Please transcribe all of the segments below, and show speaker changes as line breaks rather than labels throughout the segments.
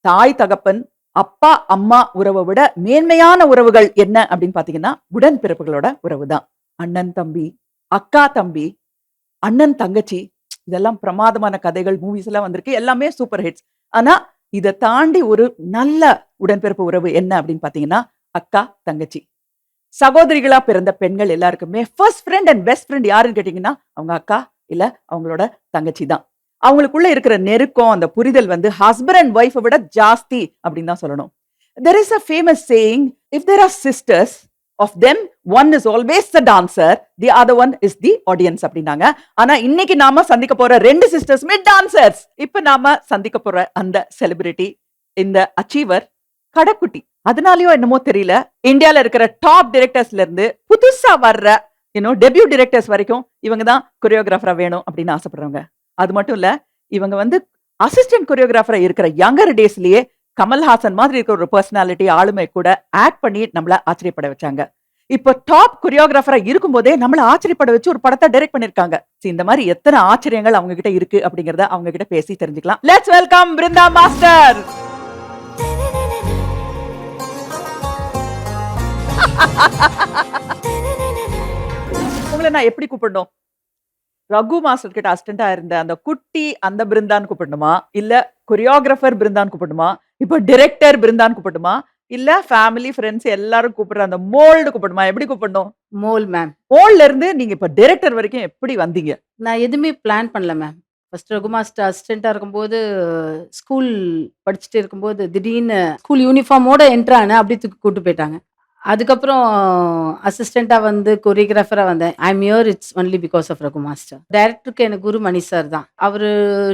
தாய் தகப்பன், அப்பா அம்மா உறவை விட மேன்மையான உறவுகள் என்ன அப்படின்னு பாத்தீங்கன்னா உடன்பிறப்புகளோட உறவு தான். அண்ணன் தம்பி, அக்கா தம்பி, அண்ணன் தங்கச்சி, இதெல்லாம் பிரமாதமான கதைகள், மூவிஸ் எல்லாம் வந்திருக்கு. எல்லாமே சூப்பர் ஹிட்ஸ். ஆனா இத தாண்டி ஒரு நல்ல உடன்பிறப்பு உறவு என்ன அப்படின்னு பாத்தீங்கன்னா அக்கா தங்கச்சி. சகோதரிகளா பிறந்த பெண்கள் எல்லாருக்குமே first friend and best friend யாருன்னு கேட்டீங்கன்னா அவங்க அக்கா இல்ல அவங்களோட தங்கச்சி தான். அவங்களுக்குள்ள இருக்கிற நெருக்கம், அந்த புரிதல் வந்து ஹஸ்பண்ட் அண்ட் ஒய்ஃபை விட ஜாஸ்தி அப்படின்னு தான் சொல்லணும். There is a famous saying, if there are sisters, of them one is always the dancer, the other one is the audience அப்படின்னாங்க. ஆனா இன்னைக்கு நாம சந்திக்க போற ரெண்டு சிஸ்டர்ஸ்மே டான்சர்ஸ். இப்ப நாம சந்திக்க போற அந்த செலிபிரிட்டி, இந்த அச்சீவர் கடக்குட்டி. அதனாலயோ என்னமோ தெரியல, இந்தியால இருக்கிற டாப் டைரக்டர்ஸ்ல இருந்து புதுசா வர்ற டெபியூ டைரக்டர்ஸ் வரைக்கும் இவங்க தான் கொரியோகிராஃபரா வேணும் அப்படின்னு ஆசைப்படுறவங்க. அது மட்டும் இல்ல, இவங்க வந்து அசிஸ்டன்ட் கொரியோகிராஃபரா இருக்கிற யங்கர் டேஸ்லயே கமல்ஹாசன் மாதிரி இருக்கிற ஒரு பர்சனாலிட்டி ஆளுமை கூட ஆக்ட் பண்ணி நம்மள ஆச்சரியப்பட வச்சாங்க. இப்போ டாப் கொரியோகிராஃபரா இருக்கும் போதே நம்மள ஆச்சரியப்பட வச்சு ஒரு படத்தை டைரக்ட் பண்ணிருக்காங்க. இந்த மாதிரி எத்தனை ஆச்சரியங்கள் அவங்க கிட்ட இருக்கு அப்படிங்கறத அவங்க கிட்ட பேசி தெரிஞ்சுக்கலாம். Let's welcome Brinda master. உங்களை நான் எப்படி கூப்பிடணும்? ரகு மாஸ்டர் கிட்ட அசிஸ்டண்டா இருந்த அந்த குட்டி அந்த பிருந்தான்னு கூப்பிடணுமா, இல்ல கொரியோகிராஃபர் பிருந்தான்னு கூப்பிடணுமா, இப்ப டைரக்டர் பிருந்தான்னு கூப்பிடணுமா, இல்ல ஃபேமிலி ஃப்ரெண்ட்ஸ் எல்லாரும் கூப்பிடுற அந்த மோல்டு கூப்பிடணுமா? எப்படி கூப்பிடணும்?
Mole ma'am.
மோல்ட்ல இருந்து நீங்க இப்ப டைரக்டர் வரைக்கும் எப்படி வந்தீங்க?
நான் எதுவுமே பிளான் பண்ணல மேம். ஃபர்ஸ்ட் ரகு மாஸ்டர் அசிஸ்டண்டா இருக்கும்போது ஸ்கூல் படிச்சுட்டு இருக்கும்போது திடீர்னு ஸ்கூல் யூனிஃபார்மோட என்ட்ரு ஆனேன். அப்படி தூக்கி கூட்டு போயிட்டாங்க. அதுக்கப்புறம் அசிஸ்டண்டா வந்து கொரியோகிராஃபரா வந்தேன். I am here it's only because of Raghu master. டைரக்டருக்கு எனக்கு குரு மணி சார் தான். அவரு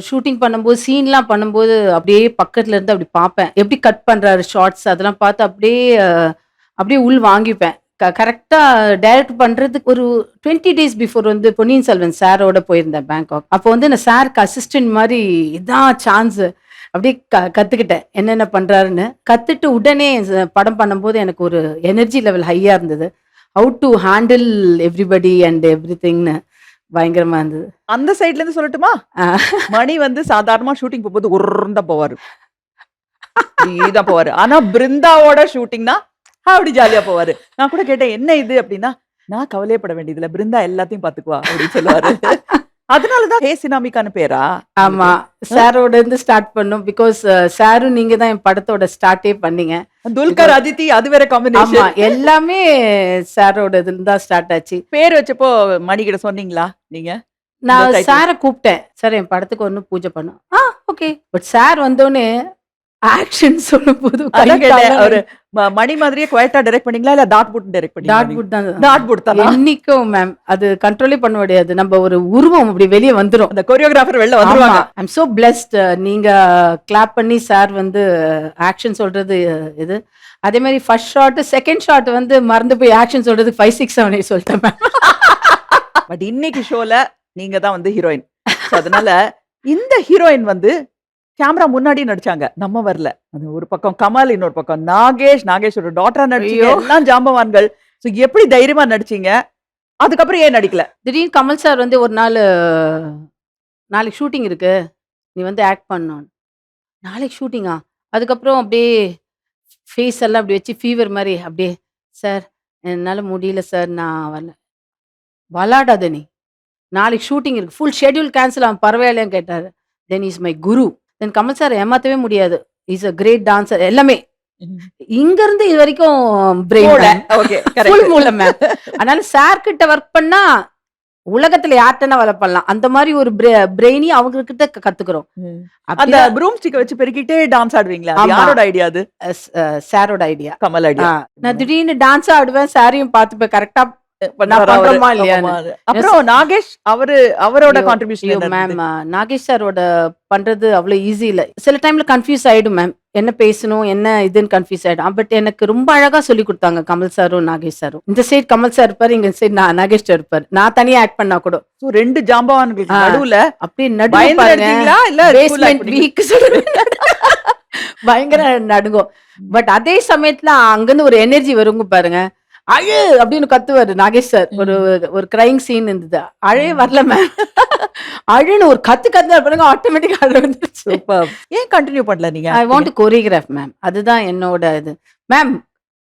ஷூட்டிங் பண்ணும்போது சீன்லாம் பண்ணும்போது அப்படியே பக்கத்துல இருந்து அப்படி பார்ப்பேன். எப்படி கட் பண்றாரு ஷார்ட்ஸ் அதெல்லாம் பார்த்து அப்படியே உள் வாங்கிப்பேன். கரெக்டா டைரக்ட் பண்றதுக்கு ஒரு 20 days பிஃபோர் வந்து பொன்னியின் செல்வன் சாரோட போயிருந்தேன் பேங்காக். அப்போ வந்து நான் சாருக்கு அசிஸ்டன்ட் மாதிரி இதான் சான்ஸ் அப்படியே கத்துக்கிட்டேன் என்னென்ன பண்றாருன்னு. கத்துட்டு உடனே படம் பண்ணும்போது எனக்கு ஒரு எனர்ஜி லெவல் ஹையா இருந்தது. How to handle everybody and every திங்னு பயங்கரமா இருந்தது.
அந்த சைட்ல இருந்து சொல்லட்டுமா? மணி வந்து சாதாரணமா ஷூட்டிங் போகும்போது உருண்டா போவாரு, இதான் போவாரு. ஆனா பிருந்தாவோட ஷூட்டிங்னா அப்படி ஜாலியா போவாரு. நான் கூட கேட்டேன் என்ன இது அப்படின்னா, நான் கவலையப்பட வேண்டியதுல பிருந்தா எல்லாத்தையும் பாத்துக்குவா அப்படின்னு சொல்லுவாரு. அதனாலதான் ஹே சினாமிக்கான பேரா?
ஆமா, சாரோட இருந்து ஸ்டார்ட் பண்ணோம். பிகாஸ் சாரும் நீங்க தான் என் படத்தோட ஸ்டார்ட்டே பண்ணீங்க.
துல்கர் அதித்தி அது வேற
ஆமா,
காம்பினேஷன்.
எல்லாமே சாரோட இதுல தான் ஸ்டார்ட் ஆச்சு.
பேர் வச்சப்போ மணி கிட்ட சொன்னீங்களா நீங்க?
நான் சாரை கூப்பிட்டேன். சார் என் படத்துக்கு ஒன்னும் பூஜை பண்ணும். ஓகே. பட் சார் வந்தோடனே ஆக்ஷன் சொல்லும் போது
அவரு மணி மாதிரியே குவைட்டா டைரக்ட் பண்ணீங்களா இல்ல டாட் புட் டைரக்ட் பண்ணீங்களா?
டாட் புட் தான்.
டாட் புட் தான்
என்னைக்கும் மேம் அது கண்ட்ரோலே பண்ண முடியாது. நம்ம ஒரு உருவம் அப்படி வெளியே வந்துரும்.
அந்த கொரியோகிராஃபர் வெளில வந்துருவாங்க.
ஐ அம் சோ பிளெஸ்ட். நீங்க கிளாப் பண்ணி சார் வந்து ஆக்ஷன் சொல்றது இது. அதே மாதிரி ஃபர்ஸ்ட் ஷாட் செகண்ட் ஷாட் வந்து மறந்து போய் ஆக்ஷன் சொல்றதுக்கு 5 6 7 8 சொல்லிட்டேன் மேம்.
பட் இன்னைக்கு ஷோல நீங்க தான் வந்து ஹீரோயின். அதனால இந்த ஹீரோயின் வந்து கேமரா முன்னாடி நடிச்சாங்க, நம்ம வரல. அது ஒரு பக்கம் கமல், இன்னொரு பக்கம் நாகேஷோட டாட்டரா நடிச்சீங்க. எல்லாம் ஜாம்பவான்கள். சோ எப்படி தைரியமா நடிச்சீங்க? அதுக்கப்புறம் ஏன் நடிக்கல?
திடீர்னு கமல் சார் வந்து ஒரு நாள் நாளைக்கு ஷூட்டிங் இருக்கு, நீ வந்து ஆக்ட் பண்ணணும். நாளைக்கு ஷூட்டிங்கா? அதுக்கப்புறம் அப்படியே ஃபேஸ் எல்லாம் அப்படி வச்சு ஃபீவர் மாதிரி அப்படியே, சார் என்னால் முடியல சார், நான் வரல. விளாடாத நீ, நாளைக்கு ஷூட்டிங் இருக்கு, ஃபுல் ஷெட்யூல் கேன்சல் ஆகும், பரவாயில்லையான்னு கேட்டார். Then is my guru. Then Kamal sir ஏமாத்தவே முடியாது. Is a great dancer. எல்லாமே இங்க இருந்து இது வரைக்கும் அதனால சார் கிட்ட ஒர்க் பண்ணா உலகத்துல யார்ட்டனா வேலை பண்ணலாம். அந்த மாதிரி ஒரு பிரெயினி அவங்க கிட்ட கத்துக்கிறோம்.
அந்த ப்ரூம் ஸ்டிக் வச்சு பெருக்கிட்டே டான்ஸ் ஆடுவீங்களா? யாரோட ஐடியா அது?
சாரோட ஐடியா.
கமல் ஐடியா.
நான் திடீர்னு டான்ஸ் ஆடுவேன், சாரையும் பார்த்துப்பேன் கரெக்டா பண்றோமா இல்லையா.
அப்புறம் நாகேஷ் அவரோட கான்ட்ரிபியூஷன்
மேம். நாகேஷ் சாரோட பண்றது அவ்வளவு ஈஸி இல்ல. சில டைம்ல கன்ஃபியூஸ் ஆயிடும் மேம், என்ன பேசணும் என்ன இதுன்னு கன்ஃபியூஸ் ஆயிடும். பட் எனக்கு ரொம்ப அழகா சொல்லி கொடுத்தாங்க கமல் சாரும் நாகேஷ் சாரும். இந்த சைட் கமல் சார் இருப்பாரு, இங்க சைட் நாகேஷ் சார் இருப்பாரு. நான் தனியா ஆக்ட் பண்ணா கூட
ரெண்டு ஜாம்பவான்களுக்கு நடுவுல
அப்படியே பயங்கர நடுங்கும். பட் அதே சமயத்துல அங்கிருந்து ஒரு எனர்ஜி வருங்க பாருங்க, அழு அப்படின்னு கத்துவாரு நாகேஷ் சார். ஒரு கிரைங் சீன் இருந்தது, அழே வரல மேம். அழுன்னு ஒரு கத்து பாருங்க, ஆட்டோமேட்டிக்கா அழ வந்துருச்சு.
சூப்பர். ஏன் கண்டினியூ பண்ணல நீங்க?
I want to choreograph ma'am. அதுதான் என்னோட இது மேம்.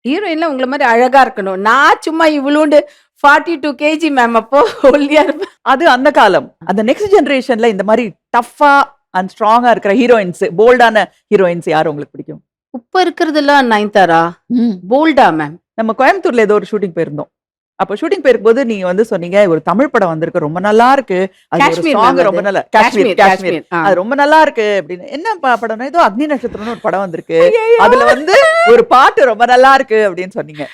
ஹீரோயின்ல உங்களை மாதிரி அழகா இருக்கணும். நான் சும்மா இவ்வளோண்டு 42 kg மேம். அப்போ ஒல்லியா இருப்பேன்.
அது அந்த காலம். அந்த நெக்ஸ்ட் ஜெனரேஷன்ல இந்த மாதிரி டஃபா அண்ட் ஸ்ட்ராங்கா இருக்கிற ஹீரோயின்ஸ், போல்டான ஹீரோயின்ஸ் யார் உங்களுக்கு பிடிக்கும்?
இப்ப இருக்கிறதுலாம் நயன்தாரா போல்டா மேம்.
நம்ம கோயம்புத்தூர்ல ஏதோ ஒரு ஷூட்டிங் போயிருந்தோம். அப்ப ஷூட்டிங் போயிருக்கும்போது நீங்க வந்து சொன்னீங்க, ஒரு தமிழ் படம் வந்திருக்கு, ரொம்ப நல்லா இருக்கு, அது ஒரு
காஷ்மீர்
சாங்
ma'am
ரொம்ப
அது.
நல்லா,
காஷ்மீர்,
காஷ்மீர்
ஆ.
அது ரொம்ப நல்லா இருக்கு அப்படின்னு. என்ன படம்னா ஏதோ அக்னி நட்சத்திரம்னு ஒரு படம் வந்திருக்கு, அதுல வந்து ஒரு பாட்டு ரொம்ப நல்லா இருக்கு அப்படின்னு சொன்னீங்க.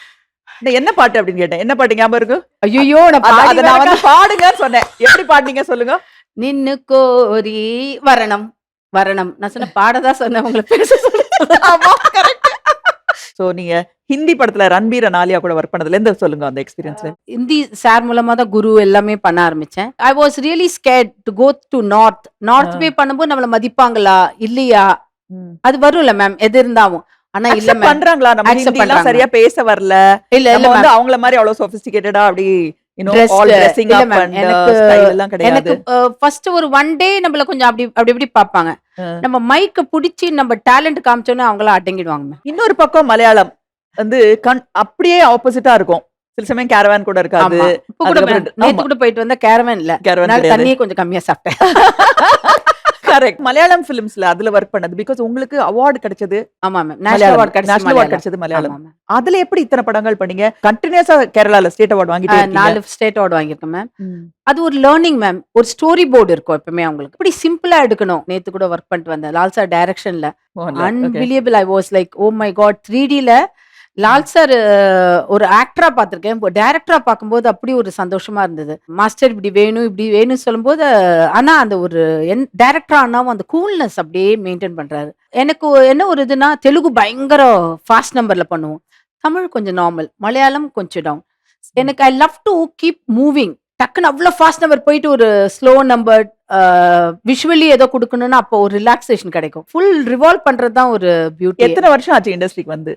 நான் என்ன பாட்டு அப்படின்னு கேட்டேன். என்ன பாட்டு ஞாபகம் இருக்கு?
ஐயோ,
அத நான் வந்து பாடுங்கன்னு சொன்னேன். எப்படி பாடுனீங்க சொல்லுங்க?
நின்னு கோரி வரணம் வரணம். நான் சொன்ன பாடதான் சொன்னேன், உங்களை பேச
ஆமா, கரெக்ட். சோ நீங்க ஹிந்தி படத்துல ரன்பீர் and ஆலியா கூட ஒர்க் பண்ணதுல இருந்து சொல்லுங்க அந்த எக்ஸ்பீரியன்ஸ்ல.
ஹிந்தி சார் மூலமா தான் குரு எல்லாமே பண்ண ஆரம்பிச்சேன். I was really scared to go to north போய் பண்ணும்போது நம்மள மதிப்பாங்களா இல்லையா, அது வரும்ல மேம் எது இருந்தாலும். ஆனா இல்ல
அக்செப்ட்
மேம்,
பண்றாங்களா? நம்ம
accept
ஹிந்திலாம்
பண்றாங்க.
சரியா பேச வரல,
இல்ல
நம்ம
இல்ல
வந்து
மேம்.
அவங்கள மாதிரி அவ்வளவு சொபிஸ்டிகேட்டடா அப்படி
Dressed.
ஆல் ட்ரெஸ்ஸிங்
இல்ல
அப்
மேம்,
அண்ட்
எனக்கு
ஸ்டைல் எல்லாம் கிடையாது.
எனக்கு ஃபர்ஸ்ட் ஒரு 1 டே நம்மள கொஞ்சம் அப்படி அப்படி பாப்பாங்க. நம்ம மைக்க புடிச்சு நம்ம டேலண்ட் காமிச்சோன்னா அவங்கள அடங்கிடுவாங்க மேம்.
இன்னொரு பக்கம் மலையாளம் வந்து அப்படியே ஆப்போசிட்டா இருக்கும். சில சமயம் கேரவான் கூட இருக்காது.
ஆமா. இப்ப கூட
அதுக்கப்புறம்
மேம், நேத்து கூட போயிட்டு வந்த கேரவன் இல்ல,
கேரவான்
அதனால
கிடையாது.
தண்ணியே கொஞ்சம் கம்மியா சாப்பிட்டேன்.
கரெக்ட். மலையாளம் ஃபிலிம்ஸ்ல அதுல ஒர்க் பண்ணது பிகாஸ் உங்களுக்கு அவார்ட் கிடைச்சது.
ஆமா ma'am, national award
national award கிடைச்சது மலையாளம். அதுல எப்படி இத்தனை படங்கள் பண்ணீங்க? கண்டினியூஸா கேரளால ஸ்டேட் அவார்ட் வாங்கிட்டே இருக்கீங்க.
4 ஸ்டேட் அவார்ட் வாங்கியிருக்கேன் மேம். அது ஒரு லேர்னிங் மேம். ஒரு ஸ்டோரி போர்டு இருக்கும் எப்பவுமே அவங்களுக்கு, இப்படி சிம்பிளா எடுக்கணும். நேத்து கூட ஒர்க் பண்ணிட்டு வந்தேன் லால் சார் டைரக்ஷன்ல. Unbelievable. I was like oh my god. 3Dல லால் சார் ஒரு ஆக்டரா பார்த்திருக்கேன், டைரக்டரா பார்க்கும்போது அப்படி ஒரு சந்தோஷமா இருந்தது. மாஸ்டர் இப்படி வேணும் இப்படி வேணும்னு சொல்லும்போது, ஆனா அந்த ஒரு டைரக்டரா ஆனாவும் அந்த கூல்னஸ் அப்படியே மெயின்டைன் பண்றாரு. எனக்கு என்ன ஒரு இதுனா, தெலுங்கு பயங்கர ஃபாஸ்ட் நம்பர்ல பண்ணுவோம், தமிழ் கொஞ்சம் நார்மல், மலையாளம் கொஞ்சம் டவுன். எனக்கு I love to keep moving. டக்குன்னு அவ்வளோ ஃபாஸ்ட் நம்பர் போயிட்டு ஒரு ஸ்லோ நம்பர் விஷுவலி ஏதோ கொடுக்கணும்னா அப்போ ஒரு ரிலாக்ஸேஷன் கிடைக்கும். ஃபுல் ரிவால்வ் பண்றது தான் ஒரு பியூட்டி.
எத்தனை வருஷம் ஆச்சு இண்டஸ்ட்ரிக்கு வந்து?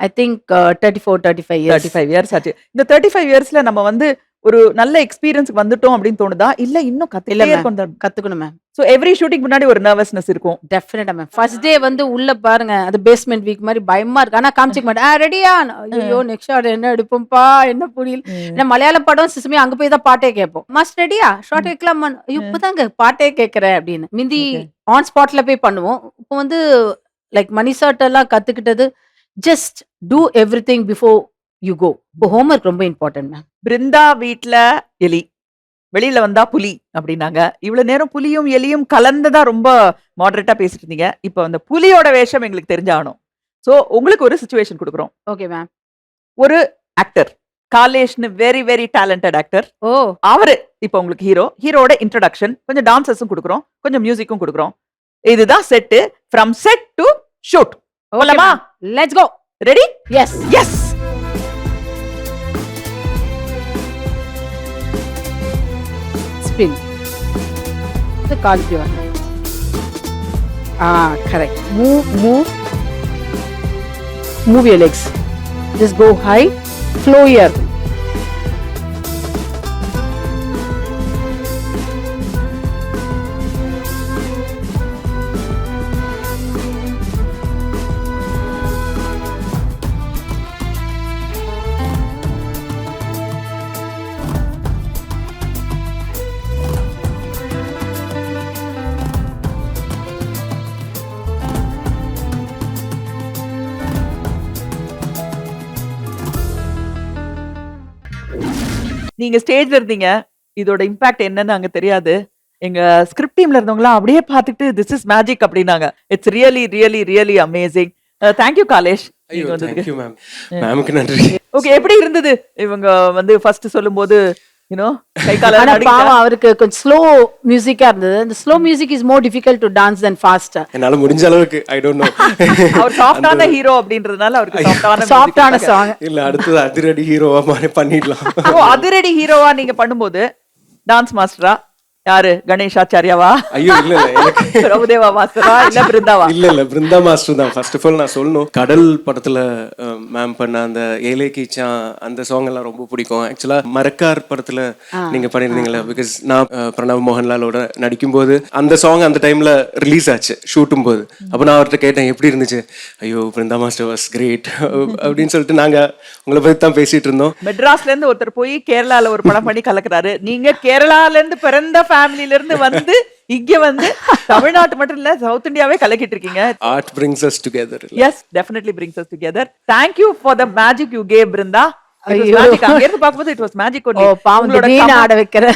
I think 34-35 years.
35 இயர்ஸ் ஆச்சு. இந்த 35 இயர்ஸ்ல நம்ம வந்து ஒரு நல்ல எக்ஸ்பீரியன்ஸ்க்கு வந்துட்டோம் அப்படின்னு தோணுதா? இல்ல இன்னும்
கத்துக்கணும் மேம்.
சோ எவ்ரி ஷூட்டிங் முன்னாடி ஒரு நர்வஸ்னஸ் இருக்கும்.
டெஃபினட்டா மேம். ஃபர்ஸ்ட் டே வந்து உள்ள பாருங்க, அது பேஸ்மெண்ட் வீக் மாதிரி பயமா இருக்கு. ஆனா காமிச்சிக்க மாட்டேன். ரெடியா? ஐயோ நெக்ஸ்ட் ஷாட் என்ன எடுப்போம்ப்பா, என்ன புரியல. ஏன்னா மலையாள படம் சிசுமே அங்க போய் தான் பாட்டே கேட்போம். மாஸ்டர் ரெடியா, ஷார்ட் வைக்கலாம். இப்பதாங்க பாட்டே கேட்கறேன் அப்படின்னு. மிந்தி ஆன் ஸ்பாட்ல போய் பண்ணுவோம். இப்போ வந்து லைக் மணிசாட் எல்லாம் கத்துக்கிட்டது, just do everything before you go. இப்போ ஹோம்வொர்க் ரொம்ப இம்பார்ட்டன்ட் மேம்.
பிருந்தா வீட்ல எலி, வெளியில வந்தா புலி அப்படின்னாங்க. இவ்வளவு நேரம் புலியும் எலியும் கலந்ததா ரொம்ப மாடரேட்டா பேசிட்டு இருந்தீங்க. இப்போ அந்த புலியோட வேஷம் எங்களுக்கு தெரிஞ்சாகணும். சோ உங்களுக்கு ஒரு சிச்சுவேஷன் கொடுக்குறோம்.
Okay ma'am.
ஒரு ஆக்டர் காலேஷ்னு very very talented actor.
Oh,
அவரு இப்போ உங்களுக்கு ஹீரோட இன்ட்ரோடக்ஷன், கொஞ்சம் டான்சஸும் கொடுக்குறோம், கொஞ்சம் மியூசிக்கும் கொடுக்குறோம். இதுதான் set. From set to shoot. போலாமா?
Let's go.
Ready?
Yes
yes.
spin. The call you are. Correct. Move your legs. Just go high, flow here.
நீங்க ஸ்டேஜ்ல இருந்தீங்க, இதோட இம்பாக்ட் என்னன்னு அங்க தெரியாது. எங்க ஸ்கிரிப்ட் டீம்ல இருந்தவங்கலாம் அப்படியே பார்த்துட்டு திஸ் இஸ் மேஜிக் அப்படின்னாங்க. It's really really really amazing. Thank you Kalesh.
ஐயோ தேங்க் யூ மேம். மேம்க்கு நன்றி.
ஓகே, எப்படி இருந்தது இவங்க வந்து ஃபர்ஸ்ட் சொல்லும்போது? கை கால
ஆனா பாவம் அவருக்கு கொஞ்சம் ஸ்லோ மியூசிக்கா இருந்தது. அந்த slow music is more difficult to dance then fast.
என்னால முடிஞ்ச அளவுக்கு ஐ டோன்ட் நோ.
அவர் சாஃப்ட்டான ஹீரோ அப்படின்றதுனால அவருக்கு
சாஃப்ட்டான சாங்.
இல்ல அடுத்து அதிரடி ஹீரோவா மாதிரி பண்ணிடலாம்.
அதிரடி ஹீரோவா நீங்க பண்ணும்போது டான்ஸ் மாஸ்டரா யாரு கணேஷாச்சாரியாவா,
ஐயோ இல்ல எனக்கு
பிரபுதேவா மாஸ்டரா, இல்ல பிருந்தாவா?
இல்ல பிருந்தா மாஸ்டர் தான். ஃபர்ஸ்ட் ஆஃப் ஆல் நான் சொல்லணும், கடல் படத்துல மேம் பண்ண அந்த ஏலே கீச்சா அந்த சாங் எல்லாம் ரொம்ப பிடிக்கும். ஆக்சுவலா மரக்கார் படத்துல நீங்க பண்ணிருந்தீங்களா, பிகாஸ் நான் பிரணவ் மோகன்லாலோட நடிக்கும்போது அந்த சாங் அந்த டைம்ல ரிலீஸ் ஆச்சு ஷூட்டும் போது. அப்ப நான் அவர்கிட்ட கேட்டேன் எப்படி இருந்துச்சு. ஐயோ பிருந்தா மாஸ்டர் வாஸ் கிரேட் அப்படின்னு சொல்லிட்டு நாங்க உங்களை பத்தி தான் பேசிட்டு இருந்தோம்.
மெட்ராஸ்ல இருந்து ஒருத்தர் போய் கேரளால ஒரு படம் பண்ணி கலக்குறாரு. நீங்க கேரளால இருந்து பிறந்த ஃபேமிலில இருந்து வந்து இங்க வந்து தமிழ்நாட்டு மட்டும் இல்ல சவுத் இந்தியாவே கலக்கிட்டு இருக்கீங்க.
Art brings us together.
Yes, definitely brings us together. Thank you for the magic you gave, Brinda. It was
ஐயோ.
magic. அங்க இருந்து பார்க்கும்போது it was magic only.
ஓ பாவம்
உங்களோட
திடீர்னு ஆட வைக்கிற.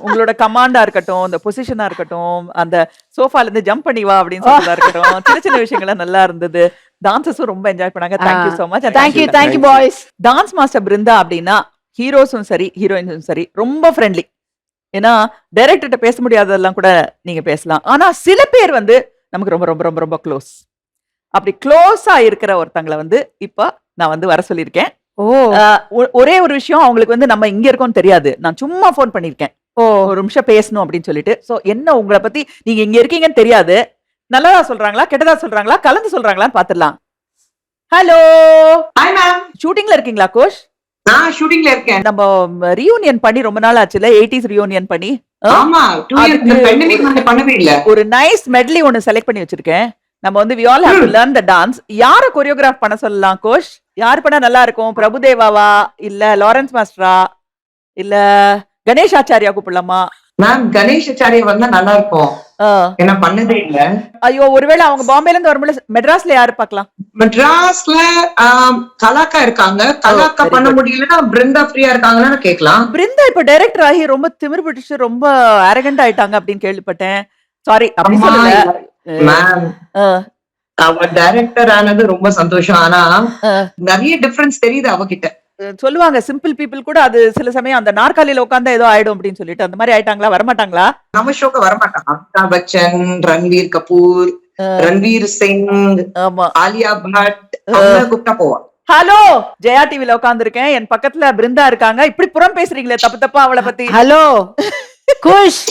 உங்களோட கமாண்டா இருக்கட்டும், அந்த பொசிஷனா இருக்கட்டும், அந்த சோஃபால இருந்து ஜம்ப் பண்ணி வா அப்படின்னு சொல்றதா இருக்கட்டும், சின்ன சின்ன விஷயங்கள்லாம் நல்லா இருந்தது. டான்சஸும் ரொம்ப என்ஜாய் பண்ணாங்க. Thank you so much.
Thank you boys.
Dance master Brinda அப்படின்னா ஹீரோஸும் சரி ஹீரோயின்ஸும் சரி ரொம்ப ஃப்ரெண்ட்லி. ஏன்னா டைரக்டர்கிட்ட பேச முடியாததெல்லாம் கூட நீங்க பேசலாம். ஆனா சில பேர் வந்து நமக்கு ரொம்ப ரொம்ப ரொம்ப ரொம்ப க்ளோஸ். அப்படி க்ளோஸா இருக்கிற ஒருத்தங்களை வந்து இப்ப நான் வந்து வர சொல்லியிருக்கேன்.
ஓ
ஒரே ஒரு விஷயம், அவங்களுக்கு வந்து நம்ம இங்க இருக்கோம்னு தெரியாது. நான் சும்மா ஃபோன் பண்ணிருக்கேன், ஒரு நிமிஷம் பேசணும் அப்படின்னு சொல்லிட்டு. சோ என்ன உங்களை பத்தி, நீங்க இங்க இருக்கீங்கன்னு தெரியாது, நல்லதா சொல்றாங்களா கெட்டதா சொல்றாங்களா கலந்து சொல்றாங்களான்னு பாத்துடலாம். Hello,
hi ma'am.
ஷூட்டிங்ல இருக்கீங்களா கோஷ்?
நான் ஷூட்டிங்ல இருக்கேன்.
நம்ம ரியூனியன் பண்ணி ரொம்ப நாள் ஆச்சுல, 80s ரியூனியன் பண்ணி.
ஆமா, 2 இயர்ஸ் இந்த pandemic வந்து பண்ணவே இல்ல.
ஒரு நைஸ் மெட்லி ஒன்னு செலக்ட் பண்ணி வச்சிருக்கேன். நம்ம வந்து we all have to learn the dance. யார கோரியோகிராஃப் பண்ண சொல்லலாம் கோஷ்? யார் பண்ணா நல்லா இருக்கும்? பிரபுதேவாவா, இல்ல லாரன்ஸ் மாஸ்டரா, இல்ல கணேஷாச்சாரியா கூப்பிடலாமா?
மேம் கணேஷாச்சாரியா வந்தா நல்லா இருக்கும். என்ன பண்ணதே இல்ல.
ஐயோ, ஒருவேளை அவங்க பாம்பேல இருந்து வரும்போது மெட்ராஸ்ல யாரு பார்க்கலாம்?
மெட்ராஸ்ல கலாக்கா இருக்காங்க. கலாக்கா
very
பண்ண
good.
முடியலன்னா பிருந்தா ஃப்ரீயா இருக்காங்கன்னு கேட்கலாம்.
பிருந்தா இப்ப டைரக்டர் ஆகி ரொம்ப திமிரு பிடிச்சு ரொம்ப அரகண்ட் ஆயிட்டாங்க அப்படின்னு கேள்விப்பட்டேன். சாரி அப்படி
அம்மா,
சொல்லல.
மேம் அவ டைரக்டர் ஆனது ரொம்ப சந்தோஷம். ஆனா நிறைய டிஃபரன்ஸ் தெரியுது அவகிட்ட.
சொல்லுவாங்க சிம்பிள் பீப்புள் கூட அது சில சமயம் அந்த நாற்காலியில உட்கார்ந்தா ஏதோ ஆயிடும் அப்படின்னு சொல்லிட்டு, அந்த மாதிரி ஆயிட்டாங்களா? வரமாட்டாங்களா?
நம்ம ஷோக்கு வரமாட்டாங்க. அமிதாப் பச்சன், ரன்வீர் கபூர், ரன்வீர் சிங்,
ஆமா.
ஆலியா பட் அவங்க கூப்பிட்டா போவா.
ஹலோ, ஜெயா டிவில உட்கார்ந்துருக்கேன், என் பக்கத்துல பிருந்தா இருக்காங்க. இப்படி புறம் பேசுறீங்களே தப்பு தப்பா அவளை பத்தி.
ஹலோ குஷ்,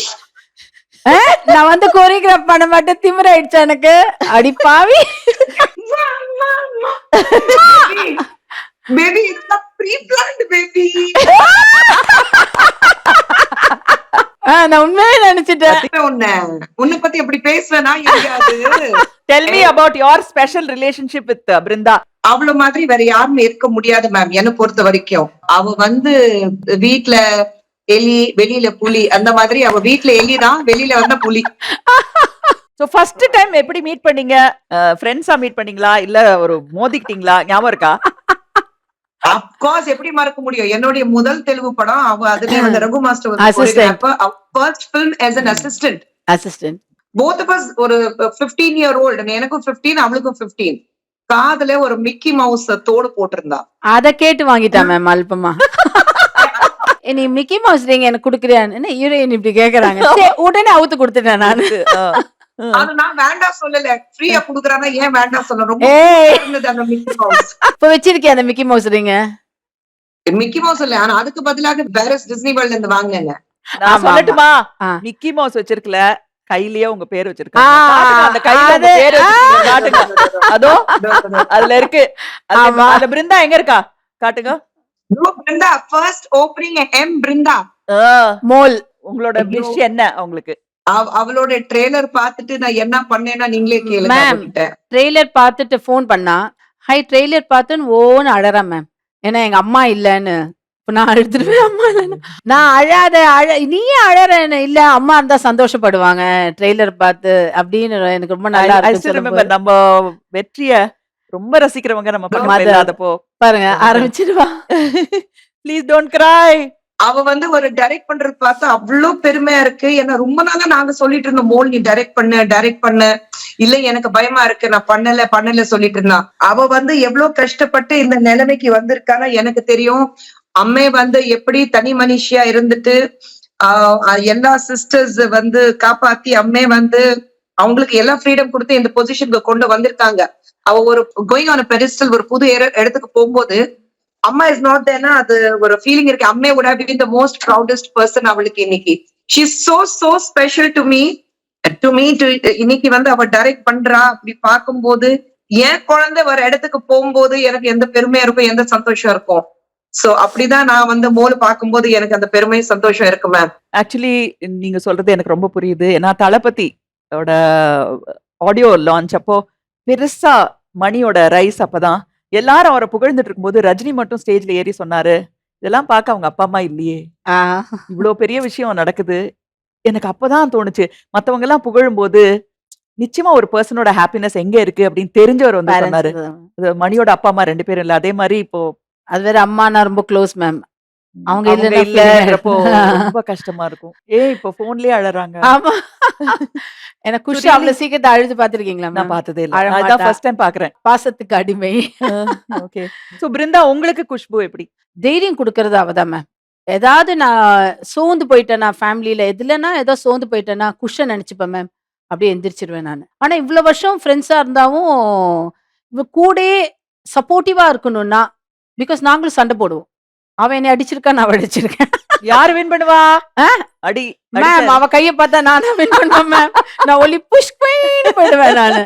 நான் வந்து கோரியோகிராஃப் பண்ண மாட்டேன், திமிராயிடுச்சு எனக்கு. அடி பாவி.
Baby it's a pre-planned baby.
நான் உண்மையே நினைச்சிட்டேன்.
உன்னை பத்தி எப்படி பேசுவேனா எங்கேயாவது?
Tell me about your special relationship with Brinda.
அவ்வளவு மாதிரி வேற யாருமே இருக்க முடியாது மேம் என்ன பொறுத்த வரைக்கும். அவ வந்து வீட்ல எலி வெளியில புலி, அந்த மாதிரி அவ வீட்ல எலிதான், வெளியில வந்தா புலி.
சோ ஃபர்ஸ்ட் டைம் எப்படி மீட் பண்ணீங்க? ஃப்ரெண்ட்ஸா மீட் பண்ணீங்களா இல்ல ஒரு மோதிக்கிட்டீங்களா? ஞாபகம் இருக்கா?
அப்கோர்ஸ், எப்படி மறக்க முடியும்? என்னுடைய முதல் தெலுங்கு படம் அவ. அதுல வந்து ரகு மாஸ்டர் வந்து
Assistant.
First film as an assistant.
Assistant.
both of us ஒரு 15-year-old. எனக்கும் 15, அவளுக்கும் 15. காதுல ஒரு மிக்கி மவுஸ் தோடு போட்டிருந்தா.
அத கேட்டு வாங்கிட்டா மேம் அல்பமா. நீ மிக்கி மவுஸ் நீங்க எனக்கு குடுக்குறியான்னு என்ன ஹீரோயின் இப்படி கேக்குறாங்க. சரி, உடனே அவுத்து கொடுத்துட்டேன் நானு.
அது நான் வேண்டாம் சொல்லல. ஃப்ரீயா குடுக்குறானா ஏன் வேண்டாம் சொல்ல? ரொம்ப
ஏய்,
இருந்தது அந்த மிக்கி மவுஸ்.
இப்ப வச்சிருக்கேன் அந்த மிக்கி மவுஸ் ரிங்க.
மிக்கி மவுஸ் இல்ல, ஆனா அதுக்கு பதிலாக பாரிஸ் டிஸ்னி வேர்ல்ட்ல இருந்து வாங்கினேங்க.
நான்
ஆமா,
சொல்லட்டுமா?
ஆ.
மிக்கி மவுஸ் வச்சிருக்கல, கையிலேயே உங்க பேர்
ஆ,
வச்சிருக்காங்க. காட்டுங்க, அந்த கையில உங்க
அது-
பேர் வச்சிருக்கீங்க, காட்டுங்க. அதோ அதுல இருக்கு.
ஆமா.
அந்த பிருந்தா எங்க இருக்கா? காட்டுங்க.
பிருந்தா ஃபர்ஸ்ட் ஓப்பனிங் எம் பிருந்தா.
ஆ,
மோல்.
உங்களோட விஷ் என்ன அவங்களுக்கு?
அவளோட ட்ரெய்லர் பார்த்துட்டு நான் என்ன பண்ணேன்னா நீங்களே கேளுங்க
Ma'am.
அவகிட்ட.
ட்ரெய்லர் பார்த்துட்டு ஃபோன் பண்ணா, ஹை ட்ரெய்லர் பார்த்துன்னு ஓன்னு அழறா மேம். ஏன்னா எங்க அம்மா இல்லன்னு. இப்ப நான் அழுதுட்டு போய் அம்மா இல்லன்னு. நான் அழாத நீ அழற இல்ல, அம்மா இருந்தா சந்தோஷப்படுவாங்க ட்ரெய்லர் பார்த்து அப்படின்னு எனக்கு ரொம்ப நல்லா
I
இருக்கு
still remember,
சொல்லும்போது.
நம்ம வெற்றிய ரொம்ப ரசிக்கிறவங்க நம்ம பக்கத்துல
Mother.
இல்லாதப்போ.
பாருங்க ஆரம்பிச்சிருவா.
ப்ளீஸ் டோன்ட் கிரை.
அவ வந்து ஒரு டைரக்ட் பண்றது பார்த்தா அவ்வளவு பெருமையா இருக்கு. ஏன்னா ரொம்ப நாளா நாங்க சொல்லிட்டு இருந்தோம், மோல் நீ டைரக்ட் பண்ண. இல்ல எனக்கு பயமா இருக்கு, நான் பண்ணல சொல்லிட்டு இருந்தான். அவ வந்து எவ்வளவு கஷ்டப்பட்டு இந்த நிலைமைக்கு வந்திருக்கானா எனக்கு தெரியும். அம்மே வந்து எப்படி தனி மனுஷியா இருந்துட்டு எல்லா சிஸ்டர்ஸ் வந்து காப்பாத்தி அம்மே வந்து அவங்களுக்கு எல்லா ஃப்ரீடம் கொடுத்து இந்த பொசிஷனுக்கு கொண்டு வந்திருக்காங்க. அவ ஒரு கோயிங் ஆன் பெரிஸ்டல் ஒரு புது இடத்துக்கு போகும்போது அம்மா இஸ் நாட் தேர்னா அது ஒரு ஃபீலிங் இருக்கு. அம்மே would have been the most proudest person அவளுக்கு இன்னைக்கு. she's so special to me இன்னைக்கு வந்து அவ டைரக்ட் பண்றா அப்படி பார்க்கும்போது என் குழந்தை ஒரு இடத்துக்கு போகும்போது எனக்கு எந்த பெருமையா இருக்கும், எந்த சந்தோஷம் இருக்கும். சோ அப்படிதான் நான் வந்து மோல் பார்க்கும்போது எனக்கு அந்த பெருமை சந்தோஷம் இருக்கு மேம்.
ஆக்சுவலி நீங்க சொல்றது எனக்கு ரொம்ப புரியுது. ஏன்னா தளபதி ஆடியோ லான்ச் அப்போ பெருசா மணியோட ரைஸ் அப்பதான் எல்லாரும் அவரை புகழ்ந்துட்டு இருக்கும்போது ரஜினி மட்டும் ஸ்டேஜ்ல ஏறி சொன்னாரு, இதெல்லாம் பார்க்க அவங்க அப்பா அம்மா இல்லையே, இவ்வளவு பெரிய விஷயம் நடக்குது. எனக்கு அப்பதான் தோணுச்சு, மத்தவங்க எல்லாம் புகழும்போது நிச்சயமா ஒரு பர்சனோட ஹாப்பினஸ் எங்க இருக்கு அப்படின்னு தெரிஞ்சவர் வந்து சொன்னாரு. அது மணியோட அப்பா அம்மா 2 பேரும் இல்ல. அதே மாதிரி இப்போ
அது வேற அம்மா நான் ரொம்ப க்ளோஸ் மேம். அவங்க
அவங்க
இல்லைன்னா
இல்லன்றப்போ ரொம்ப கஷ்டமா இருக்கும். இப்போ போன்லயே அழறாங்க.
ஆமா. எனக்கு குஷி
Really?
அவ்வளவு சீக்கிரத்தை அழுது பாத்திருக்கீங்களா
நான்
மேம்?
பார்த்ததே இல்ல.
அழ
அதான்
மாட்டா.
ஃபர்ஸ்ட் டைம் பாக்குறேன்.
பாசத்துக்கு அடிமை.
ஓகே. சோ பிருந்தா, உங்களுக்கு குஷ்பு எப்படி?
தைரியம் கொடுக்கறது அவதான் மேம். ஏதாவது நான் சோர்ந்து போயிட்டேன்னா ஃபேமிலியில எதுலன்னா ஏதோ சோர்ந்து போயிட்டேன்னா குஷன் நினைச்சுப்பேன் மேம். அப்படியே எந்திரிச்சிருவேன் நான். ஆனா இவ்வளவு வருஷம் ஃப்ரெண்ட்ஸா இருந்தாவும் இவ கூடயே சப்போர்ட்டிவா இருக்கணும்னா, பிகாஸ் நாங்களும் சண்டை போடுவோம். அவன் என்னை அடிச்சிருக்கா, நான் அவளை அடிச்சிருக்கேன்.
யாரு வின் பண்ணுவா?
ஆ?
அடி
மேம் அவ கைய பார்த்தா நானா வின் பண்ணுவேன் மேம். நான் ஒலி புஷ் போயிடுவேன் நானு.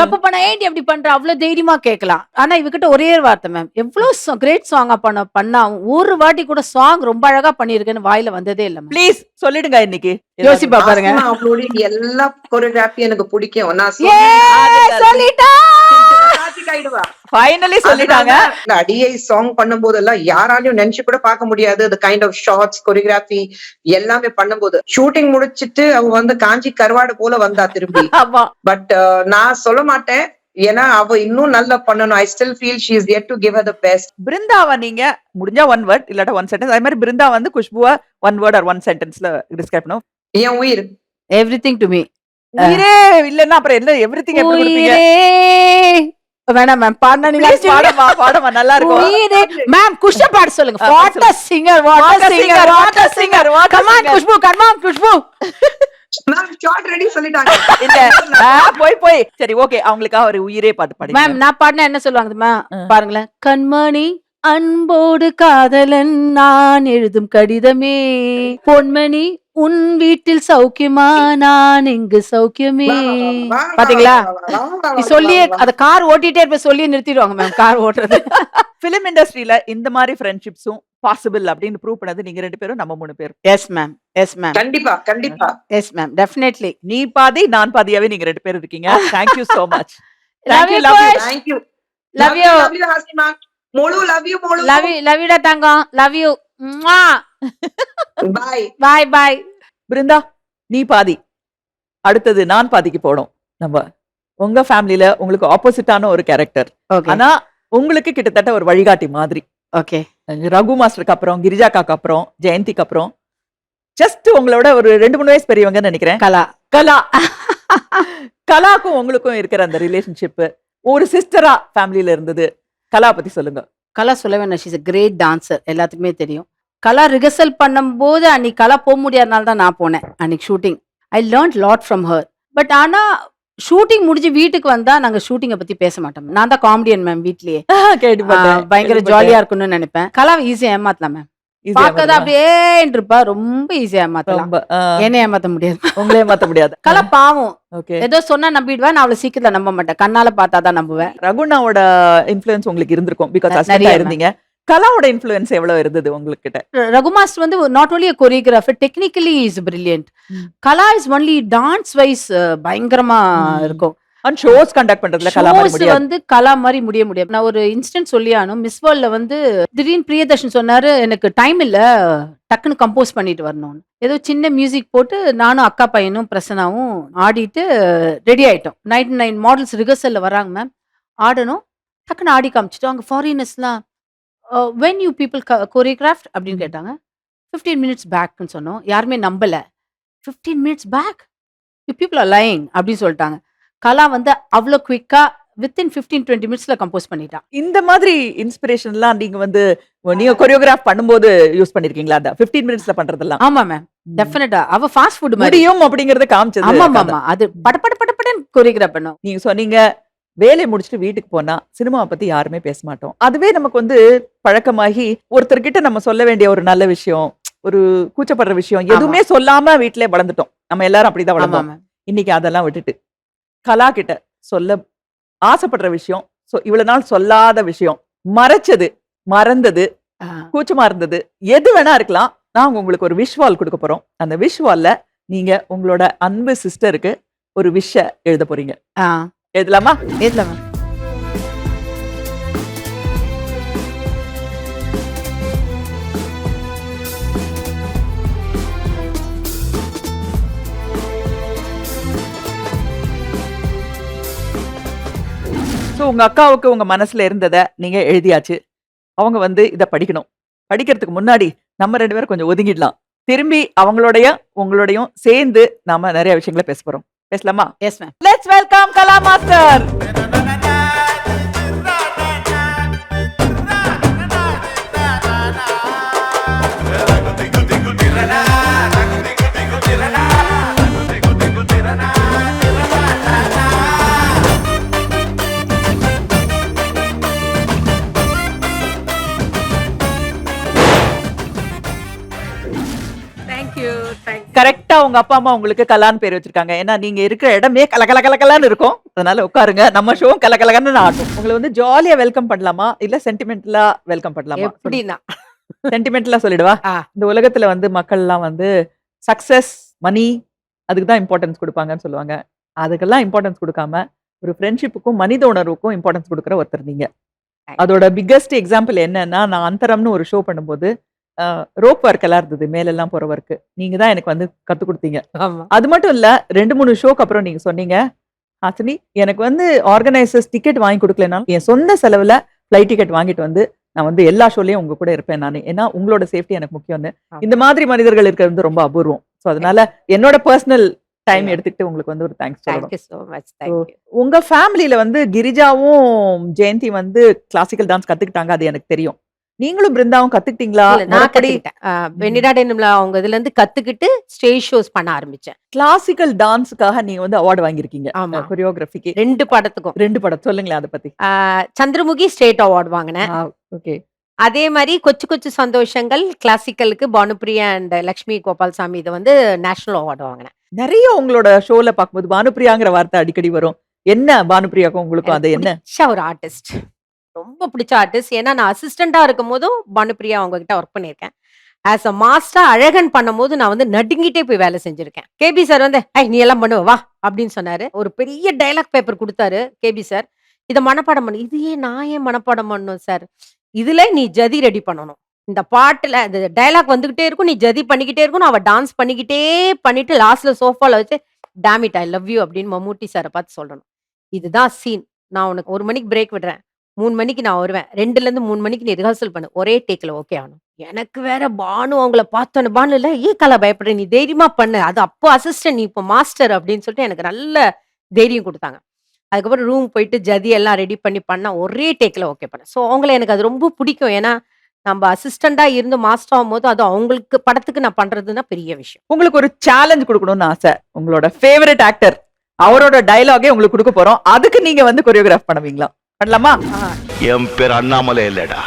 தப்பு பண்ண ஏன்டி அப்படி பண்ற, அவ்வளவு தைரியமா கேட்கலாம். ஆனா இவகிட்ட ஒரே ஒரு வார்த்தை மேம், எவ்வளவு கிரேட் சாங்கா பண்ணா ஒரு வாட்டி கூட சாங் ரொம்ப அழகா பண்ணிருக்கேன்னு வாயில வந்ததே இல்ல மேம்.
ப்ளீஸ் சொல்லிடுங்க இன்னைக்கு.
யோசிப்பா பாருங்க.
ஆஸ்மா அவளோட எல்லா கொரியோகிராஃபி எனக்கு பிடிக்கும். நான்
ஏ சொல்லிட்டா
ஆயிடுவா.
ஃபைனலி சொல்லிட்டாங்க.
இந்த அடியை சாங் பண்ணும்போதெல்லாம் யாராலையும் நினைச்சு கூட பார்க்க முடியாது. the kind of shots, choreography எல்லாமே பண்ணும்போது ஷூட்டிங் முடிச்சிட்டு அவ வந்து காஞ்சி கருவாடு போல வந்தா திரும்பி.
ஆமா.
பட் நான் சொல்ல மாட்டேன், ஏன்னா அவ இன்னும் நல்லா பண்ணணும். I still feel she is yet to give her the best.
பிருந்தாவை நீங்க முடிஞ்சா 1 வேர்ட் இல்லாட்ட 1 சென்டென்ஸ், அதே மாதிரி பிருந்தா வந்து குஷ்புவா 1 வேர்ட் ஆர் 1 சென்டென்ஸ்ல டிஸ்கிரைப் பண்ணும்.
என் உயிர்.
Everything to me.
உயிரே இல்லன்னா அப்புறம் என்ன எவ்ரிதிங் எப்படி கொடுப்பீங்க?
வேணாம் மேம், பாடினா நீங்க
Please பாடமா பாடமா நல்லா இருக்கும்.
உயிரே மேம் குஷ்பு பாட சொல்லுங்க. What a singer, what a singer, what a singer. Come on Khushbu, come on Khushbu.
நான் ஷார்ட் ரெடி சொல்லிட்டாங்க.
இல்ல போய் சரி ஓகே, அவங்களுக்காக ஒரு உயிரே பாட்டு பாடுங்க
மேம். நான் பாடினா என்ன சொல்லுவாங்க தெரியுமா? பாருங்களேன். கண்மணி அன்போடு காதலன் நான் எழுதும் கடிதமே, பொன்மணி உன் வீட்டில் சௌக்கியமா நான் இங்கு சௌக்கியமே. பாத்தீங்களா? நீ சொல்லியே அத கார் ஓட்டிட்டே இருப்ப சொல்லி நிறுத்திடுவாங்க மேம் கார் ஓட்டுறது.
பிலிம் இண்டஸ்ட்ரியில இந்த மாதிரி ஃப்ரெண்ட்ஷிப்ஸும் பாசிபிள் அப்படின்னு ப்ரூவ் பண்ணது நீங்க 2 பேரும், நம்ம 3 பேரும்.
எஸ் மேம், எஸ் மேம்,
கண்டிப்பா கண்டிப்பா.
Yes ma'am, definitely.
நீ பாதி நான் பாதியாவே நீங்க 2 பேரும் இருக்கீங்க. Thank you so much.
Love you,
love you.
guys.
Thank you.
Love you.
Love you Hasima. மோளு love you மோளு.
லவ் யூ டா தங்கம். Love you.
Bye.
Bye bye.
Brinda, நீ பாதி, அடுத்தது நான் பாதிக்கு போனோம். நம்ம உங்க ஃபேமிலில உங்களுக்கு ஆப்போசிட்டான ஒரு கேரக்டர்,
ஓகே
ஆனா உங்களுக்கு கிட்டத்தட்ட ஒரு வழிகாட்டி மாதிரி.
ஓகே.
ரகு மாஸ்டருக்கு அப்புறம், கிரிஜாக்காக்கு அப்புறம், ஜெயந்திக்கு அப்புறம், ஜஸ்ட் உங்களோட ஒரு 2-3 வயசு பெரியவங்கன்னு நினைக்கிறேன்.
கலா.
கலா. கலாக்கும் உங்களுக்கும் இருக்கிற அந்த ரிலேஷன்ஷிப் ஒரு சிஸ்டரா ஃபேமிலில இருந்தது. கலா பத்தி சொல்லுங்க.
கலா சொல்ல வேணாம், ஷீஸ் a great dancer. எல்லாத்துக்குமே தெரியும். கலா ரிஹர்சல் பண்ணும்போது அன்னைக்கு கலா போக முடியாதனால தான் நான் போனேன் அன்னைக்கு shooting. I learned lot from her. But ஆனா ஷூட்டிங் முடிஞ்சு வீட்டுக்கு வந்தா நாங்க ஷூட்டிங்கை பத்தி பேச மாட்டோம். நான் தான் காமெடியன் மேம் வீட்லயே. பயங்கர ஜாலியா இருக்கணும்னு நினைப்பேன். கலாவை ஈஸியா ஏமாத்தலாம் மேம். பாக்கதான் அப்படியே இருப்பா, ரொம்ப ஈஸியா ஏமாத்தலாம். என்ன ஏமாத்த முடியாது,
உங்களே ஏமாத்த முடியாது.
கலா பாவம்.
ஓகே.
ஏதோ சொன்னா நம்பிடுவேன், நான் அவளை சீக்கிரத்துல நம்ப மாட்டேன். கண்ணால பார்த்தாதான் நம்புவேன்.
ரகுணாவோட இன்ஃப்ளூயன்ஸ் உங்களுக்கு இருந்திருக்கும், பிகாஸ்
நிறைய
அசிஸ்டண்டா இருந்தீங்க. கலாவோட இன்ஃப்ளூயன்ஸ் எவ்வளவு இருந்தது உங்களுக்கு கிட்ட?
ரகுமாஸ்டர் வந்து not only choreographer, technically is brilliant. Kala is only dance wise பயங்கரமா இருக்கும்.
அண்ட் ஷோஸ் கண்டக்ட் பண்றதுல கலா மாதிரி
ஷோஸ்
முடியாது.
வந்து கலா மாதிரி முடியாது. நான் ஒரு இன்ஸ்டன்ட் சொல்லியானும். மிஸ் வேர்ல்ட்ல வந்து திடீர்னு பிரியதர்ஷன் சொன்னாரு, எனக்கு டைம் இல்ல, டக்குன்னு கம்போஸ் பண்ணிட்டு வரணும்னு. ஏதோ சின்ன மியூசிக் போட்டு நானும் அக்கா பையனும் பிரசனாவும் ஆடிட்டு ரெடி ஆயிட்டோம். 99 மாடல்ஸ் ரிஹர்சல்ல வராங்க மேம், ஆடணும். டக்குன்னு ஆடி காமிச்சிட்டோம். அங்க ஃபாரினர்ஸ்லாம் when you people choreographed அப்படின்னு கேட்டாங்க. 15 minutes பேக்னு சொன்னோம். யாருமே நம்பல. 15 minutes back, you people are lying அப்படின்னு சொல்லிட்டாங்க. கலா வந்து அவ்வளோ குவிக்கா வித்தின் 15-20 மினிட்ஸ்ல கம்போஸ் பண்ணிட்டா.
இந்த மாதிரி இன்ஸ்பிரேஷன்லாம் நீங்க வந்து நீங்க கொரியோகிராஃப் பண்ணும்போது யூஸ் பண்ணிருக்கீங்களா? அந்த 15 மினிட்ஸ்ல பண்றதெல்லாம்?
ஆமா மேம், டெஃபினட்டா. அவ ஃபாஸ்ட் ஃபுட் மாதிரி.
முடியும் அப்படிங்கறத காமிச்சது.
ஆமா ஆமா, அது படபடன்னு கொரியோகிராஃப் பண்ணோம்.
நீங்க சொன்னீங்க வேலையை முடிச்சுட்டு வீட்டுக்கு போனா சினிமாவை பத்தி யாருமே பேச மாட்டோம். அதுவே நமக்கு வந்து பழக்கமாகி ஒருத்தர்கிட்ட நம்ம சொல்ல வேண்டிய ஒரு நல்ல விஷயம், ஒரு கூச்சப்படுற விஷயம் எதுவுமே சொல்லாம வீட்டிலே வளர்ந்துட்டோம். நம்ம எல்லாரும் அப்படிதான்
ஆமா
வளர்ந்தோம்.
மேம்.
இன்னைக்கு அதெல்லாம் விட்டுட்டு கலா கிட்ட சொல்ல ஆசைப்படுற விஷயம், இவ்வளவு நாள் சொல்லாத விஷயம், மறைச்சது, மறந்தது, கூச்சமா இருந்தது, எது வேணா இருக்கலாம். நாங்க உங்களுக்கு ஒரு விஷுவல் கொடுக்க போறோம். அந்த விஷுவல்ல நீங்க உங்களோட அன்பு சிஸ்டருக்கு ஒரு விஷ எழுத போறீங்க. எழுதலாமா?
எதுல மேம்?
ஸோ உங்க அக்காவுக்கு உங்க மனசுல இருந்தத நீங்க எழுதியாச்சு. அவங்க வந்து இத படிக்கணும். படிக்கிறதுக்கு முன்னாடி நம்ம 2 பேரும் கொஞ்சம் ஒதுங்கிடலாம். திரும்பி அவங்களோடயும் உங்களோடயும் சேர்ந்து நாம நிறைய விஷயங்கள பேச போறோம். பேசலாமா?
Yes ma'am.
Let's welcome Kala master. கரெக்ட்டா உங்க அப்பா அம்மா உங்களுக்கு கலான்னு பேர் வச்சிருக்காங்க. ஏன்னா நீங்க இருக்கிற இடமே கலகலன்னு இருக்கும். அதனால உட்காருங்க. நம்ம ஷோவும் கலகலன்னு ஆட்டும். உங்களை வந்து ஜாலியா வெல்கம் பண்ணலாமா? இல்ல சென்டிமெண்டலா வெல்கம் பண்ணலாமா?
எப்படின்னா
சென்டிமெண்டலா சொல்லிடுவா. இந்த உலகத்துல வந்து மக்கள்லாம் வந்து சக்சஸ், மணி அதுக்கு தான் இம்பார்ட்டன்ஸ் கொடுப்பாங்கன்னு சொல்லுவாங்க. அதுக்கெல்லாம் இம்பார்ட்டன்ஸ் கொடுக்காம ஒரு ஃப்ரெண்ட்ஷிப்புக்கும் மனித உணர்வுக்கும் இம்பார்ட்டன்ஸ் கொடுக்குற ஒருத்தர் நீங்க. அதோட பிக்கஸ்ட் எக்ஸாம்பிள் என்னன்னா, நான் அந்தரம்னு ஒரு ஷோ பண்ணும்போது ரோப் ஒர்க் எல்லாம் இருந்தது, மேலெல்லாம் போற ஒர்க். நீங்க தான் எனக்கு வந்து கத்து கொடுத்தீங்க.
ஆமா.
அது மட்டும் இல்ல 2-3 ஷோக்கு அப்புறம் நீங்க சொன்னீங்க, ஹாசினி எனக்கு வந்து ஆர்கனைசர்ஸ் டிக்கெட் வாங்கி கொடுக்கலனாலும் என் சொந்த செலவுல ஃப்ளைட் டிக்கெட் வாங்கிட்டு வந்து நான் வந்து எல்லா ஷோலயும் உங்க கூட இருப்பேன் நானு. ஏன்னா உங்களோட சேஃப்டி எனக்கு முக்கியம்னு. இந்த மாதிரி மனிதர்கள் இருக்கிறது வந்து ரொம்ப அபூர்வம். சோ அதனால என்னோட பர்சனல் டைம் எடுத்துக்கிட்டு உங்களுக்கு வந்து ஒரு தேங்க்ஸ் சொல்லணும்.
Thank you so much. Thank you.
உங்க ஃபேமிலில வந்து கிரிஜாவும் ஜெயந்தி வந்து கிளாசிக்கல் டான்ஸ் கத்துக்கிட்டாங்க, அது எனக்கு தெரியும். நீங்களும் பிருந்தாவும் கத்துக்கிட்டீங்களா?
இல்ல, நான் கத்துக்கிட்டேன். வெண்ணிலா டெனிம்ல அவங்க இதுல இருந்து கத்துக்கிட்டு ஸ்டேஜ் ஷோஸ் பண்ண ஆரம்பிச்சேன்.
கிளாசிக்கல் டான்ஸ்க்காக நீங்க வந்து அவார்ட் வாங்கியிருக்கீங்க.
ஆமா.
கொரியோகிராஃபிக்கு
2 படத்துக்கும்.
2 படம் சொல்லுங்களேன் அத பத்தி.
சந்திரமுகி ஸ்டேட் அவார்ட் வாங்கினேன்.
ஓகே.
அதே மாதிரி கொச்சு கொச்சு சந்தோஷங்கள் கிளாசிக்கலுக்கு பானுப்பிரியா அண்ட் லக்ஷ்மி கோபால்சாமி இது வந்து நேஷனல் அவார்டு வாங்கினேன்.
நிறைய உங்களோட ஷோல பார்க்கும்போது பானுப்பிரியாங்கிற வார்த்தை அடிக்கடி வரும். என்ன பானுப்பிரியாக்கும் உங்களுக்கும் அது என்ன?
பிடிச்ச ஒரு ஆர்டிஸ்ட், ரொம்ப பிடிச்ச ஆர்டிஸ்ட். ஏன்னா நான் அசிஸ்டண்டா இருக்கும் போதும் பானுப்பிரியா அவங்க கிட்ட ஒர்க் பண்ணியிருக்கேன். ஆஸ் அ மாஸ்டர் அழகன் பண்ணும்போது நான் வந்து நடுங்கிட்டே போய் வேலை செஞ்சிருக்கேன். கேபி சார் வந்து நீ எல்லாம் பண்ணுவ வா அப்படின்னு சொன்னாரு. ஒரு பெரிய டைலாக் பேப்பர் கொடுத்தாரு கேபி சார். இதை மனப்பாடம் பண்ணு. இது ஏன் நான் ஏன் மனப்பாடம் பண்ணணும் சார்? இதுல நீ ஜதி ரெடி பண்ணணும். இந்த பாட்டுல இந்த டைலாக் வந்துகிட்டே இருக்கும், நீ ஜதி பண்ணிக்கிட்டே இருக்கணும். அவ டான்ஸ் பண்ணிக்கிட்டே பண்ணிட்டு லாஸ்ட்ல சோஃபால வச்சு dam it I love you அப்படின்னு மம்மூட்டி சாரை பார்த்து சொல்லணும். இதுதான் சீன். நான் உனக்கு 1 மணிக்கு பிரேக் விடுறேன், 3 மணிக்கு நான் வருவேன், 2ல இருந்து 3 மணிக்கு நீ ரிஹர்சல் பண்ணு, ஒரே டேக்ல ஓகே ஆகணும். எனக்கு வேற பானு அவங்கள பார்த்தோன்னு, பானு இல்ல ஏன் கலா பயப்படுற, நீ தைரியமா பண்ணு, அது அப்போ அசிஸ்டன்ட் நீ இப்போ மாஸ்டர் அப்படின்னு சொல்லிட்டு எனக்கு நல்ல தைரியம் கொடுத்தாங்க. அதுக்கப்புறம் ரூம் போயிட்டு ஜதி எல்லாம் ரெடி பண்ணா ஒரே டேக்ல ஓகே பண்ணேன். ஸோ அவங்கள எனக்கு அது ரொம்ப பிடிக்கும். ஏன்னா நம்ம அசிஸ்டண்டா இருந்து மாஸ்டர் ஆகும்போது அது அவங்களுக்கு படத்துக்கு நான் பண்றதுன்னா பெரிய விஷயம்.
உங்களுக்கு ஒரு சேலஞ்ச் கொடுக்கணும்னு ஆசை. உங்களோட ஃபேவரட் ஆக்டர் அவரோட டயலாகே உங்களுக்கு கொடுக்க போறோம். அதுக்கு நீங்க வந்து கொரியோகிராஃப் பண்ணுவீங்களா? பண்ணலாமா?
என் பேர் அண்ணாமலை இல்லடா.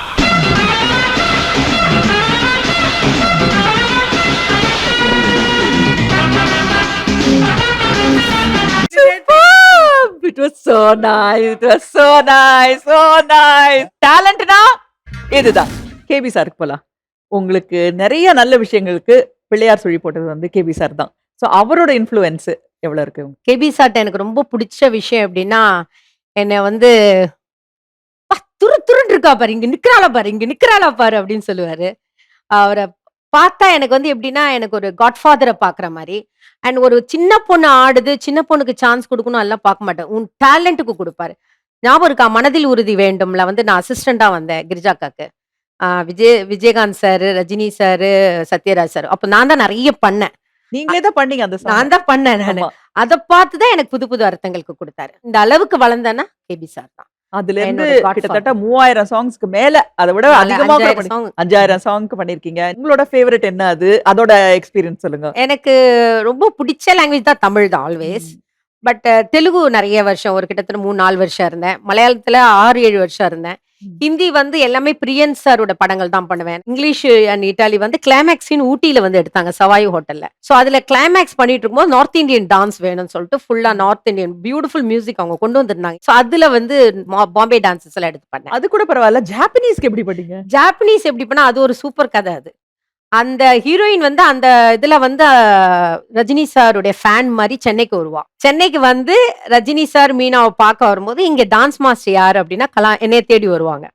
It was so nice. It was so nice. So nice. Talentனா இதுதான். கேபி சாருக்கு போலாம். உங்களுக்கு நிறைய நல்ல விஷயங்களுக்கு பிள்ளையார் சுழி போட்டது வந்து கேபி சார் தான். ஸோ அவரோட இன்ஃப்ளூயன்ஸ் எவ்வளவு இருக்கு?
கேபி சார்ட்ட எனக்கு ரொம்ப பிடிச்ச விஷயம் எப்படின்னா, என்னை வந்து துரு துருன்னு இருக்கா பாரு, இங்க நிக்கிறாளா பாரு, இங்க நிக்கிறாளா பாரு அப்படின்னு சொல்லுவாரு. அவரை பார்த்தா எனக்கு வந்து எப்படின்னா, எனக்கு ஒரு காட்ஃபாதரை பாக்குற மாதிரி. அண்ட் ஒரு சின்ன பொண்ணு ஆடுது, சின்ன பொண்ணுக்கு சான்ஸ் கொடுக்கணும் எல்லாம் பார்க்க மாட்டேன், உன் டேலண்ட்டுக்கு கொடுப்பாரு. ஞாபகம் இருக்கா மனதில் உறுதி வேண்டும்ல வந்து நான் அசிஸ்டண்டா வந்தேன் கிரிஜாக்காக்கு. Vijayakanth sir, Rajini sir, Sathyaraj sir. அப்போ நான் தான் நிறைய பண்ணேன்.
நீங்களே தான் பண்ணீங்க அந்த song.
நான் தான் பண்ணேன். நானு அதை பார்த்துதான் எனக்கு புது புது அர்த்தங்களுக்கு கொடுத்தாரு. இந்த அளவுக்கு வளர்ந்தேன்னா கேபி சார் தான்.
அதுல இருந்து
என்னோட
கிட்டத்தட்ட 3000 சாங்ஸ்க்கு மேல, அதை விட அதிகமா 5000 சாங்க்கு பண்ணிருக்கீங்க. உங்களோட ஃபேவரட் என்ன? அது அதோட எக்ஸ்பீரியன்ஸ் சொல்லுங்க.
எனக்கு ரொம்ப பிடிச்ச லாங்குவேஜ் தான் தமிழ் தான் ஆல்வேஸ். பட் தெலுங்கு நிறைய வருஷம், ஒரு கிட்டத்தட்ட 3-4 வருஷம் இருந்தேன். மலையாளத்துல 6-7 வருஷம் இருந்தேன்.
ஹிந்தி வந்து எல்லாமே பிரியன் சாரோட படங்கள் தான் பண்ணுவேன். இங்கிலீஷ் அண்ட் இட்டாலி வந்து கிளைமேக்ஸின் ஊட்டியில வந்து எடுத்தாங்க சவாய் ஹோட்டல்ல. ஸோ அதுல கிளைமேக்ஸ் பண்ணிட்டு இருக்கும்போது நார்த் இந்தியன் டான்ஸ் வேணும்னு சொல்லிட்டு ஃபுல்லா நார்த் இந்தியன் பியூட்டிஃபுல் மியூசிக் அவங்க கொண்டு வந்திருந்தாங்க. ஸோ அதுல வந்து பாம்பே டான்சஸ் எல்லாம் எடுத்து பண்ணேன்.
அது கூட பரவாயில்ல. ஜாப்பனீஸ்க்கு எப்படி பண்ணீங்க?
ஜாப்பனீஸ் எப்படி பண்ணா அது ஒரு சூப்பர் கதை. அது அந்த ஹீரோயின் வந்து அந்த இதுல வந்து ரஜினி சாருடைய ஃபேன் மாதிரி சென்னைக்கு வருவா. சென்னைக்கு வந்து ரஜினி சார் மீனாவை பார்க்க வரும்போது இங்க டான்ஸ் மாஸ்டர் யாரு அப்படின்னா என்னைய தேடி வருவாங்க.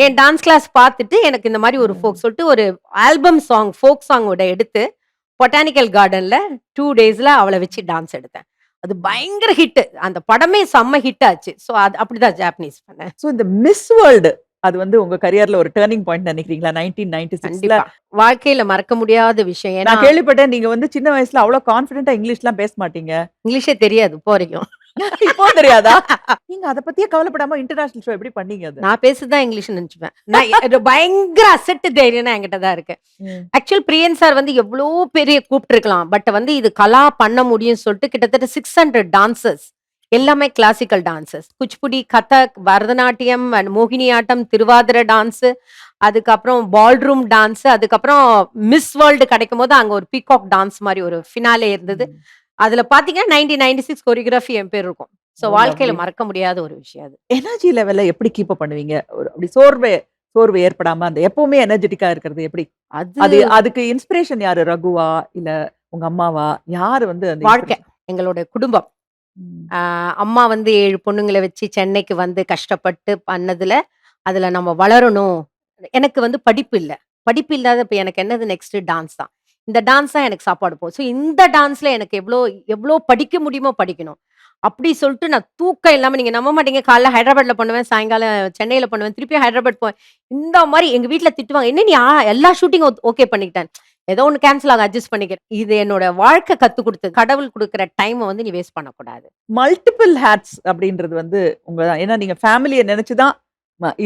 என் டான்ஸ் கிளாஸ் பார்த்துட்டு எனக்கு இந்த மாதிரி ஒரு ஃபோக் சொல்லிட்டு ஒரு ஆல்பம் சாங் ஃபோக் சாங்கோட எடுத்து பொட்டானிக்கல் கார்டன்ல 2 daysல அவளை வச்சு டான்ஸ் எடுத்தேன். அது பயங்கர ஹிட். அந்த படமே செம்ம ஹிட் ஆச்சு. ஸோ அது அப்படிதான் ஜாப்பனீஸ் பண்ணேன்.
ஸோ இந்த மிஸ் வேர்ல்டு அது வந்து உங்க கரியர்ல ஒரு டர்னிங் பாயிண்ட் நினைக்கிறீங்களா? 1996ல
கண்டிப்பா வாழ்க்கையில மறக்க முடியாத விஷயம். ஏன்னா
நான் கேள்விப்பட்டேன் நீங்க வந்து சின்ன வயசுல அவ்வளவு கான்பிடென்ட்டா இங்கிலீஷ்லாம் பேச மாட்டீங்க.
இங்கிலீஷே தெரியாது இப்போ வரைக்கும்.
இப்போ தெரியாதா? நீங்க அத பத்தியே கவலைப்படாம இன்டர்நேஷனல் ஷோ எப்படி பண்ணீங்க அது?
நான் பேசுதான் இங்கிலீஷ் நினைச்சுப்பேன். நான் பயங்கர அசட்டு தைரியம் என்கிட்ட தான் இருக்கு. ஆக்சுவல் பிரியன் சார் வந்து எவ்வளோ பெரிய கூப்பிட்டுருக்கலாம். பட் வந்து இது கலா பண்ண முடியும்னு சொல்லிட்டு கிட்டத்தட்ட 600 டான்சர்ஸ் எல்லாமே classical dances, Kuchipudi, Kathak, Bharatanatyam and மோகினி ஆட்டம், திருவாதிரை டான்ஸ், அதுக்கப்புறம் பால்ரூம் டான்ஸ், அதுக்கப்புறம் மிஸ் வேர்ல்டு கிடைக்கும் போது அங்க ஒரு பீகாக் டான்ஸ் மாதிரி ஒரு ஃபினாலே இருந்தது. அதுல பாத்தீங்கன்னா 1996 கொரியோகிராஃபி என் பேர் இருக்கும். ஸோ வாழ்க்கையில மறக்க முடியாத ஒரு விஷயம் அது.
எனர்ஜி லெவல்ல எப்படி கீப் அப் பண்ணுவீங்க? ஒரு அப்படி சோர்வு ஏற்படாம அந்த எப்பவுமே எனர்ஜெட்டிக்கா இருக்கிறது எப்படி? அது அதுக்கு இன்ஸ்பிரேஷன் யாரு? ரகுவா இல்ல உங்க அம்மாவா? யாரு வந்து அந்த
வாழ்க்கை எங்களோட குடும்பம். அம்மா வந்து 7 பொண்ணுங்களை வச்சு சென்னைக்கு வந்து கஷ்டப்பட்டு பண்ணதுல அதுல நம்ம வளரணும். எனக்கு வந்து படிப்பு இல்லாத இப்ப எனக்கு என்னது நெக்ஸ்ட் டான்ஸ் தான். இந்த டான்ஸ் தான் எனக்கு சாப்பாடு போகும். ஸோ இந்த டான்ஸ்ல எனக்கு எவ்வளோ படிக்க முடியுமோ படிக்கணும் அப்படி சொல்லிட்டு நான் தூக்கம் இல்லாம, நீங்க நம்ப மாட்டீங்க, காலைல ஹைதராபாத்ல பண்ணுவேன், சாயங்காலம் சென்னையில பண்ணுவேன், திருப்பி ஹைதராபாத் போவேன். இந்த மாதிரி எங்க வீட்டுல திட்டுவாங்க, என்ன நீ எல்லா ஷூட்டிங் ஓகே பண்ணிக்கிட்டேன், ஏதோ ஒன்று கேன்சல் ஆக அட்ஜஸ்ட் பண்ணிக்கிறேன். இது என்னோட வாழ்க்கை கத்து கொடுத்து, கடவுள் கொடுக்குற டைமை வந்து நீ வேஸ்ட் பண்ணக்கூடாது.
மல்டிபிள் ஹேட்ஸ் அப்படின்றது வந்து உங்கதான். ஏன்னா நீங்க ஃபேமிலியை நினைச்சுதான்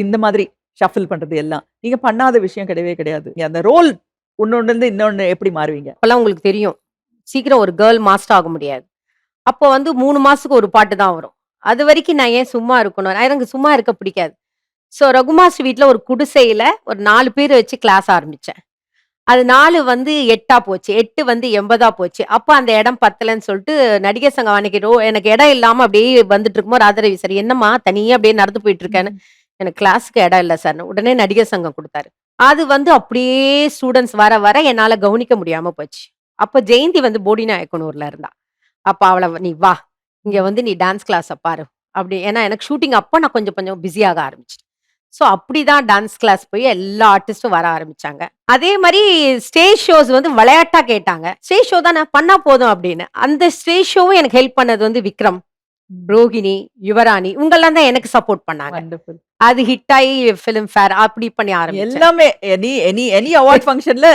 இந்த மாதிரி ஷஃபில் பண்றது எல்லாம். நீங்க பண்ணாத விஷயம் கிடையவே கிடையாது. அந்த ரோல் ஒன்னொன்னு இருந்து இன்னொன்னு எப்படி மாறுவீங்க?
அப்பெல்லாம் உங்களுக்கு தெரியும், சீக்கிரம் ஒரு கேர்ள் மாஸ்டர் ஆக முடியாது. அப்போ வந்து 3 மாசத்துக்கு ஒரு பாட்டு தான் வரும். அது வரைக்கும் நான் ஏன் சும்மா இருக்கணும்? எனக்கு சும்மா இருக்க பிடிக்காது. ஸோ ரகுமாஸ்டர் வீட்டில் ஒரு குடிசையில ஒரு 4 பேர் வச்சு கிளாஸ் ஆரம்பிச்சேன். அது 4 வந்து 8ஆ போச்சு, 8 வந்து 80ஆ போச்சு. அப்போ அந்த இடம் பத்தலைன்னு சொல்லிட்டு நடிகர் சங்கம் அன்னைக்கு எனக்கு இடம் இல்லாம அப்படியே வந்துட்டு இருக்கும்போது ராதாரவி சார், என்னம்மா தனியா அப்படியே நடந்து போயிட்டு இருக்கேன்னு, எனக்கு கிளாஸுக்கு இடம் இல்லை சார். உடனே நடிகர் சங்கம் கொடுத்தாரு. அது வந்து அப்படியே ஸ்டூடெண்ட்ஸ் வர வர என்னால கவனிக்க முடியாம போச்சு. அப்போ ஜெயந்தி வந்து போடிநாயக்கனூர்ல இருந்தா. அப்ப அவளை நீ வா, இங்க வந்து நீ டான்ஸ் கிளாஸ் பாரு அப்படி. ஏன்னா எனக்கு ஷூட்டிங் அப்போ நான் கொஞ்சம் கொஞ்சம் பிஸியாக ஆரம்பிச்சிட்டேன். ஸோ அப்படிதான் டான்ஸ் கிளாஸ் போய் எல்லா ஆர்டிஸ்டும் வர ஆரம்பிச்சாங்க. அதே மாதிரி ஸ்டேஜ் ஷோஸ் வந்து விளையாட்டா கேட்டாங்க. ஸ்டேஜ் ஷோ தான் நான் பண்ணா போதும் அப்படின்னு. அந்த ஸ்டேஜ் ஷோவும் எனக்கு ஹெல்ப் பண்ணது வந்து விக்ரம், ரோஹிணி, யுவராணி, இவங்கெல்லாம் தான் எனக்கு சப்போர்ட் பண்ணாங்க. அது ஹிட் ஆகி ஃபிலிம் ஃபேர் அப்படி பண்ணி ஆரம்பிச்சேன்.
எல்லாமே எனி அவார்ட் ஃபங்க்ஷன்ல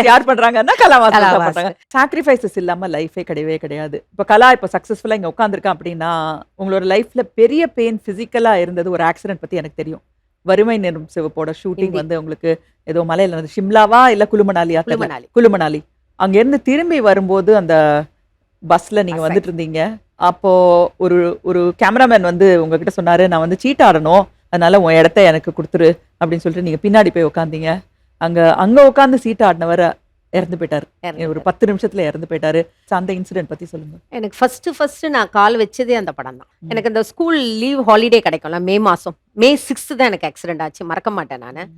யார் பண்றாங்கன்னா கலாவாசன் பண்றாங்க. சாக்ரிஃபைசஸ் இல்லாம லைஃபே கிடையவே கிடையாது. இப்ப கலா இப்ப சக்சஸ்ஃபுல்லா இங்க உட்கார்ந்துருக்கேன் அப்படின்னா உங்களோட லைஃப்ல பெரிய பெயின் பிசிக்கலா இருந்தது ஒரு ஆக்சிடென்ட் பத்தி எனக்கு தெரியும். வறுமை நிறம் சிவப்போட ஷூட்டிங் வந்து உங்களுக்கு ஏதோ மலையில வந்து ஷிம்லாவா இல்ல குலுமணாலியா? குலுமணாலி. அங்க இருந்து திரும்பி வரும்போது அந்த பஸ்ல நீங்க வந்துட்டு இருந்தீங்க. அப்போ ஒரு கேமராமேன் வந்து உங்ககிட்ட சொன்னாரு, நான் வந்து சீட் ஆடணும், அதனால உன் இடத்த எனக்கு கொடுத்துரு அப்படின்னு சொல்லிட்டு நீங்க பின்னாடி போய் உட்காந்தீங்க. அங்க உட்காந்து சீட் ஆடினவர இறந்து போயிட்டாரு. ஒரு 10 நிமிஷத்துல இறந்து போயிட்டாரு. அந்த இன்சிடென்ட் பத்தி சொல்லுங்க.
எனக்கு ஃபர்ஸ்ட் நான் கால் வச்சதே அந்த படம் தான். எனக்கு அந்த ஸ்கூல் லீவ் ஹாலிடே கிடைக்கும்ல, மே 6 தான் எனக்கு ஆக்சிடென்ட் ஆச்சு, மறக்க மாட்டேன் நான்.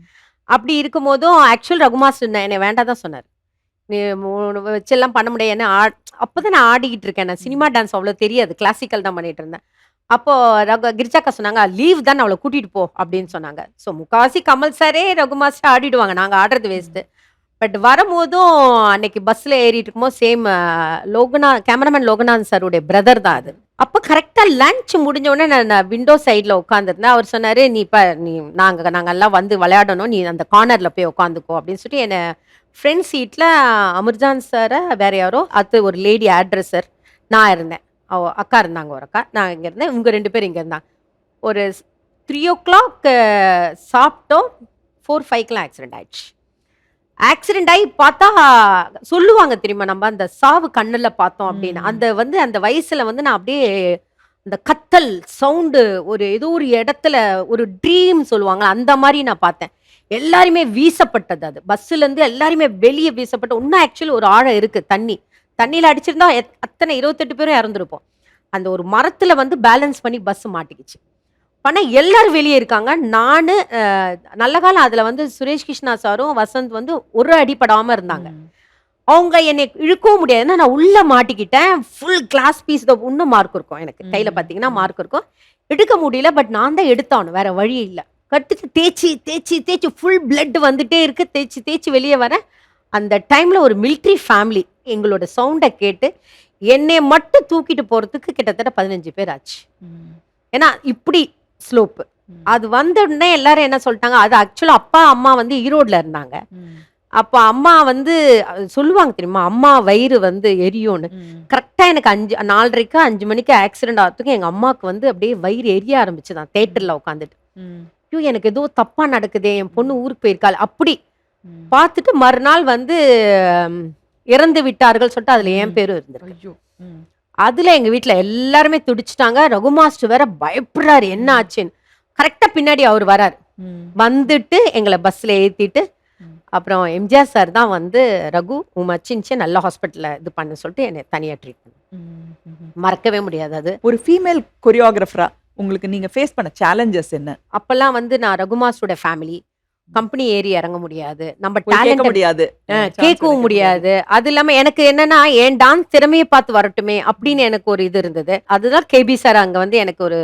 அப்படி இருக்கும் போதும் ஆக்சுவல் ரகுமாஸ்டர் என்னை வேண்டாம் தான் சொன்னார். நீ வச்செல்லாம் பண்ண முடியாது. ஏன்னா அப்போதான் நான் ஆடிக்கிட்டு இருக்கேன். நான் சினிமா டான்ஸ் அவ்வளோ தெரியாது, கிளாசிக்கல் தான் பண்ணிட்டு இருந்தேன். அப்போ கிரிஜாக்கா சொன்னாங்க, லீவ் தான் அவளை கூட்டிட்டு போ அப்படின்னு சொன்னாங்க. ஸோ முக்காவாசி கமல் சாரே ரகுமாஸ்டர் ஆடிடுவாங்க, நாங்கள் ஆடுறது வேஸ்ட்டு. பட் வரும்போதும் அன்னைக்கு பஸ்ல ஏறிட்டு இருக்கும்போது சேம் கேமராமேன் லோகநாதன் சாருடைய பிரதர் தான் அது. அப்போ கரெக்டாக லஞ்ச் முடிஞ்ச உடனே நான் விண்டோ சைடில் உட்காந்துருந்தேன். அவர் சொன்னார், நாங்கள் எல்லாம் வந்து விளையாடணும், நீ அந்த கார்னரில் போய் உட்காந்துக்கோ அப்படின்னு சொல்லி என்னை ஃப்ரெண்ட் சீட்டில் அமிர்ஜான் சாரை வேற யாரோ, அது ஒரு லேடி ஆட்ரஸர், நான் இருந்தேன், அக்கா இருந்தாங்க, ஒரு அக்கா, நான் இங்கே இருந்தேன், இவங்க 2 பேர் இங்கே இருந்தாங்க. ஒரு 3 o'clock சாப்பிட்டோம், 4-5 ஆக்சிடென்ட் ஆயிடுச்சு. ஆக்சிடென்ட் ஆகி பார்த்தா சொல்லுவாங்க தெரியுமா, நம்ம அந்த சாவு கண்ணில் பார்த்தோம் அப்படின்னு. அந்த வயசுல வந்து நான் அப்படியே இந்த கத்தல் சவுண்டு ஒரு ஏதோ ஒரு இடத்துல ஒரு ட்ரீம் சொல்லுவாங்க, அந்த மாதிரி நான் பார்த்தேன். எல்லாருமே வீசப்பட்டது, அது பஸ்ல இருந்து எல்லாருமே வெளியே வீசப்பட்ட. இன்னும் ஆக்சுவலி ஒரு ஆழம் இருக்கு, தண்ணியில அடிச்சிருந்தா அத்தனை 28 பேரும் இறந்துருப்போம். அந்த ஒரு மரத்துல வந்து பேலன்ஸ் பண்ணி பஸ் மாட்டிக்கிச்சு. ஆனா எல்லாரும் வெளியே இருக்காங்க. நானு நல்ல காலம் அதுல வந்து சுரேஷ் கிருஷ்ணா சாரும் வசந்த் வந்து ஒரு அடிப்படாம இருந்தாங்க. அவங்க என்னை இழுக்கவும் முடியாது, ஏன்னா நான் உள்ள மாட்டிக்கிட்டேன். ஃபுல் கிளாஸ் பீஸ் இன்னும் மார்க் இருக்கும் எனக்கு கையில பாத்தீங்கன்னா மார்க் இருக்கும். எடுக்க முடியல, பட் நான் தான் எடுத்தானும், வேற வழி இல்லை. கட்டுக்கு தேய்ச்சி தேய்ச்சி தேய்ச்சி ஃபுல் பிளட் வந்துட்டே இருக்கு. தேய்ச்சி தேய்ச்சி வெளியே வரேன். அந்த டைம்ல ஒரு மிலிட்ரி ஃபேமிலி எங்களோட சவுண்டை கேட்டு என்னை மட்டும் தூக்கிட்டு போறதுக்கு கிட்டத்தட்ட 15 பேர் ஆச்சு. ஏன்னா இப்படி ஸ்லோப்பு. அது வந்த உடனே எல்லாரும் என்ன சொல்லிட்டாங்க, அது ஆக்சுவலா அப்பா அம்மா வந்து ஈரோட்ல இருந்தாங்க. அப்ப அம்மா வந்து சொல்லுவாங்க தெரியுமா, அம்மா வயிறு வந்து எரியும்னு. கரெக்டா எனக்கு 4:30 5 மணிக்கு ஆக்சிடென்ட் ஆகிறதுக்கு எங்க அம்மாவுக்கு வந்து அப்படியே வயிறு எரிய ஆரம்பிச்சுதான் தேட்டர்ல உட்காந்துட்டு. ஐயோ எனக்கு ஏதோ தப்பா நடக்குதே, என் பொண்ணு ஊருக்கு போயிருக்காள் அப்படி பார்த்துட்டு மறுநாள் வந்து இறந்து விட்டார்கள் சொல்லிட்டு அதுல என் பேரும் இருந்திருக்கு. அதுல எங்க வீட்டுல எல்லாருமே துடிச்சிட்டாங்க. ரகு மாஸ்டர் வேற பயப்படுறாரு என்ன ஆச்சுன்னு. கரெக்டா பின்னாடி அவர் வராரு, வந்துட்டு எங்களை பஸ்ல ஏத்திட்டு அப்புறம் எம்ஜிஆர் சார் தான் வந்து ரகு மச்சின்ச்சு நல்ல ஹாஸ்பிட்டல்ல இது பண்ண சொல்லிட்டு என்னை தனியா ட்ரீட் பண்ண. மறக்கவே முடியாது அது.
ஒரு ஃபீமேல் கொரியோகிராஃபரா உங்களுக்கு நீங்க ஃபேஸ் பண்ண சேலஞ்சஸ் என்ன?
அப்பெல்லாம் வந்து நான் ரகு மாஸ்டரோட ஃபேமிலி, கம்பெனி ஏறி இறங்க முடியாது, நம்ம
கேட்க
டேலண்ட்
முடியாது,
கேட்கவும் முடியாது. அது இல்லாம எனக்கு என்னன்னா என் டான்ஸ் திறமையை பார்த்து வரட்டுமே அப்படின்னு எனக்கு ஒரு இது இருந்தது. அதுதான் கேபி சார் அங்க வந்து எனக்கு ஒரு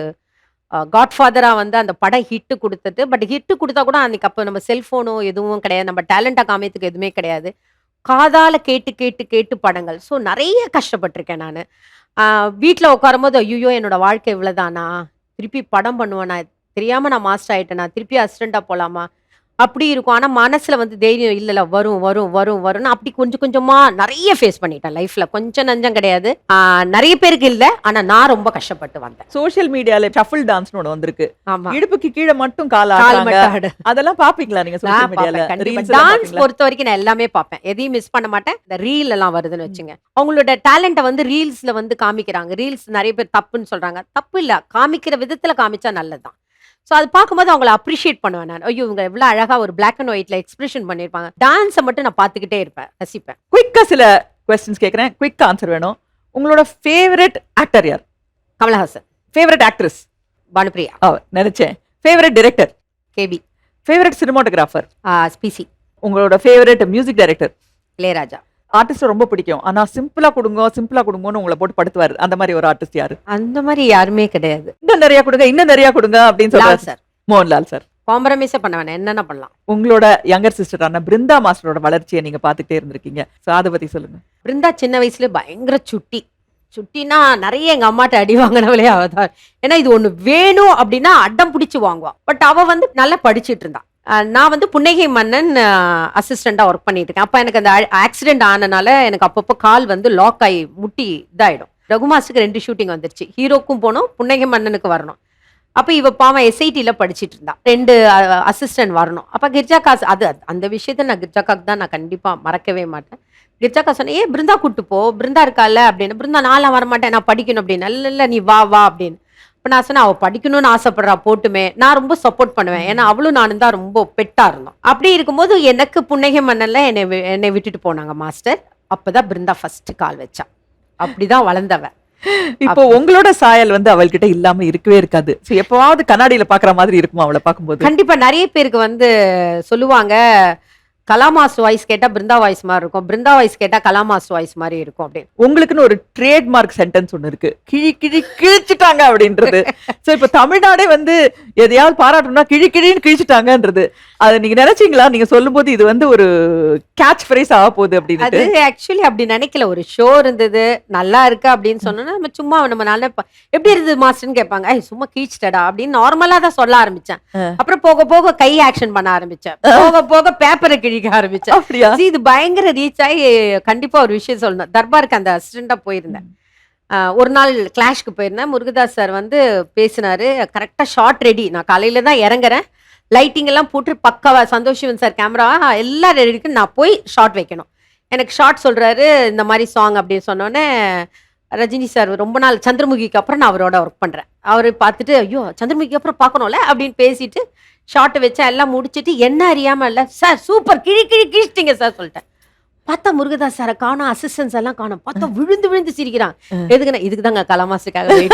காட்ஃபாதரா வந்து அந்த படம் ஹிட்டு கொடுத்துட்டு. பட் ஹிட்டு கொடுத்தா கூட அன்னைக்கு அப்போ நம்ம செல்ஃபோனோ எதுவும் கிடையாது, நம்ம டேலண்டா காமியத்துக்கு எதுவுமே கிடையாது. காதால கேட்டு கேட்டு கேட்டு படங்கள். ஸோ நிறைய கஷ்டப்பட்டிருக்கேன் நான். வீட்டில் உட்காரும் போது ஐயோ என்னோட வாழ்க்கை இவ்வளவுதானா, திருப்பி படம் பண்ணுவேனா, தெரியாம நான் மாஸ்டர் ஆயிட்டேனா, திருப்பி அசிஸ்டண்டா போலாமா அப்படி இருக்கும். ஆனா மனசுல வந்து தைரியம் இல்ல, வரும் வரும் வரும் வரும்னு அப்படி கொஞ்சம் கொஞ்சமா நிறைய ஃபேஸ் பண்ணிட்டேன் லைஃப்ல. கொஞ்சம் நஞ்சம் கிடையாது, நிறைய பேருக்கு இல்ல, ஆனா நான் ரொம்ப கஷ்டப்பட்டு வந்தேன்.
சோஷியல் மீடியால ஷஃபிள் டான்ஸ்னு ஒன்று வந்திருக்கு.
ஆமா,
இடுப்புக்கு கீழே மட்டும் கால்
கால்
ஆடுறாங்க.
மட்டும் ஆடு.
அதெல்லாம் பாப்பீங்களா நீங்க சோஷியல்
நான்
மீடியால?
பார்ப்பேன் கண்டிப்பா. டான்ஸ் பொறுத்த வரைக்கும் நான் எல்லாமே பார்ப்பேன், எதையும் மிஸ் பண்ண மாட்டேன். இந்த ரீல் எல்லாம் வருதுன்னு வச்சுங்க, அவங்களோட டேலண்ட்டை வந்து ரீல்ஸ்ல வந்து காமிக்கிறாங்க. ரீல்ஸ் நிறைய பேர் தப்புன்னு சொல்றாங்க, தப்பு இல்ல, காமிக்கிற விதத்துல காமிச்சா நல்லதுதான். ஸோ அது பார்க்கும்போது அவங்கள அப்ரிஷியேட் பண்ணுவேன் நான். ஐயோ இவங்க எவ்வளோ அழகா ஒரு பிளாக் அண்ட் ஒயிட்ல எக்ஸ்பிரஷன் பண்ணியிருப்பாங்க. டான்ஸை மட்டும் நான் பார்த்துக்கிட்டே இருப்பேன், ரசிப்பேன்.
குயிக்கா சில கொஸ்டின்ஸ் கேட்குறேன், குயிக் ஆன்சர் வேணும். உங்களோட ஃபேவரட் ஆக்டர் யார்?
கமலஹாசன்.
Favourite actress?
பானுப்பிரியா.
நினைச்சேன். Favourite director?
KB.
Favourite cinematographer?
ஸ்பிசி.
உங்களோட favourite music director?
Ilaiyaraaja.
Artist ரொம்ப பிடிக்கும், ஆனா சிம்பிளா கொடுங்கன்னு உங்களை போட்டு படுத்துவாரு, அந்த மாதிரி ஒரு ஆர்டிஸ்ட் யாரு?
அந்த மாதிரி யாருமே கிடையாது.
இன்னும் நிறைய கொடுங்க, இன்னும் நிறைய கொடுங்க அப்படின்னு
லால்
சொல்றாரு
சார்.
மோகன்லால் சார்.
காம்ப்ரமைஸே பண்ண வேணாம், என்னென்ன பண்ணலாம்.
உங்களோட யங்கர் சிஸ்டரான பிருந்தா மாஸ்டரோட வளர்ச்சியை நீங்க பாத்துட்டே இருந்திருக்கீங்க, சோ அதை பத்தி சொல்லுங்க.
பிருந்தா சின்ன வயசுல பயங்கர சுட்டினா நிறைய எங்க அம்மாட்ட அடி வாங்கினவளே அவதான். ஏன்னா இது ஒண்ணு வேணும் அப்படின்னா அடம் பிடிச்சு வாங்குவா. பட் அவ வந்து நல்லா படிச்சுட்டு இருந்தா. நான் வந்து புன்னகை மன்னன் அசிஸ்டண்டா ஒர்க் பண்ணிட்டு இருக்கேன். அப்ப எனக்கு அந்த ஆக்சிடென்ட் ஆனனால எனக்கு அப்பப்போ கால் வந்து லாக் ஆகி முட்டி இதாயிடும். ரகுமாஸுக்கு 2 ஷூட்டிங் வந்துருச்சு, ஹீரோக்கும் போகணும், புன்னகை மன்னனுக்கு வரணும். அப்ப இவ பாவம் எஸ்ஐடில படிச்சிட்டு இருந்தா, 2 அசிஸ்டன்ட் வரணும். அப்ப கிர்ஜாக்கா அது அந்த விஷயத்த நான் கிர்ஜாக்காக்கு தான் நான் கண்டிப்பா மறக்கவே மாட்டேன். கிர்ஜாக்கா சொன்னேன், ஏ பிருந்தா கூட்டு போ, பிருந்தா இருக்கால அப்படின்னு. பிருந்தா நான்லாம் வரமாட்டேன், நான் படிக்கணும் அப்படின்னு. இல்ல நீ வா அப்படின்னு. இப்போ நான் சொன்னேன், அவள் படிக்கணும்னு ஆசைப்படுறா, போட்டுமே, நான் ரொம்ப சப்போர்ட் பண்ணுவேன். ஏன்னா அவளும் நானும் தான் ரொம்ப பெட்டா இருந்தோம். அப்படி இருக்கும்போது எனக்கு புன்னகை மன்னன்ல என்னை விட்டுட்டு போனாங்க மாஸ்டர். அப்பதான் பிருந்தா ஃபர்ஸ்ட் கால் வச்சா. அப்படிதான் வளர்ந்தவன்.
இப்போ உங்களோட சாயல் வந்து அவள்கிட்ட இல்லாம இருக்கவே இருக்காது. சோ எப்பவாவது கண்ணாடியில பாக்குற மாதிரி இருக்குமா அவளை பார்க்கும்போது?
கண்டிப்பா. நிறைய பேருக்கு வந்து சொல்லுவாங்க, கலாமாஸ் வாய்ஸ் கேட்டா பிருந்தா வாய்ஸ் மாதிரி இருக்கும், பிருந்தா வாய்ஸ் கேட்டா கலாமாஸ் வாய்ஸ் மாதிரி இருக்கும் அப்படின்னு.
உங்களுக்குன்னு ஒரு ட்ரேட்மார்க் சென்டென்ஸ் ஒண்ணு இருக்கு, கிழிச்சிட்டாங்க அப்படின்றது. சோ இப்ப தமிழ்நாடே வந்து எதையாவது பாராட்டணும்னா கிழின்னு கிழிச்சிட்டாங்கன்றது, அது நீங்க நினைச்சீங்களா? நீங்க சொல்லும் போது இது வந்து ஒரு கேட்ச் ஃப்ரேஸ் ஆக போகுது அப்படின்னு.
அது ஆக்சுவலி அப்படி நினைக்கல. ஒரு ஷோ இருந்தது, நல்லா இருக்கு அப்படின்னு சொன்னோன்னா நம்ம சும்மா நம்ம நல்லா எப்படி இருந்தது மாஸ்டர்னு கேட்பாங்க, ஐ சும்மா கிழிச்சிட்டடா அப்படின்னு நார்மலா தான் சொல்ல ஆரம்பிச்சேன். அப்புறம் போக போக கை ஆக்ஷன் பண்ண ஆரம்பிச்சேன், போக போக பேப்பரை கிழிக்க ஆரம்பிச்சேன்.
அப்படியா?
இது பயங்கர ரீச் ஆகி கண்டிப்பா ஒரு விஷயம் சொல்லணும். தர்பாருக்கு அந்த அசிஸ்டண்டா போயிருந்தேன். ஒரு நாள் கிளாஷ்க்கு போயிருந்தேன். முருகதாஸ் சார் வந்து பேசினாரு. கரெக்டா ஷார்ட் ரெடி, நான் காலையில தான் இறங்குறேன், லைட்டிங் எல்லாம் போட்டு பக்காவா சந்தோஷிவன் சார் கேமரா எல்லாம் ரெடி இருக்கு, நான் போய் ஷார்ட் வைக்கணும். எனக்கு ஷார்ட் சொல்றாரு, இந்த மாதிரி சாங் அப்படின்னு சொன்னோன்னே ரஜினி சார் ரொம்ப நாள் சந்திரமுகிக்கு அப்புறம் நான் அவரோட ஒர்க் பண்றேன். அவரு பார்த்துட்டு ஐயோ சந்திரமுகிக்கு அப்புறம் பார்க்கணும்ல அப்படின்னு பேசிட்டு ஷார்ட் வச்சா எல்லாம் முடிச்சிட்டு என்ன அறியாம இல்ல சார் சூப்பர் கிழிச்சிட்டீங்க சார் சொல்லிட்டேன். பார்த்தா முருகதாஸ் சாரை காணோம், அசிஸ்டன்ஸ் எல்லாம் காணோம். பார்த்தா விழுந்து விழுந்து சிரிக்கிறான். எதுக்குன்னா இதுக்கு தாங்க கலாமாசுக்காக வெயிட்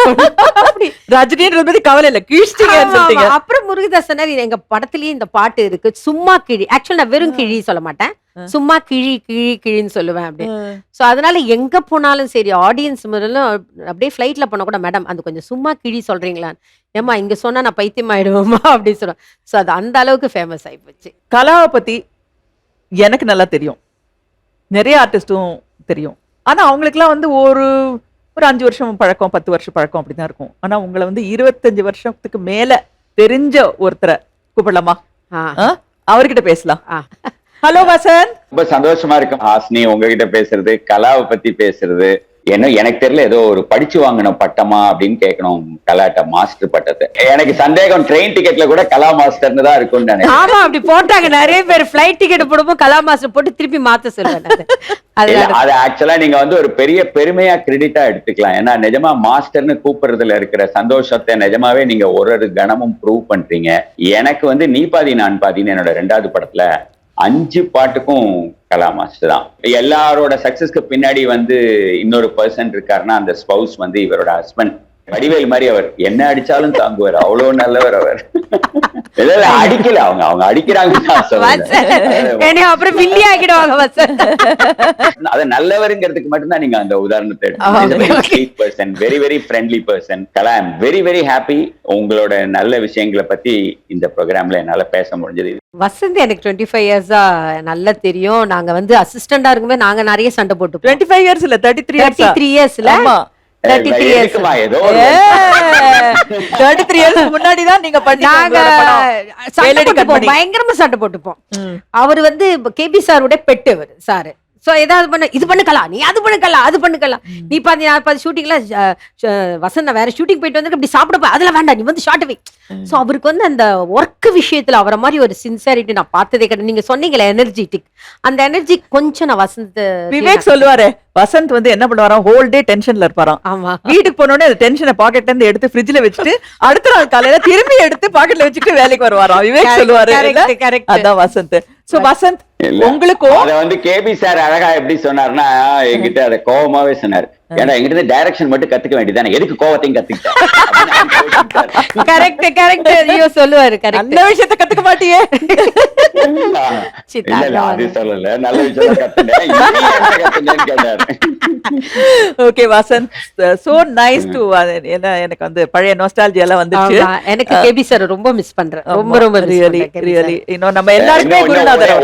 பண்ணி
ரஜினின்றது பத்தி கவலை இல்ல, கீழ்ச்சிங்கன்னு சொல்லிட்டீங்க.
அப்புறம் முருகதாஸ் சொன்னார் எங்க படத்துலயே இந்த பாட்டு இருக்கு, சும்மா கிழி. ஆக்சுவலா நான் வெறும் கிழி சொல்ல மாட்டேன், சும்மா கிழி கிழி கிழின்னு சொல்லுவேன் அப்படி. ஸோ அதனால எங்க போனாலும் சரி ஆடியன்ஸ் முதல்ல அப்படியே ஃபிளைட்ல போனா கூட மேடம் அந்த கொஞ்சம் சும்மா கிழி சொல்றீங்களா, ஏமா இங்க சொன்னா நான் பைத்தியம் ஆயிடுவோமா அப்படின்னு சொல்லுவேன். ஸோ அது அந்த அளவுக்கு ஃபேமஸ் ஆகி போச்சு.
கலாவை பத்தி எனக்கு நல்லா தெரியும், நிறைய ஆர்டிஸ்டும் தெரியும். ஆனா அவங்களுக்குலாம் வந்து ஒரு 5 வருஷம் பழக்கம் 10 வருஷம் பழக்கம் அப்படிதான் இருக்கும். ஆனா உங்களை வந்து 25 வருஷத்துக்கு மேல தெரிஞ்ச ஒருத்தரை கூப்பிடலாமா? அவர்கிட்ட பேசலாம். ஹலோ வசந்த்.
ரொம்ப சந்தோஷமா இருக்கும் ஹாஸ்னி உங்ககிட்ட பேசுறது, கலாவை பத்தி பேசுறது. என்ன எனக்கு தெரியல, ஏதோ ஒரு படிச்சு வாங்கின பட்டமா அப்படின்னு கேட்கணும் கலாட்ட மாஸ்டர் பட்டத்தை. எனக்கு சந்தேகம் ட்ரெயின் டிக்கெட்ல கூட கலா மாஸ்டர்னு தான் இருக்கும்னு நினைக்கிறேன்.
ஆமா அப்படி போட்டாங்க நிறைய பேர், ஃபிளைட் டிக்கெட் போடும்போது கலா மாஸ்டர் போட்டு திருப்பி மாத்த சொல்லுவேன்.
அது ஆக்சுவலா நீங்க வந்து ஒரு பெரிய பெருமையா கிரெடிட்டா எடுத்துக்கலாம். ஏன்னா நிஜமா மாஸ்டர்னு கூப்பிடுறதுல இருக்கிற சந்தோஷத்தை நிஜமாவே நீங்க ஒரு கணமும் ப்ரூவ் பண்றீங்க. எனக்கு வந்து நீ பாதி நான் பாதின்னு என்னோட 2வது படத்துல 5 பாட்டுக்கும் கலா மாஸ்டர் தான். எல்லாரோட சக்சஸ்க்கு பின்னாடி வந்து இன்னொரு பர்சன் இருக்காருன்னா அந்த ஸ்பவுஸ் வந்து இவரோட ஹஸ்பண்ட். வடிவேல் மாதிரி அவர் என்ன அடிச்சாலும் தாங்குவார், அவ்வளவு நல்லவர் அவர். அடிக்கல, அவங்க அடிக்கிறாங்க
அப்புறம் வில்லி ஆகிடுவாங்க.
அது நல்லவருங்கிறதுக்கு மட்டும்தான் நீங்க அந்த உதாரணத்தை person, very very friendly person. Kala I am very very happy உங்களோட நல்ல விஷயங்களை பத்தி இந்த ப்ரோக்ராம்ல என்னால பேச முடிஞ்சது.
வசந்த் எனக்கு 25 இயர்ஸா நல்லா தெரியும். நாங்க வந்து அசிஸ்டண்டா இருக்கும்போது நாங்க நிறைய சண்டை போட்டு
25 இயர்ஸ் இல்ல 33
இயர்ஸ்ல 33 இயர்ஸ்
முன்னாடிதான் நீங்க
பயங்கரமா சண்டை போட்டுப்போம். அவரு வந்து கேபி சாரோட பெட்டு அவரு சாரு. சோ ஏதாவது பண்ண இது பண்ணுக்கலாம், நீ அது பண்ணுக்கலாம், அது பண்ணுக்கலாம், நீ பாதி நான் பாதி ஷூட்டிங்ல வசந்த் வேற ஷூட்டிங் போயிட்டு வந்து அப்படி சாப்பிட அதெல்லாம் வேண்டாம், நீ வந்து ஷார்ட் வை. சோ அவருக்கு வந்து அந்த ஒர்க் விஷயத்துல அவரை மாதிரி ஒரு சின்சியாரிட்டி நான் பார்த்ததே கிடையாது. நீங்க சொன்னீங்களே எனர்ஜெட்டிக், அந்த எனர்ஜி கொஞ்சம் நான் வசந்த்
விவேக் சொல்லுவாரு. வசந்த் வந்து என்ன பண்ணுவாராம், ஹோல் டே டென்ஷன்ல இருப்பாராம்.
ஆமா,
வீட்டுக்கு போனோடனே அந்த டென்ஷனை பாக்கெட்ல இருந்து எடுத்து ஃப்ரிட்ஜ்ல வச்சுட்டு அடுத்த நாள் காலையில திரும்பி எடுத்து பாக்கெட்ல வச்சுட்டு வேலைக்கு வருவாராம். விவேக் சொல்லுவாரு. அதான் வசந்த். சோ வசந்த் உங்களுக்கும்
அத வந்து கேபி சார் அழகா எப்படி சொன்னார்னா, என்கிட்ட அத கோவமாவே சொன்னார். ஏன்னா எங்கிட்ட இருந்து டைரக்ஷன் மட்டும் கத்துக்க வேண்டியதானே, எதுக்கு கோவத்தையும் கத்துக்கிட்டேன்.
கரெக்ட் கரெக்ட் ஐயோ சொல்லுவாரு.
அந்த விஷயத்தை கத்துக்க மாட்டியே.
அது சொல்லல, நல்ல விஷயம் கத்துனேன் கேட்டாரு.
Okay Vasanth, so nice to. எனக்கு வந்து பழைய நோஸ்டால்ஜியா எல்லாம் வந்துச்சு.
எனக்கு கேபி சார் ரொம்ப மிஸ் பண்றேன், ரொம்ப ரொம்ப
ரியலி. இன்னும் நம்ம எல்லாருமே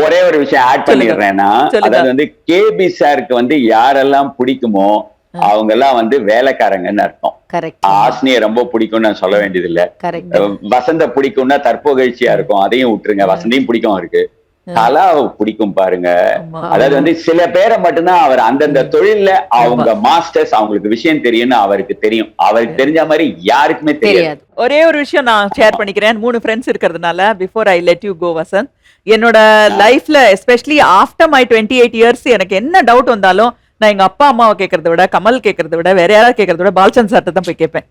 ஒரே ஒரு விஷயம் ஆட் பண்ணிடுறேன்னா, அதாவது வந்து கேபி சாருக்கு வந்து யாரெல்லாம் பிடிக்குமோ அவங்க எல்லாம் வந்து வேலைக்காரங்கன்னு அர்த்தம். ஆஸ்னிய ரொம்ப பிடிக்கும்னு நான் சொல்ல வேண்டியது இல்ல. வசந்த பிடிக்கும்னா தற்புகழ்ச்சியா இருக்கும், அதையும் விட்டுருங்க. வசந்தையும் பிடிக்கும் அவருக்கு. கலா பிடிக்கும் பாருங்க. அதாவது வந்து சில பேரை மட்டும்தான் அவர் அந்தந்த தொழில்ல அவங்க மாஸ்டர்ஸ், அவங்களுக்கு விஷயம் தெரியும்னு அவருக்கு தெரியும். அவருக்கு தெரிஞ்ச மாதிரி யாருக்குமே தெரியாது.
ஒரே ஒரு விஷயம் நான் ஷேர் பண்ணிக்கிறேன். 3 ஃப்ரெண்ட்ஸ் இருக்கிறதுனால before I let you go Vasanth, என்னோட லைஃப்ல எஸ்பெஷலி ஆஃப்டர் மை 28 இயர்ஸ் எனக்கு என்ன டவுட் வந்தாலும் நான் எங்க அப்பா அம்மாவை கேட்கறத விட, கமல் கேட்கறத விட, வேற யாராவது கேட்கறத விட பால்சந்த் சார்ட்ட தான் போய் கேட்பேன்.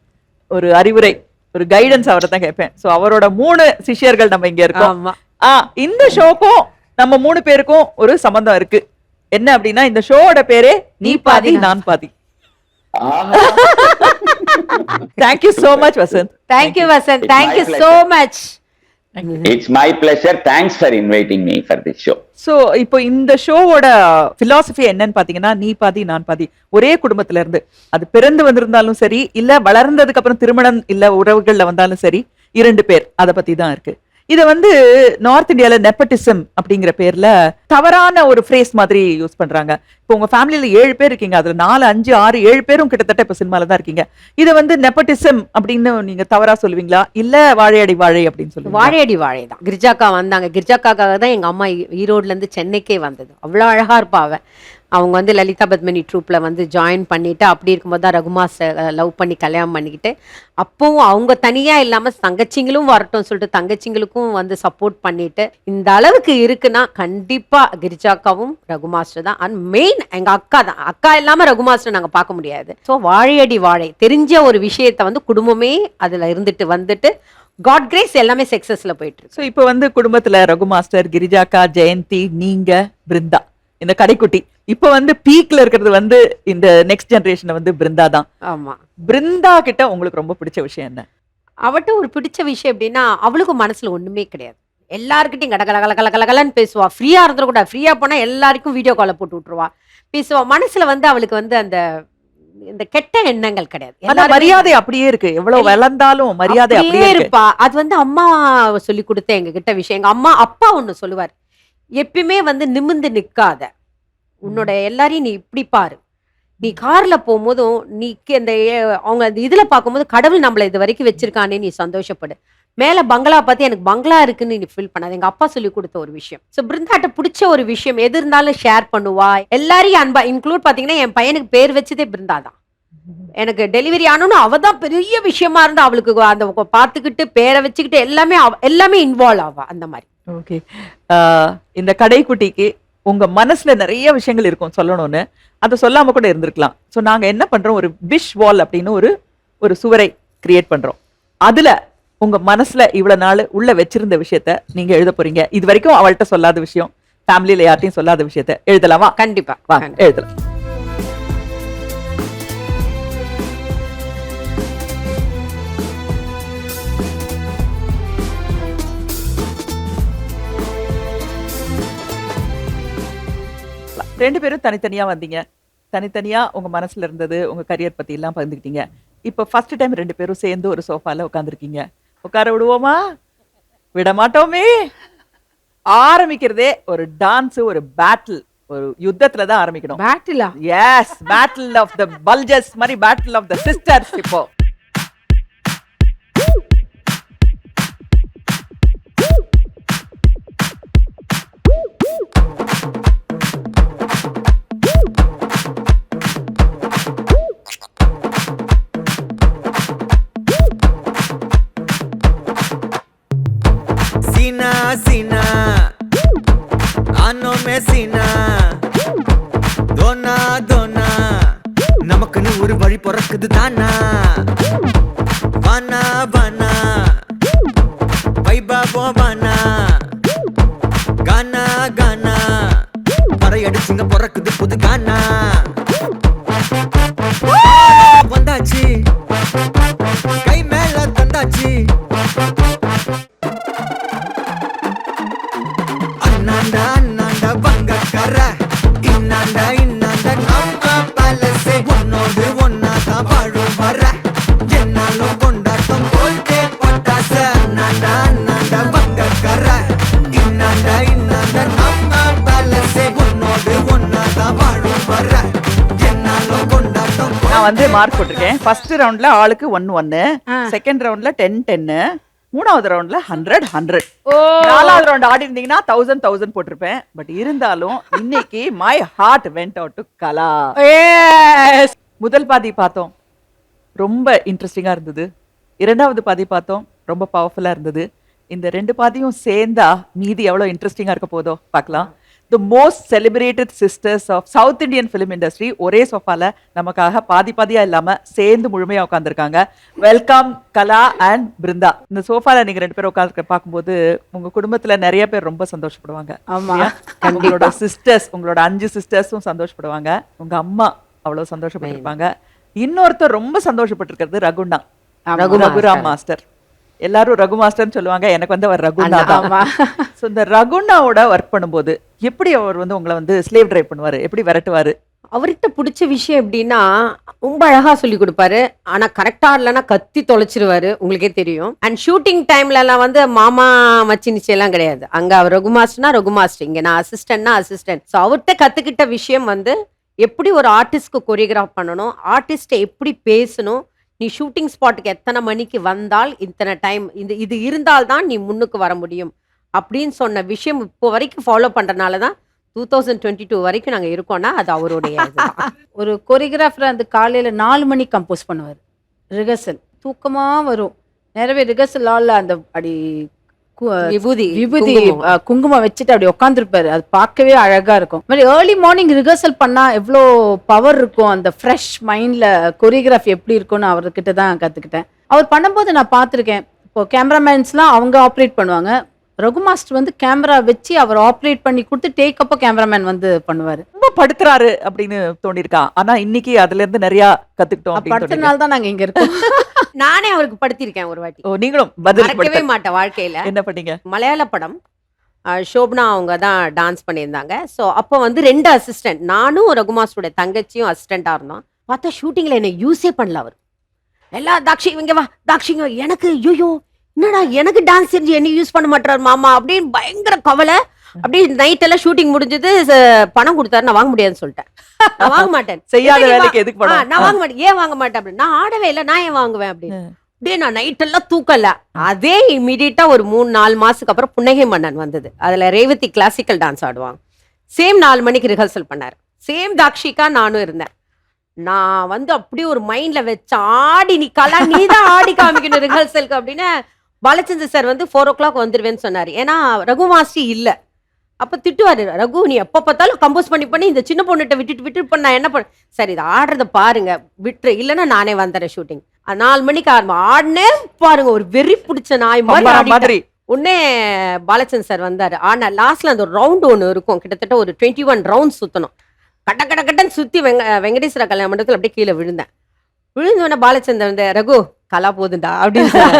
ஒரு அறிவுரை, ஒரு கைடன்ஸ் அவரை தான் கேட்பேன். சோ அவரோட 3 சிஷ்யர்கள் நம்ம இங்க இருக்கோம். இந்த ஷோக்கும் நம்ம 3 பேருக்கும் ஒரு சம்பந்தம் இருக்கு. என்ன அப்படின்னா, இந்த ஷோவோட பேரே நீ பாதி நான் பாதி. Thank you so much Vasanth.
Thank you Vasanth, thank you so much.
It's my pleasure. Thanks for inviting me for this show.
So இப்போ இந்த ஷோவோட பிலாசபி என்னன்னு பாத்தீங்கன்னா, நீ பாதி நான் பாதி. ஒரே குடும்பத்துல இருந்து, அது பிறந்து வந்திருந்தாலும் சரி, இல்ல வளர்ந்ததுக்கு அப்புறம் திருமணம் இல்ல உறவுகள்ல வந்தாலும் சரி, 2 பேர். அத பத்தி தான் இருக்கு. இத வந்து நார்த் இந்தியால நெப்பட்டிசம் அப்படிங்கிற பேர்ல தவறான ஒரு ஃப்ரேஸ் மாதிரி யூஸ் பண்றாங்க. இப்போ உங்க ஃபேமிலியில 7 பேர் இருக்கீங்க, அதுல 4, 5, 6, 7 பேரும் கிட்டத்தட்ட இப்ப சினிமால தான் இருக்கீங்க. இத வந்து நெப்பட்டிசம் அப்படின்னு நீங்க தவறா சொல்லுவீங்களா, இல்ல வாழையடி வாழை அப்படின்னு சொல்லுவீங்க?
வாழையடி வாழை தான். கிரிஜாக்கா வந்தாங்க, கிரிஜாக்காக தான் எங்க அம்மா ஈரோட்ல இருந்து சென்னைக்கே வந்தது. அவ்வளவு அழகா இருப்பா அவ. அவங்க வந்து லலிதா பத்மினி ட்ரூப்ல வந்து ஜாயின் பண்ணிட்டு அப்படி இருக்கும்போது தான் ரகுமாஸ்டர் லவ் பண்ணி கல்யாணம் பண்ணிக்கிட்டு அப்பவும் அவங்க தனியா இல்லாம தங்கச்சிங்களும் வரட்டும் சொல்லிட்டு தங்கச்சிங்களுக்கும் வந்து சப்போர்ட் பண்ணிட்டு இந்த அளவுக்கு இருக்குன்னா கண்டிப்பா கிரிஜாக்காவும் ரகுமாஸ்டர் தான். அண்ட் மெயின் எங்க அக்கா தான். அக்கா இல்லாம ரகுமாஸ்டர் நாங்க பார்க்க முடியாது. ஸோ வாழையடி வாழை தெரிஞ்ச ஒரு விஷயத்த வந்து குடும்பமே அதுல இருந்துட்டு வந்துட்டு காட் கிரேஸ் எல்லாமே சக்சஸ்ல போயிட்டு இருக்கு.
ஸோ இப்போ வந்து குடும்பத்துல ரகு மாஸ்டர், கிரிஜாக்கா, ஜெயந்தி, நீங்க, பிருந்தா, இந்த கடைக்குட்டி இப்போ வந்து பீக்ல இருக்கிறது வந்து இந்த நெக்ஸ்ட் ஜெனரேஷன் வந்து பிருந்தா தான்.
ஆமா.
பிருந்தா கிட்ட உங்களுக்கு ரொம்ப பிடிச்ச விஷயம் என்ன?
அவட்ட ஒரு பிடிச்ச விஷயம் எப்படின்னா அவளுக்கு மனசுல ஒண்ணுமே கிடையாது. எல்லாருக்கிட்டையும் கலகலன்னு பேசுவா. ஃப்ரீயா இருந்துட கூட ஃப்ரீயா போனா எல்லாருக்கும் வீடியோ காலை போட்டு விட்டுருவா, பேசுவா. மனசுல வந்து அவளுக்கு வந்து அந்த இந்த கெட்ட எண்ணங்கள் கிடையாது.
மரியாதை அப்படியே இருக்கு. எவ்வளவு வளர்ந்தாலும் மரியாதை அப்படியே
இருப்பா. அது வந்து அம்மா சொல்லி கொடுத்த எங்க கிட்ட விஷயம். எங்க அம்மா அப்பா ஒண்ணு சொல்லுவார், எப்பயுமே வந்து நிமிந்து நிக்காத, உன்னோட எல்லாரையும் நீ இப்படி பாரு. நீ கார்ல போகும்போதும் நீ அந்த அவங்க இதுல பார்க்கும்போது கடவுள் நம்மள இது வரைக்கும் வச்சிருக்கானே நீ சந்தோஷப்படு. மேல பங்களா பார்த்து எனக்கு பங்களா இருக்குன்னு நீ ஃபீல் பண்ணாது. எங்க அப்பா சொல்லி கொடுத்த ஒரு விஷயம். ஸோ பிருந்தாட்ட பிடிச்ச ஒரு விஷயம் எது இருந்தாலும் ஷேர் பண்ணுவா. எல்லாரையும் அன்பா இன்க்ளூட் பாத்தீங்கன்னா என் பையனுக்கு பேர் வச்சதே பிருந்தா தான். எனக்கு டெலிவரி ஆனோன்னு அவ தான் பெரிய விஷயமா இருந்தா அவளுக்கு அந்த பார்த்துக்கிட்டு பேரை வச்சுக்கிட்டு எல்லாமே இன்வால்வ் ஆவா அந்த மாதிரி.
ஓகே. இந்த கடைக்குட்டிக்கு உங்க மனசுல நிறைய விஷயங்கள் இருக்கும் சொல்லணும்னு, அதை சொல்லாம கூட இருந்திருக்கலாம். ஸோ நாங்க என்ன பண்றோம், ஒரு விஷ் வால் அப்படின்னு ஒரு சுவரை கிரியேட் பண்றோம். அதுல உங்க மனசுல இவ்வளவு நாள் உள்ள வச்சிருந்த விஷயத்த நீங்க எழுத போறீங்க. இது வரைக்கும் அவள்கிட்ட சொல்லாத விஷயம், ஃபேமிலியில யார்ட்டையும் சொல்லாத விஷயத்த எழுதலாமா?
கண்டிப்பா
வாங்க எழுதலாம். ரெண்டு பேரும் தனித்தனியா வந்தீங்க. தனித்தனியா உங்க மனசுல இருந்தது, உங்க கரியர் பத்தி எல்லாம் பகிர்ந்துக்கிட்டீங்க. இப்ப ஃபர்ஸ்ட் டைம் ரெண்டு பேரும் சேர்ந்து ஒரு சோஃபால உட்காந்துருக்கீங்க. உட்கார விடுவோமா? விட மாட்டோமே. ஆரம்பிக்கிறதே ஒரு டான்ஸ், ஒரு பேட்டில், ஒரு யுத்தத்துல தான் ஆரம்பிக்கணும்.
பேட்டிலா?
S, battle of the bulges மாதிரி பேட்டில் ஆஃப் த சிஸ்டர்ஸ். இப்போ
सीना सीना आनो में सीना दोना दोना நமக்குன்னு ஒரு வழி பிறக்குது தானா வானா வானா வைபாபோ வானா கானா கானா பறையடிச்சுங்க பிறக்குது புது கானா வந்தாச்சு கை மேல தந்தாச்சு அண்ணாண்டா அண்ணாண்டா பங்கக்கார இன்னாண்டா இன்னாண்டா நம்ம பேலஸே உன்னோடு ஒன்னாதான் வாழும் வர என்னாலும் கொண்டாட்டம் போல்தே பட்டாச அண்ணாண்டா அண்ணாண்டா பங்கக்கார இன்னாண்டா இன்னாண்டா நம்ம பேலஸே உன்னோடு ஒன்னாதான் வாழும் வர என்னாலும் கொண்டாட்டம்.
நான் வந்து மார்க் போட்டிருக்கேன். ஃபர்ஸ்ட் ரவுண்ட்ல ஆளுக்கு 1-1, செகண்ட் ரவுண்ட்ல 10-10, மூணாவது ரவுண்ட்ல 100-100. நாலாவது ரவுண்ட் ஆடி இருந்தீங்கன்னா 1000 போட்டிருப்பேன். பட் இருந்தாலும் இன்னைக்கு my heart went out to Kala. முதல் பாதி பார்த்தோம், ரொம்ப இன்ட்ரெஸ்டிங்கா இருந்தது. இரண்டாவது பாதி பார்த்தோம், ரொம்ப பவர்ஃபுல்லா இருந்தது. இந்த ரெண்டு பாதியும் சேர்ந்தா மீதி எவ்வளவு இன்ட்ரெஸ்டிங்கா இருக்க போதோ பார்க்கலாம். The most celebrated sisters of south Indian film industry ஒரே சோஃபால நமக்காக பாதி பாதியா இல்லாம சேர்ந்து முழுமையா உட்காந்துருக்காங்க. Welcome Kala and Brinda. இந்த சோஃபால நீங்க ரெண்டு பேரும் உட்காந்து பார்க்கும்போது உங்க குடும்பத்துல நிறைய பேர் ரொம்ப சந்தோஷப்படுவாங்க.
ஆமா,
உங்களோட சிஸ்டர்ஸ், உங்களோட 5 சிஸ்டர்ஸும் சந்தோஷப்படுவாங்க. உங்க அம்மா அவ்வளவு சந்தோஷப்பட்டிருப்பாங்க. இன்னொருத்தர் ரொம்ப சந்தோஷப்பட்டிருக்கிறது ரகுண்ணா, ரகுராம் மாஸ்டர். எல்லாரும் ரகு மாஸ்டர்னு சொல்லுவாங்க, எனக்கு வந்து அவர் ரகுண்ணா தான். ஸோ இந்த ரகுண்ணாவோட ஒர்க் பண்ணும்போது எப்படி அவர் வந்து உங்களை வந்து ஸ்லேவ் டிரைவ் பண்ணுவாரு, எப்படி விரட்டுவாரு?
அவர்கிட்ட பிடிச்ச விஷயம் எப்படின்னா ரொம்ப அழகா சொல்லி கொடுப்பாரு. ஆனா கரெக்டா இல்லைன்னா கத்தி தொலைச்சிருவாரு, உங்களுக்கே தெரியும். அண்ட் ஷூட்டிங் டைம்ல எல்லாம் வந்து மாமா மச்சி நிச்சயம் எல்லாம் கிடையாது. அங்க அவர் ரகு மாஸ்டர்னா ரகு மாஸ்டர், இங்க நான் அசிஸ்டன்ட்னா அசிஸ்டன்ட். ஸோ அவர்கிட்ட கத்துக்கிட்ட விஷயம் வந்து எப்படி ஒரு ஆர்டிஸ்ட்க்கு கொரியோகிராஃப் பண்ணணும், ஆர்டிஸ்ட்டை எப்படி பேசணும், நீ ஷூட்டிங் ஸ்பாட்டுக்கு எத்தனை மணிக்கு வந்தால் இத்தனை டைம் இது இருந்தால்தான் நீ முன்னுக்கு வர முடியும் அப்படின்னு சொன்ன விஷயம் இப்போ வரைக்கும் ஃபாலோ பண்றதுனால தான் 2022 வரைக்கும் நாங்க இருக்கோம்னா அது அவருடைய இதுதான்.
ஒரு கொரியோகிராஃபர் அந்த காலையில 4 மணிக்கு கம்போஸ் பண்ணுவார். ரிஹர்சல் தூக்கமா வரும். நிறைய ரிஹர்சல் ஹால்ல அந்த அப்படி
விபூதி
விபூதி
குங்குமம்.
குங்குமம் வச்சுட்டு அப்படி உட்காந்துருப்பாரு. அது பார்க்கவே அழகா இருக்கும். மாதிரி ஏர்லி மார்னிங் ரிஹர்சல் பண்ணா எவ்வளோ பவர் இருக்கும். அந்த ஃப்ரெஷ் மைண்ட்ல கொரியோகிராஃபி எப்படி இருக்கும்னு அவர்கிட்ட தான் கத்துக்கிட்டேன். அவர் பண்ணும்போது நான் பார்த்துருக்கேன். இப்போ கேமராமேன்ஸ்லாம் அவங்க ஆப்ரேட் பண்ணுவாங்க. ரகு மாஸ்டர் வந்து கேமரா வச்சு அவர் ஆப்ரேட் பண்ணி கொடுத்து டேக் அப்போ கேமராமேன் வந்து பண்ணுவாரு.
ரொம்ப படுத்துறாரு அப்படின்னு தோணிருக்கா? ஆனா இன்னைக்கு அதுல இருந்து நிறைய கத்துக்கிட்டோம் அப்படின்னு
அடுத்த
தோணிருக்கா?
நாள் தான் நாங்க இங்க இருக்கோம்.
நானே அவருக்கு படுத்திருக்கேன் ஒரு வாட்டி.
ஓ, நீங்களும் பதில்
மறக்கவே
படுத்த-
மாட்டேன் வாழ்க்கையில.
என்ன பண்ணீங்க?
மலையாள படம். ஷோப்னா அவங்க தான் டான்ஸ் பண்ணியிருந்தாங்க. ஸோ அப்போ வந்து 2 அசிஸ்டன்ட், நானும் ரகுமாஸ்டருடைய தங்கச்சியும் அசிஸ்டண்ட்டாக இருந்தோம். பார்த்தா ஷூட்டிங்கில் என்னை யூஸே பண்ணல அவர். எல்லா தாக்ஷி இங்க வா, தாக்ஷி இங்க வா. எனக்கு ஐயோ என்னடா எனக்கு டான்ஸ் தெரிஞ்சு என்ன யூஸ் பண்ண மாட்டாரு மாமா அப்படின்னு பயங்கர கவலை. அப்படியே நைட் எல்லாம் ஷூட்டிங் முடிஞ்சது. பணம் கொடுத்தாரு, நான் வாங்க முடியாதுன்னு சொல்லிட்டேன். நான் வாங்க மாட்டேன்.
செய்யாத
எதுக்கு
வேலைக்கு எதுக்கு பணம்?
நான் வாங்க மாட்டேன். ஏன் வாங்க மாட்டேன் அப்படின்னு. நான் ஆடவே இல்லை, நான் ஏன் வாங்குவேன் அப்படின்னு. அப்படியே நான் நைட் எல்லாம் தூக்கல. அதே இமீடியட்டா ஒரு 3-4 மாசத்துக்கு அப்புறம் புன்னகை மன்னன் வந்தது. அதுல ரேவதி கிளாசிக்கல் டான்ஸ் ஆடுவாங்க. சேம் 4 மணிக்கு ரிஹர்சல் பண்ணாரு. சேம் தாக்ஷிகா நானும் இருந்தேன். நான் வந்து அப்படியே ஒரு மைண்ட்ல வச்ச ஆடி நிக்கலா, நீ தான் ஆடி காமிக்கணும் ரிஹர்சலுக்கு அப்படின்னு. பாலச்சந்தர் சார் வந்து 4 o'clock வந்துருவேன்னு சொன்னாரு. ஏன்னா ரகு மாஸ்டர் இல்ல. அப்ப திட்டுவாரு, ரகு நீ எப்ப பார்த்தாலும் கம்போஸ் பண்ணி இந்த சின்ன பொண்ணுகிட்ட விட்டு பண்ண என்ன பண்ண. சரி இதை ஆடுறத பாருங்க, விட்டுரு, இல்லைன்னா நானே வந்துறேன் ஷூட்டிங். 4 மணிக்கு ஆடினே பாருங்க, ஒரு வெறி பிடிச்ச நாய் மாதிரி
மாதிரி
உடனே பாலச்சந்தர் சார் வந்தாரு. ஆனா லாஸ்ட்ல அந்த ரவுண்ட் ஒன்று இருக்கும், கிட்டத்தட்ட ஒரு 21 ரவுண்ட் சுத்தணும். கட்ட கட்ட கட்டன்னு சுத்தி வெங்கடேஸ்வர கல்யாண மண்டபத்தில் அப்படியே கீழே விழுந்தேன். விழுந்தோடனே பாலச்சந்தர் வந்து ரகு கலா போதுண்டா அப்படின்னு சொன்னாரு.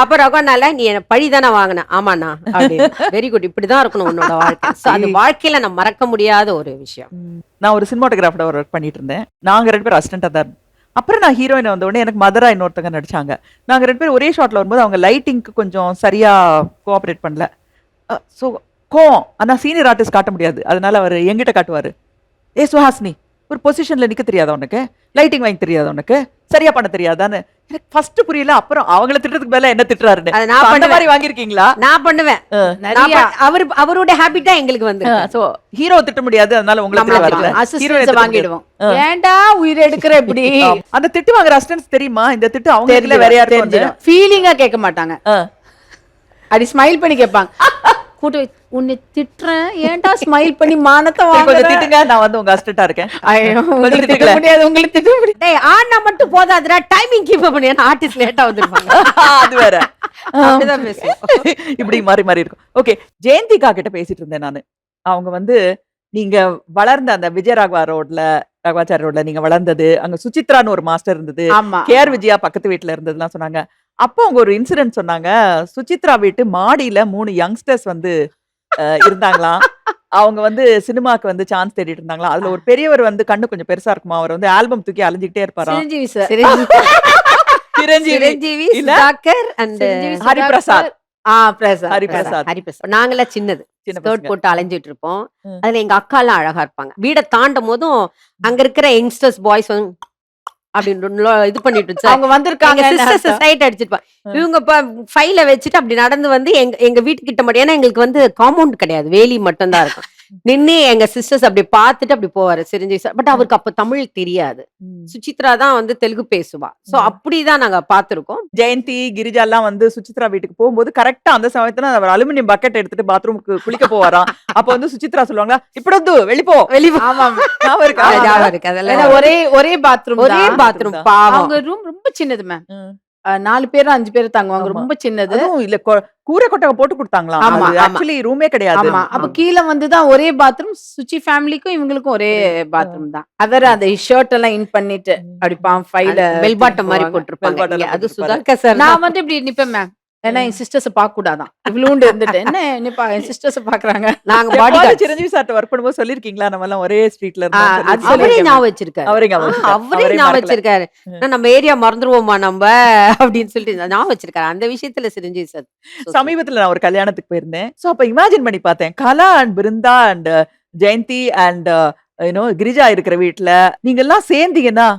அப்ப ரகுனால நீ என்ன பழி தானே வாங்கின? ஆமாண்ணா அப்படின்னு. வெரி குட், இப்படிதான் இருக்கணும் உன்னோட வாழ்க்கை. So, அது வாழ்க்கையில நான் மறக்க முடியாத ஒரு விஷயம்.
நான் ஒரு சினிமாட்டோகிராஃபர் ஒர்க் பண்ணிட்டு இருந்தேன். நாங்க 2 பேரும் அசிஸ்டண்டா தான் இருந்தோம். அப்புறம் நான் ஹீரோயின் வந்த உடனே எனக்கு மதரா இன்னொருத்தங்க நடிச்சாங்க. நாங்க 2 பேரும் ஒரே ஷாட்ல வரும்போது அவங்க லைட்டிங்க்கு கொஞ்சம் சரியா கோஆபரேட் பண்ணல. ஸோ ஆனா சீனியர் ஆர்டிஸ்ட் காட்ட முடியாது. அதனால அவர் எங்கிட்ட காட்டுவாரு. ஏ சுஹாசினி, ஒரு பொசிஷன்ல நிக்க தெரியாத உனக்கு, லைட்டிங் வாங்கி தெரியாத உனக்கு, சரியா பண்ண தெரியாதான்னு எனக்கு ஃபர்ஸ்ட் புரியல. அப்புறம் அவங்கள திட்டுறதுக்கு மேல என்ன திட்டுறாருன்னு.
அதை நான்
அந்த
பண்ணுவேன்.
மாதிரி வாங்கியிருக்கீங்களா?
நான் பண்ணுவேன்.
நிறைய
அவருடைய ஹேபிட் தான் எங்களுக்கு வந்து.
சோ ஹீரோ திட்ட முடியாது, அதனால உங்களுக்கு
நம்மள
வரல.
அசிஸ்டன்ஸ் வாங்கிடுவோம். ஏன்டா உயிர் எடுக்கிற இப்படி
அந்த திட்டு வாங்குற அசிஸ்டன்ஸ் தெரியுமா? இந்த திட்டு அவங்க இல்ல வேற யாரும்
தெரிஞ்சிடும். ஃபீலிங்கா கேட்க மாட்டாங்க. அப்படி ஸ்மைல் பண்ணி கேட்பாங்க. கூட்டு உன்னை திட்டுறேன், ஏன்டா ஸ்மைல் பண்ணி மானத்தை
கொஞ்சம்
வாங்க.
திட்டுங்க, நான் வந்து உங்க அசிஸ்டண்டா இருக்கேன்.
ஐயோ
கொஞ்சம்
உங்களுக்கு திட்ட
திட்டுங்களேன்.
முடியாது, உங்களுக்கு திட்ட முடியாது.
டேய் ஆனா மட்டும் போதாதுடா, டைமிங் கீப் அப் பண்ணி. ஆர்டிஸ்ட் லேட்டா வந்துருப்பாங்க.
அது வேற.
அப்படிதான் பேசுவோம்.
இப்படி மாறி மாறி இருக்கும். ஓகே, ஜெயந்திகா கிட்ட பேசிட்டு இருந்தேன் நானு. அவங்க வந்து நீங்க வளர்ந்த அந்த விஜயராகவா ரோட்ல, ராகவாச்சாரி ரோட்ல நீங்க வளர்ந்தது, அங்க சுசித்ரான்னு ஒரு மாஸ்டர் இருந்தது,
ஆமா.
கேஆர் விஜயா பக்கத்து வீட்டுல இருந்ததுலாம் சொன்னாங்க. அப்போ அவங்க ஒரு இன்சிடென்ட் சொன்னாங்க. சுசித்ரா வீட்டு மாடியில 3 யங்ஸ்டர்ஸ் வந்து இருந்தாங்களாம். அவங்க வந்து சினிமாக்கு வந்து சான்ஸ் தேடிட்டு இருந்தாங்களாம். அதுல ஒரு பெரியவர் வந்து கண்ணு கொஞ்சம் பெருசா இருக்குமா, அவர் வந்து ஆல்பம் தூக்கி அலைஞ்சிக்கிட்டே இருப்பாராம்.
சிரஞ்சீவி சார்.
சிரஞ்சீவி,
இல்ல?
சுதாகர் and
ஹரிபிரசாத்.
பிரசாத்.
ஹரிபிரசாத்.
ஹரிபிரசாத். நாங்கெல்லாம் சின்னது
சின்ன
ஸ்கர்ட்
பசங்க.
போட்டு அலைஞ்சிட்டு இருப்போம்.
ம்.
அதுல எங்க அக்கா எல்லாம் அழகா இருப்பாங்க. வீடை தாண்டும் போதும் அங்க இருக்கிற யங்ஸ்டர்ஸ் பாய்ஸ் வந்து அப்படின்னு இது பண்ணிட்டு இருந்துச்சு.
அவங்க வந்திருக்காங்க.
சைட் அடிச்சிருப்பா. இவங்க ஃபைல வச்சுட்டு அப்படி நடந்து வந்து எங்க வீட்டுக்கிட்ட மட்டும், ஏன்னா எங்களுக்கு வந்து காம்பவுண்ட் கிடையாது, வேலி மட்டும் தான் இருக்கும். நின்னு எங்க சிஸ்டர்ஸ் அப்படி பார்த்துட்டு அப்படி போவாரு சிரஞ்சீவி சார். பட் அவருக்கு அப்ப தமிழ் தெரியாது. சுசித்ரா தான் வந்து தெலுங்கு பேசுவா. சோ அப்படிதான் நாங்க பாத்துருக்கோம்.
ஜெயந்தி, கிரிஜா எல்லாம் வந்து சுசித்ரா வீட்டுக்கு போகும்போது கரெக்டா அந்த சமயத்துல அவர் அலுமினியம் பக்கெட் எடுத்துட்டு பாத்ரூமுக்கு குளிக்க போவாராம். அப்ப வந்து சுசித்ரா சொல்லுவாங்க, இப்படி வந்து வெளிப்போ
வெளியே
ஆமா.
ஞாபகம் இருக்கா?
ஞாபகம் இருக்கு.
ஏன்னா
அதெல்லாம்
ஒரே பாத்ரூம்.
ஒரே பாத்ரூம். பாவம்.
அவங்க ரூம் ரொம்ப சின்னது மேம். 4 பேர் 5 பேர் தங்குவாங்க.
ஆமா.
ரொம்ப சின்னது.
அதுவும் இல்ல கூரை கொட்டகை போட்டு கொடுத்தாங்களாம்.
ஆமா,
அது
ஆமா.
ஆக்சுவலி ரூமே கிடையாது.
ஆமா. அப்ப கீழ வந்துதான் ஒரே பாத்ரூம். சுச்சி ஃபேமிலிக்கும் இவங்களுக்கும் ஒரே பாத்ரூம் தான். அவர் அந்த ஷர்ட் எல்லாம் இன் பண்ணிட்டு அப்படிப்பான் ஃபைல
பெல் பாட்டம் மாதிரி போட்டிருப்பாங்க.
Bell bottom
இங்க அது
போட்டிருப்பாரு.
சுதாகர் சார்.
நான் வந்து இப்படி நிப்பேன் மேம். ஏன்னா என் சிஸ்டர்ஸ் பார்க்க கூடாதான். இவ்வளவுண்டு இருந்துட்டு என்ன நிப்பா என் சிஸ்டர்ஸ் பாக்குறாங்க.
நாங்க
எப்பாவது
பாடி
சிரஞ்சீவி சார்ட்ட ஒர்க் பண்ணும்போது சொல்லிருக்கீங்களா, நம்ம எல்லாம் ஒரே ஸ்ட்ரீட்ல
அது
இருந்தோம்?
அவரே
சொல்லிருக்கேன்.
ஞாபகம் வச்சிருக்காரு.
அவரே ஞாபகம் வச்சிருக்காரு.
அவரே
அவரே
ஞாபகம்
மறக்கல.
வச்சிருக்காரு. நம்ம ஏரியா மறந்துருவோமா நம்ம அப்படின்னு சொல்லிட்டு ஞாபகம் வச்சிருக்காரு. அந்த விஷயத்துல சிரஞ்சீவி சார்
சமீபத்துல நான் ஒரு கல்யாணத்துக்கு போயிருந்தேன். சோ அப்ப இமேஜின் பண்ணி பார்த்தேன், Kala and Brinda and Jayanthi and Girija இருக்கிற வீட்டுல நீங்க எல்லாம் சேர்ந்தீங்கன்னா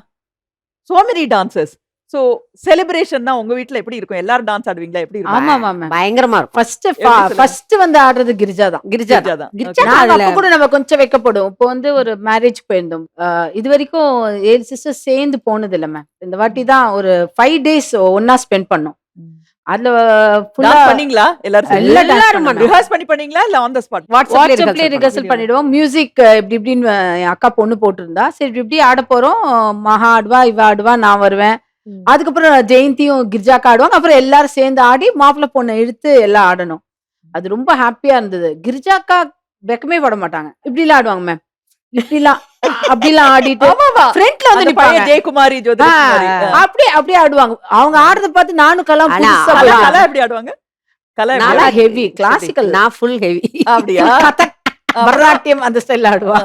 so many dancers, சோ செலிப்ரேஷன்னா உங்க வீட்ல எப்படி இருக்கும்? எல்லாரும் டான்ஸ் ஆடுவீங்களா? எப்படி இருக்கும்?
ஆமா மேம்.
பயங்கரமா இருக்கும்.
ஃபர்ஸ்ட்
சொல்லுங்க?
ஃபர்ஸ்ட் வந்து ஆடுறது கிரிஜா தான்.
கிரிஜா
கிரிஜா தான்.
கிரிஜா
Okay.
நாங்க
அதுல
அப்ப கூட நம்ம கொஞ்சம் வெக்கப்படும். இப்போ வந்து ஒரு மேரேஜ் போயிருந்தோம். இது வரைக்கும் 7 சிஸ்டர் சேர்ந்து போனது இல்ல மேம். இந்த வாட்டி தான் ஒரு 5 டேஸ் ஒன்னா ஸ்பெண்ட் பண்ணோம். அதுல ஃபுல்லா
டான்ஸ் பண்ணீங்களா? எல்லாரும் சேர்ந்து?
எல்லாரும்
எல்லாரும்
பண்ணோம்.
ரிஹர்ஸ் பண்ணீங்களா இல்ல ஆன் தி ஸ்பாட்?
வாட்ஸ்அப்லயே ரிஹர்சல் பண்ணிடுவோம். மியூசிக் இப்படி இப்படின்னு என் அக்கா பொண்ணு போட்டிருந்தா, சரி இப்படி இப்படி ஆட போறோம். மகா ஆடுவா, இவ ஆடுவா, நான் வருவேன். அதுக்கப்புறம் ஜெயந்தியும் கிரிஜாக்கா ஆடுவாங்க. அப்புறம் எல்லாரும் சேர்ந்து ஆடி மாப்பிள்ளை பொண்ணை இழுத்து எல்லாம் ஆடணும். அது ரொம்ப ஹாப்பியா இருந்தது. கிரிஜாக்கா வெக்கமே பட மாட்டாங்க. இப்படிலாம் ஆடுவாங்க மேம். இப்படிலாம் அப்படிலாம் ஆடிட்டு
ஆமாமா.
ஃப்ரண்ட்ல வந்து
அந்த பழைய
நிப்பாங்க.
ஜெயக்குமாரி, ஜோதிலட்சுமி.
அப்படியே ஆடுவாங்க. அவங்க ஆடுறத பார்த்து நானும் கலாம்
ஆனா,
புதுசா
கலா
போய்
கலா எப்படி ஆடுவாங்க? கலா எப்படி
நல்லா
ஆடுவாங்க?
ஹெவி கிளாசிக்கல்
நான் ஃபுல் ஹெவி.
அப்படியா?
கதக் பரதநாட்டியம் அந்த ஸ்டைல்ல ஆடுவா.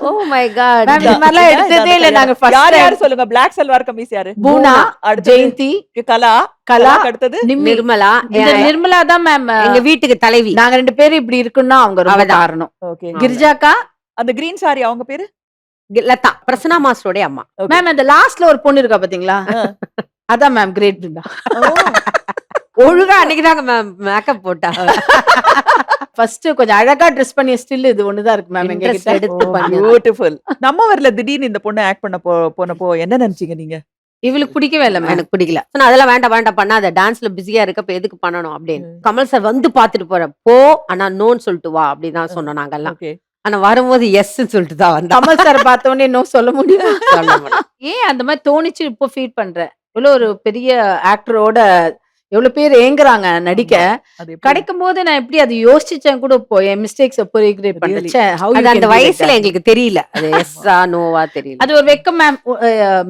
Oh my god.
மேம், இது மாதிரிலாம் எடுத்ததே இல்ல நாங்க ஃபர்ஸ்ட்
யார்
டைம்.
யார் சொல்லுங்க? பிளாக் சல்வார் கமீஸ் யாரு?
பூனா,
அடுத்தது
ஜெயந்தி,
கலா,
கலா,
கலாக்கு அடுத்தது
நிம்மி.
நிர்மலா
இந்த நிர்மலா தான் மேம்.
எங்க வீட்டுக்கு தலைவி.
நாங்க 2 பேரும் இப்படி இருக்குன்னா அவங்க ரொம்ப
அவதான்.
காரணம்.
ஓகே.
கிரிஜாக்கா
அந்த கிரீன் சாரி அவங்க பேரு?
லதா பிரசன்னா மாஸ்டரோட அம்மா.
Okay.
மேம் அந்த லாஸ்ட்ல ஒரு பொண்ணு இருக்கா பாத்தீங்களா? அதான் மேம் கிரேட் பிருந்தா.
ஒழுங்கா அன்னைக்கு தாங்க மேக்கப் போட்டா.
ஃபர்ஸ்ட் கொஞ்சம் அழகா ட்ரெஸ் பண்ணி ஸ்டில் இது ஒண்ணுதான் இருக்கு மேம் எங்க
Interest
கிட்ட.
எடுத்து பண்ணு.
பியூட்டிஃபுல். நம்ம வரல திடீர்னு இந்த பொண்ணு ஆக்ட் பண்ண போனப்போ என்ன நினைச்சீங்க நீங்க?
இவளுக்கு பிடிக்கவே இல்ல மேம்.
எனக்கு பிடிக்கல. சொன்னா அதெல்லாம் வேண்டாம் பண்ணாத, டான்ஸ்ல பிஸியா இருக்கப்ப எதுக்கு பண்ணணும் அப்படின்னு. கமல் சார் வந்து பாத்துட்டு போற போ, ஆனா நோன்னு சொல்லிட்டு வா அப்படிதான் சொன்னோம் நாங்கெல்லாம்.
ஓகே.
ஆனா வரும்போது எஸ் சொல்லிட்டு தான் வந்தா.
கமல் சார் பார்த்த உடனே இன்னும் சொல்ல முடியும்.
சொல்ல முடியும்.
ஏன் அந்த மாதிரி தோணிச்சு இப்போ ஃபீல் பண்றேன். இவ்வளவு ஒரு பெரிய ஆக்டரோட எவ்வளவு பேர் ஏங்குறாங்க நடிக்க.
அது எப்படி?
கிடைக்கும் போது நான் எப்படி அது யோசிச்சேன் கூட இப்போ என் மிஸ்டேக்ஸ் எப்போ ரீக்ரியேட்
Really?
பண்றேன்.
அது அந்த வயசுல எங்களுக்கு தெரியல. அது எஸ்ஸா நோவா தெரியல.
அது ஒரு வெக்கம் மேம்.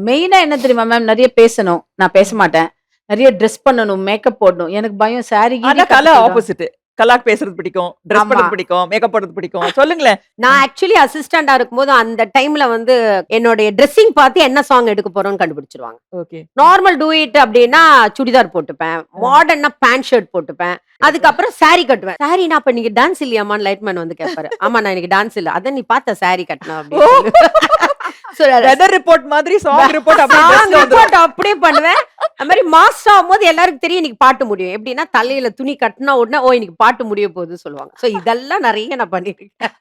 மெயினா என்ன தெரியுமா மேம், நிறைய பேசணும். நான் பேச மாட்டேன். நிறைய ட்ரெஸ் பண்ணணும், மேக்கப் போடணும். எனக்கு பயம். சாரி
ஆனா கலா ஆப்போசிட். கலாக்கு பேசுறது பிடிக்கும், ட்ரெஸ்
ஆமா.
பண்றது பிடிக்கும், மேக்கப் போடுறது பிடிக்கும். சொல்லுங்களேன்.
நான் ஆக்சுவலி அசிஸ்டண்டா இருக்கும்போது அந்த டைம்ல வந்து என்னுடைய ட்ரெஸ்ஸிங் பார்த்து என்ன சாங் எடுக்க போறோம்னு கண்டுபிடிச்சிருவாங்க.
ஓகே.
நார்மல் டூ இட் அப்படின்னா சுடிதார் போட்டுப்பேன். மாடர்னா பேண்ட் ஷர்ட் போட்டுப்பேன். அதுக்கப்புறம் சாரி கட்டுவேன். சாரி நான் அப்ப நீங்க டான்ஸ் இல்லையாமான்னு லைட்மேன் வந்து கேட்பாரு. ஆமா நான் இன்னைக்கு டான்ஸ் இல்ல. அதான் நீ பார்த்த சாரி கட்டின அப்படின்னு.
வெதர் ரிப்போர்ட் மாதிரி சாங் ரிப்போர்ட் அப்படி
அப்படியே பண்ணுவேன். அது மாதிரி மாஸ்டர் ஆகும்போது எல்லாருக்கும் தெரியும் இன்னைக்கு பாட்டு முடியும். எப்படின்னா தலையில துணி கட்டினா உடனே ஓ இன்னைக்கு பாட்டு முடிய போகுது சொல்லுவாங்க. சோ இதெல்லாம் நிறைய நான் பண்ணிருக்கேன்.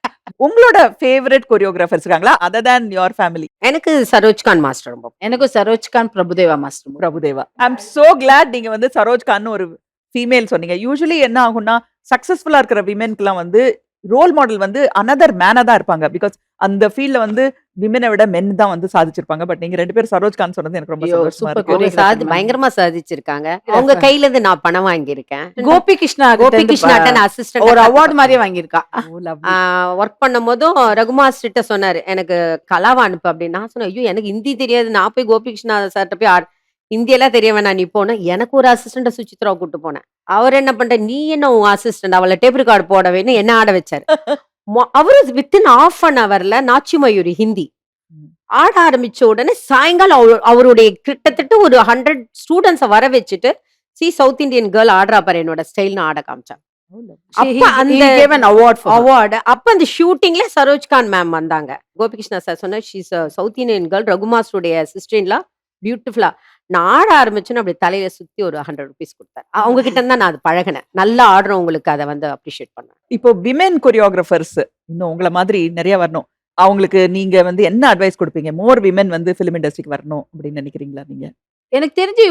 உங்களோட ஃபேவரட் கொரியோகிராஃபர்ஸ் இருக்காங்களா? Other than your family?
எனக்கு சரோஜ்கான் மாஸ்டர் ரொம்ப
எனக்கும் Saroj Khan, Prabhu Deva master.
Prabhu Deva. I am so glad நீங்க வந்து சரோஜ் கான் ஒரு ஃபீமேல் சொன்னீங்க. யூசுவலி என்ன ஆகும்னா சக்சஸ்ஃபுல்லா இருக்கிற விமென்க்குலாம் வந்து ரோல் மாடல் வந்து அனதர் மேனா தான் இருப்பாங்க. பிகாஸ் அந்த ஃபீல்ட்ல வந்து விமெனை விட மென் தான் வந்து சாதிச்சிருப்பாங்க. பட் நீங்க 2 பேரும் சரோஜ் கான் சொன்னது எனக்கு ரொம்ப
ஐயோ,
சந்தோஷமா
super
இருக்கு.
choreographer.
பயங்கரமா சாதிச்சிருக்காங்க. அவங்க கையில இருந்து நான் பணம் வாங்கியிருக்கேன்.
கோபி கிருஷ்ணா
கோபி கிருஷ்ணாட்ட அசிஸ்டன்ட்
ஒரு அவார்ட் மாதிரியே வாங்கியிருக்கா.
Oh, lovely.
ஒர்க் பண்ணும் போதும் ரகுமாஸ் கிட்ட சொன்னாரு எனக்கு கலாவா அனுப்பு அப்படின்னு. நான் சொன்னேன் ஐயோ எனக்கு ஹிந்தி தெரியாது. நான் போய் கோபி கிருஷ்ணா சார்ட்ட போய் ஹிந்தியெல்லாம் தெரிய வேணாம் நீ போன. எனக்கு ஒரு அசிஸ்டண்ட சுசித்ராவை கூட்டு போனேன். அவர் என்ன பண்ற நீ என்ன உன் அசிஸ்டன்ட் அவளை டேப் ரெக்கார்டு போட வேணும் என்ன ஆட வச்சாரு. அவரு வித்தின் ½ an hourல நாச்சி மயூரி ஹிந்தி ஆட ஆரம்பிச்ச உடனே சாயங்காலம் அவருடைய கிட்டத்தட்ட ஒரு 100 ஸ்டூடெண்ட்ஸை வர வச்சுட்டு சவுத் இந்தியன் கேர்ள் ஆடுறா பாரு என்னோட ஸ்டைல்னு ஆட காமிச்சாங்க. அப்ப அந்த அவார்டு அப்ப அந்த ஷூட்டிங்ல சரோஜ்கான் மேம் வந்தாங்க. கோபிகிருஷ்ணா சார் சொன்ன ஷீஸ் சவுத் இந்தியன் கேர்ள் ரகுமாஸ்டருடைய சிஸ்டர்லாம் பியூட்டிஃபுல்லா. நான் ஆட ஆரம்பிச்சுன்னு அப்படி தலையில சுத்தி ஒரு 100 rupees கொடுத்தாரு. அவங்க கிட்ட இருந்தா நான் அது பழகினேன். நல்லா ஆடுறவங்களுக்கு அதை வந்து அப்ரிஷியேட் பண்ணேன்.
இப்போ விமென் கொரியோகிராஃபர்ஸ் இன்னும் உங்களை மாதிரி நிறைய வரணும். அவங்களுக்கு நீங்க வந்து என்ன அட்வைஸ் கொடுப்பீங்க? மோர் விமென் வந்து ஃபிலிம் இண்டஸ்ட்ரிக்கு வரணும் அப்படின்னு நினைக்கிறீங்களா நீங்க?
எனக்கு தெரிஞ்சு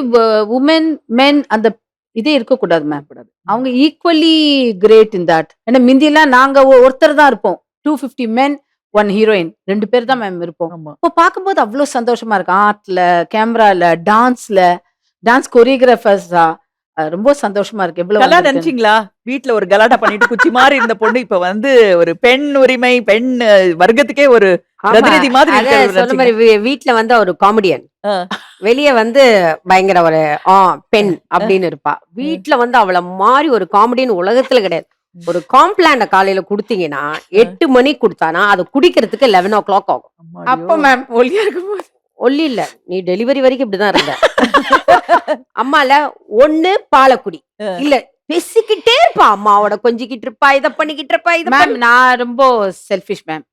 உமன் மென் அந்த இதே இருக்கக்கூடாது மேம். அவங்க ஈக்குவலி கிரேட் இன் தட். ஏன்னா மிந்தியெல்லாம் நாங்க ஒருத்தர் தான் இருப்போம். 250 men 1 heroine 2 பேர் தான் மேம் இருப்போம்.
ஆமா.
இப்போ பார்க்கும்போது அவ்வளோ சந்தோஷமா இருக்கு. ஆர்ட்ல, கேமரால, டான்ஸ் கொரியோகிராஃபர்ஸா ரொம்ப சந்தோஷமா இருக்கு.
கலா
எவ்வளவு
நினைச்சீங்களா? வீட்ல ஒரு கலாட்டா பண்ணிட்டு குச்சி மாதிரி இருந்த பொண்ணு இப்ப வந்து ஒரு பெண் உரிமை பெண் வர்க்கத்துக்கே ஒரு பிரதிநிதி மாதிரி
அத
இருக்கிறது
சொன்ன மாதிரி வீட்ல வந்து ஒரு காமெடியன், வெளிய வந்து பயங்கர ஒரு பெண் அப்படின்னு இருப்பா. வீட்ல வந்து அவள மாதிரி ஒரு காமெடியன் உலகத்துல கிடையாது. ஒரு காம்ப்ளாண்ட காலையில குடுத்தீங்கன்னா 8 மணிக்கு கொடுத்தானா அதை குடிக்கிறதுக்கு 11 o'clock ஆகும்.
அப்போ மேம் ஒல்லியா இருக்கும்போது
ஒல்லி இல்ல, நீ டெலிவரி வரைக்கும் இப்படிதான் இருந்த. அம்மால ஒண்ணு பாலக்குடி இல்ல பேசிக்கிட்டே இருப்பா. அம்மாவோட கொஞ்சிக்கிட்டு இருப்பா, இதை பண்ணிக்கிட்டு இருப்பா.
மேம் நான் ரொம்ப செல்ஃபிஷ் மேம்.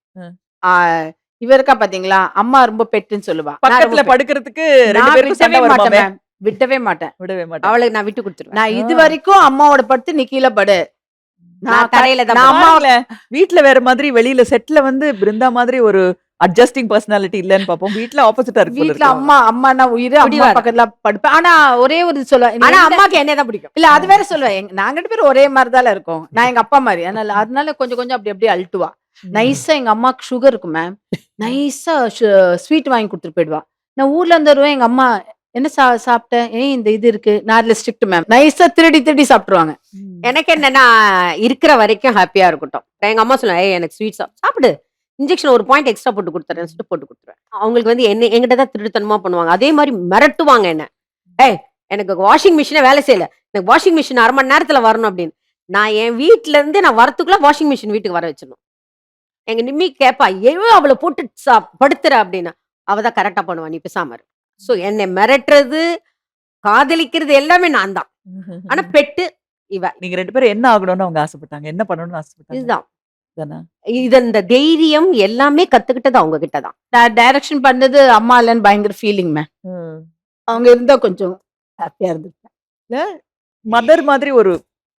இவ இருக்கா பாத்தீங்களா, அம்மா ரொம்ப பெட்டுன்னு சொல்லுவா. நான்
பக்கத்துல
ரொம்ப
படுக்கிறதுக்கு ரெண்டு
நான்
பேருக்கும்
விடவே
சண்டை
மாட்டேன்
வருமாமே.
மேம். விடவே மாட்டேன்.
விடவே மாட்டேன்.
அவளுக்கு நான் விட்டு கொடுத்துருவேன்.
நான் இது வரைக்கும் அம்மாவோட படுத்து நீ கீழ படு.
நான் தரையில தான்
நான்
படுப்பேன்.
அம்மா
பாருங்களேன், வீட்ல வேற மாதிரி, வெளியில செட்ல வந்து பிருந்தா மாதிரி ஒரு அட்ஜஸ்டிங் பர்சனாலிட்டி இல்லன்னு பாப்போம். வீட்ல ஆப்போசிட்டா இருக்கு போல
வீட்ல
இருக்கு.
அம்மானா உயிரு, அம்மா
பிடிவாதம்.
பக்கத்துல படுப்பேன். ஆனா ஒரே ஒரு இது சொல்லுவேன்.
ஆனா அம்மாக்கு என்னைய தான் பிடிக்கும்.
இல்ல அது வேற சொல்லுவேன். நாங்க 2 பேரும் ஒரே மாதிரி தானே இருக்கோம். நான் எங்க அப்பா மாதிரி. அதனால கொஞ்சம் கொஞ்சம் அப்படி அப்படியே அழட்டுவா. நைஸா எங்க அம்மாக்கு சுகர் இருக்கும் மேம். நைஸா ஸ்வீட் வாங்கி கொடுத்துட்டு போயிடுவா. நான் ஊர்ல இருந்து வருவேன். எங்க அம்மா என்ன சாப்பிட்டேன்? இந்த இது இருக்கு. நான் அதுல ஸ்ட்ரிக்ட் மேம். நைஸா திருடி திருடி சாப்பிட்டுருவாங்க.
எனக்கு என்னன்னா இருக்கிற வரைக்கும் ஹாப்பியா இருக்கட்டும். எங்க அம்மா சொல்லுவேன், ஏய் எனக்கு ஸ்வீட் சாப்பிடு, இன்ஜெக்ஷன் ஒரு பாயிண்ட் எக்ஸ்ட்ரா போட்டு கொடுத்துறேன் சொல்லிட்டு போட்டு கொடுத்துருவேன். அவங்களுக்கு வந்து என்ன எங்கிட்ட தான் திருடுத்தனமா பண்ணுவாங்க. அதே மாதிரி மிரட்டுவாங்க என்ன. ஏய் எனக்கு வாஷிங் மிஷினே வேலை செய்யல, எனக்கு வாஷிங் மிஷின் 1/2 மணி நேரத்துல வரணும் அப்படின்னு. நான் என் வீட்ல இருந்து நான் வரத்துக்குள்ள வாஷிங் மிஷின் வீட்டுக்கு வர வச்சிடணும். எங்க நிம்மி கேப்பா, ஏதோ அவளை போட்டு படுத்துற அப்படின்னு. அவ தான் கரெக்டா பண்ணுவா, நீ பேசாம இரு. சோ என்னை மிரட்டுறது, காதலிக்கிறது எல்லாமே நான் தான். ஆனா பெட்டு இவ.
நீங்க 2 பேரும் என்ன ஆகணும்னு அவங்க ஆசைப்பட்டாங்க? என்ன பண்ணணும்னு ஆசைப்பட்டாங்க?
இதுதான்
தானா?
இது இந்த தைரியம் எல்லாமே கத்துக்கிட்டது அவங்க கிட்ட தான்.
நான் டைரக்ஷன் பண்ணது அம்மா இல்லைன்னு பயங்கர ஃபீலிங் மேம்.
ம்.
அவங்க இருந்தா கொஞ்சம் ஹாப்பியா இருந்திருப்பேன்.
மதர் மாதிரி ஒரு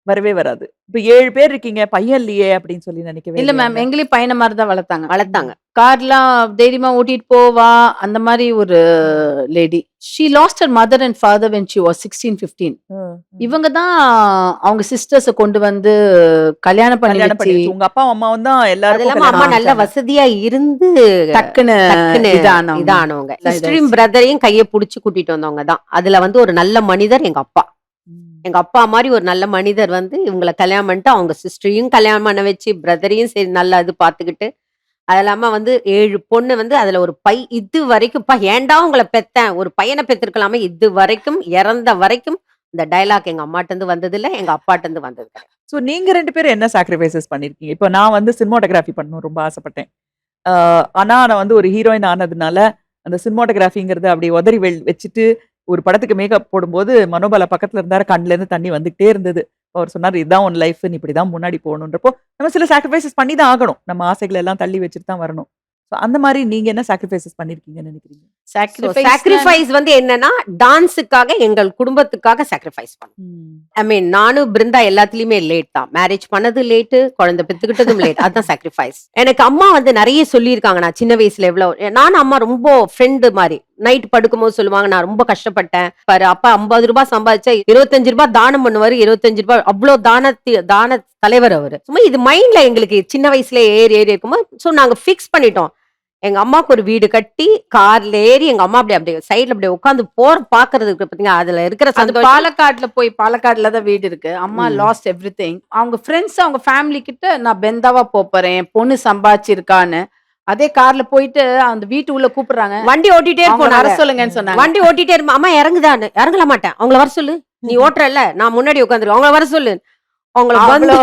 வரவே வராது. இப்ப 7 பேர் இருக்கீங்க, பையன் இல்லையே அப்படின்னு சொல்லி நினைக்கவே
இல்ல மேம்,
இல்லையா?
எங்களையும் பையனை மாதிரி தான் வளர்த்தாங்க.
வளர்த்தாங்க.
கார்லாம் தைரியமா ஓட்டிட்டு போவா. அந்த மாதிரி ஒரு lady. She last her mother and father when she was 16, 15.
ம்.
இவங்க தான் அவங்க சிஸ்டர்ஸ கொண்டு வந்து கல்யாணம் பண்ணி
கல்யாணம் பண்ணி
வச்சு
வச்சு, உங்க அப்பா அம்மாவும் தான்
அது
எல்லாருக்கும்
இல்லாம அம்மா
கல்யாணம்
நல்ல
பண்ணி வச்சாங்க.
வசதியா இருந்து
டக்குன்னு
டக்குன்னு
இதானவங்க.
இதானவங்க.
இதாயிடுச்சு.
சிஸ்டரையும் பிரதரையும் கையை புடிச்சு கூட்டிட்டு வந்தவங்க தான். அதுல வந்து ஒரு நல்ல மனிதர் எங்க அப்பா.
ம்.
எங்க அப்பா மாதிரி ஒரு நல்ல மனிதர் வந்து இவங்களை கல்யாணம் பண்ணிட்டு அவங்க சிஸ்டரையும் கல்யாணம் பண்ண வச்சு பிரதரையும் சரி நல்லா இது பாத்துக்கிட்டு, அது இல்லாம வந்து 7 பொண்ணு வந்து அதுல ஒரு இது வரைக்கும் ஏன்டா உங்களை பெத்தேன், ஒரு பையனை பெத்திருக்கலாமே, இது வரைக்கும் இறந்த வரைக்கும் இந்த டயலாக் எங்க அம்மாட்ட இருந்து வந்தது இல்ல, எங்க அப்பாட்ட இருந்து வந்தது கிடையாது.
சோ நீங்க 2 பேரும் என்ன சாக்ரிஃபைசஸ் பண்ணிருக்கீங்க? இப்போ நான் வந்து சினிமாட்டோகிராஃபி பண்ணணும் ரொம்ப ஆசைப்பட்டேன். ஆனா நான் வந்து ஒரு ஹீரோயின் ஆனதுனால அந்த சினிமாட்டோகிராஃபிங்கிறது அப்படியே உதறி வச்சுட்டு ஒரு படத்துக்கு மேக்கப் போடும்போது மனோபாலா பக்கத்துல இருந்தாரு, கண்ணுல இருந்து தண்ணி வந்துகிட்டே இருந்தது. அவர் சொன்னார், இதுதான் உன் லைஃப், நீ இப்படிதான் முன்னாடி போகணுன்றப்போ நம்ம சில சாக்ரிஃபைசஸ் பண்ணி தான் ஆகணும். நம்ம ஆசைகளை எல்லாம் தள்ளி வச்சுட்டு தான் வரணும். So அந்த மாதிரி நீங்க என்ன சாக்ரிஃபைசஸ் பண்ணிருக்கீங்கன்னு நினைக்கிறீங்க?
சாக்ரிஃபைஸ் வந்து என்னன்னா டான்ஸுக்காக எங்கள் குடும்பத்துக்காக சாக்ரிஃபைஸ் பண்ணோம். ஐ மீன் நானும் பிருந்தா எல்லாத்துலயுமே லேட் தான். மேரேஜ் பண்ணது லேட்டு, குழந்தை பெத்துக்கிட்டதும் லேட். அதுதான் சாக்ரிஃபைஸ். எனக்கு அம்மா வந்து நிறைய சொல்லியிருக்காங்க. நான் சின்ன வயசுல எவ்வளவு, நானும் அம்மா ரொம்ப ஃப்ரெண்டு மாதிரி. நைட் படுக்கும்போது சொல்லுவாங்க, நான் ரொம்ப கஷ்டப்பட்டேன் பாரு, அப்பா 50 ரூபாய் சம்பாதிச்சா 25 ரூபாய் தானம் பண்ணுவாரு. 25 ரூபாய் அவ்வளவு தான தலைவர் அவரு. சும்மா இது மைண்ட்ல எங்களுக்கு சின்ன வயசுல ஏறி இருக்கும்போது சோ நாங்க பிக்ஸ் பண்ணிட்டோம். எங்க அம்மாவுக்கு ஒரு வீடு கட்டி கார்ல ஏறி எங்க அம்மா அப்படியே சைடுல அப்படியே உட்காந்து பாக்குறதுக்கு பாத்தீங்க, அதுல இருக்கிற
அந்த
சந்தோஷம்.
பாலக்காடுல தான் வீடு இருக்கு. அம்மா லாஸ்ட் எவ்ரிதிங். அவங்க ஃப்ரெண்ட்ஸ் அவங்க ஃபேமிலி கிட்ட நான் பெந்தாவா போறேன், பொண்ணு சம்பாதிச்சிருக்கான்னு அதே கார்ல போயிட்டு அந்த வீட்டு உள்ள கூப்பிடுறாங்க.
வண்டி ஓட்டிட்டே
அவங்கள வர
இருப்போம்.
சொல்லுங்கன்னு சொன்னாங்க.
வண்டி ஓட்டிட்டே இருப்போம். அம்மா இறங்குதான்னு, இறங்கல மாட்டேன், அவங்கள வர சொல்லு, நீ ஓட்டுறல்ல, நான் முன்னாடி உட்காந்துருக்கேன், அவங்கள வர சொல்லு, அவங்கள வந்து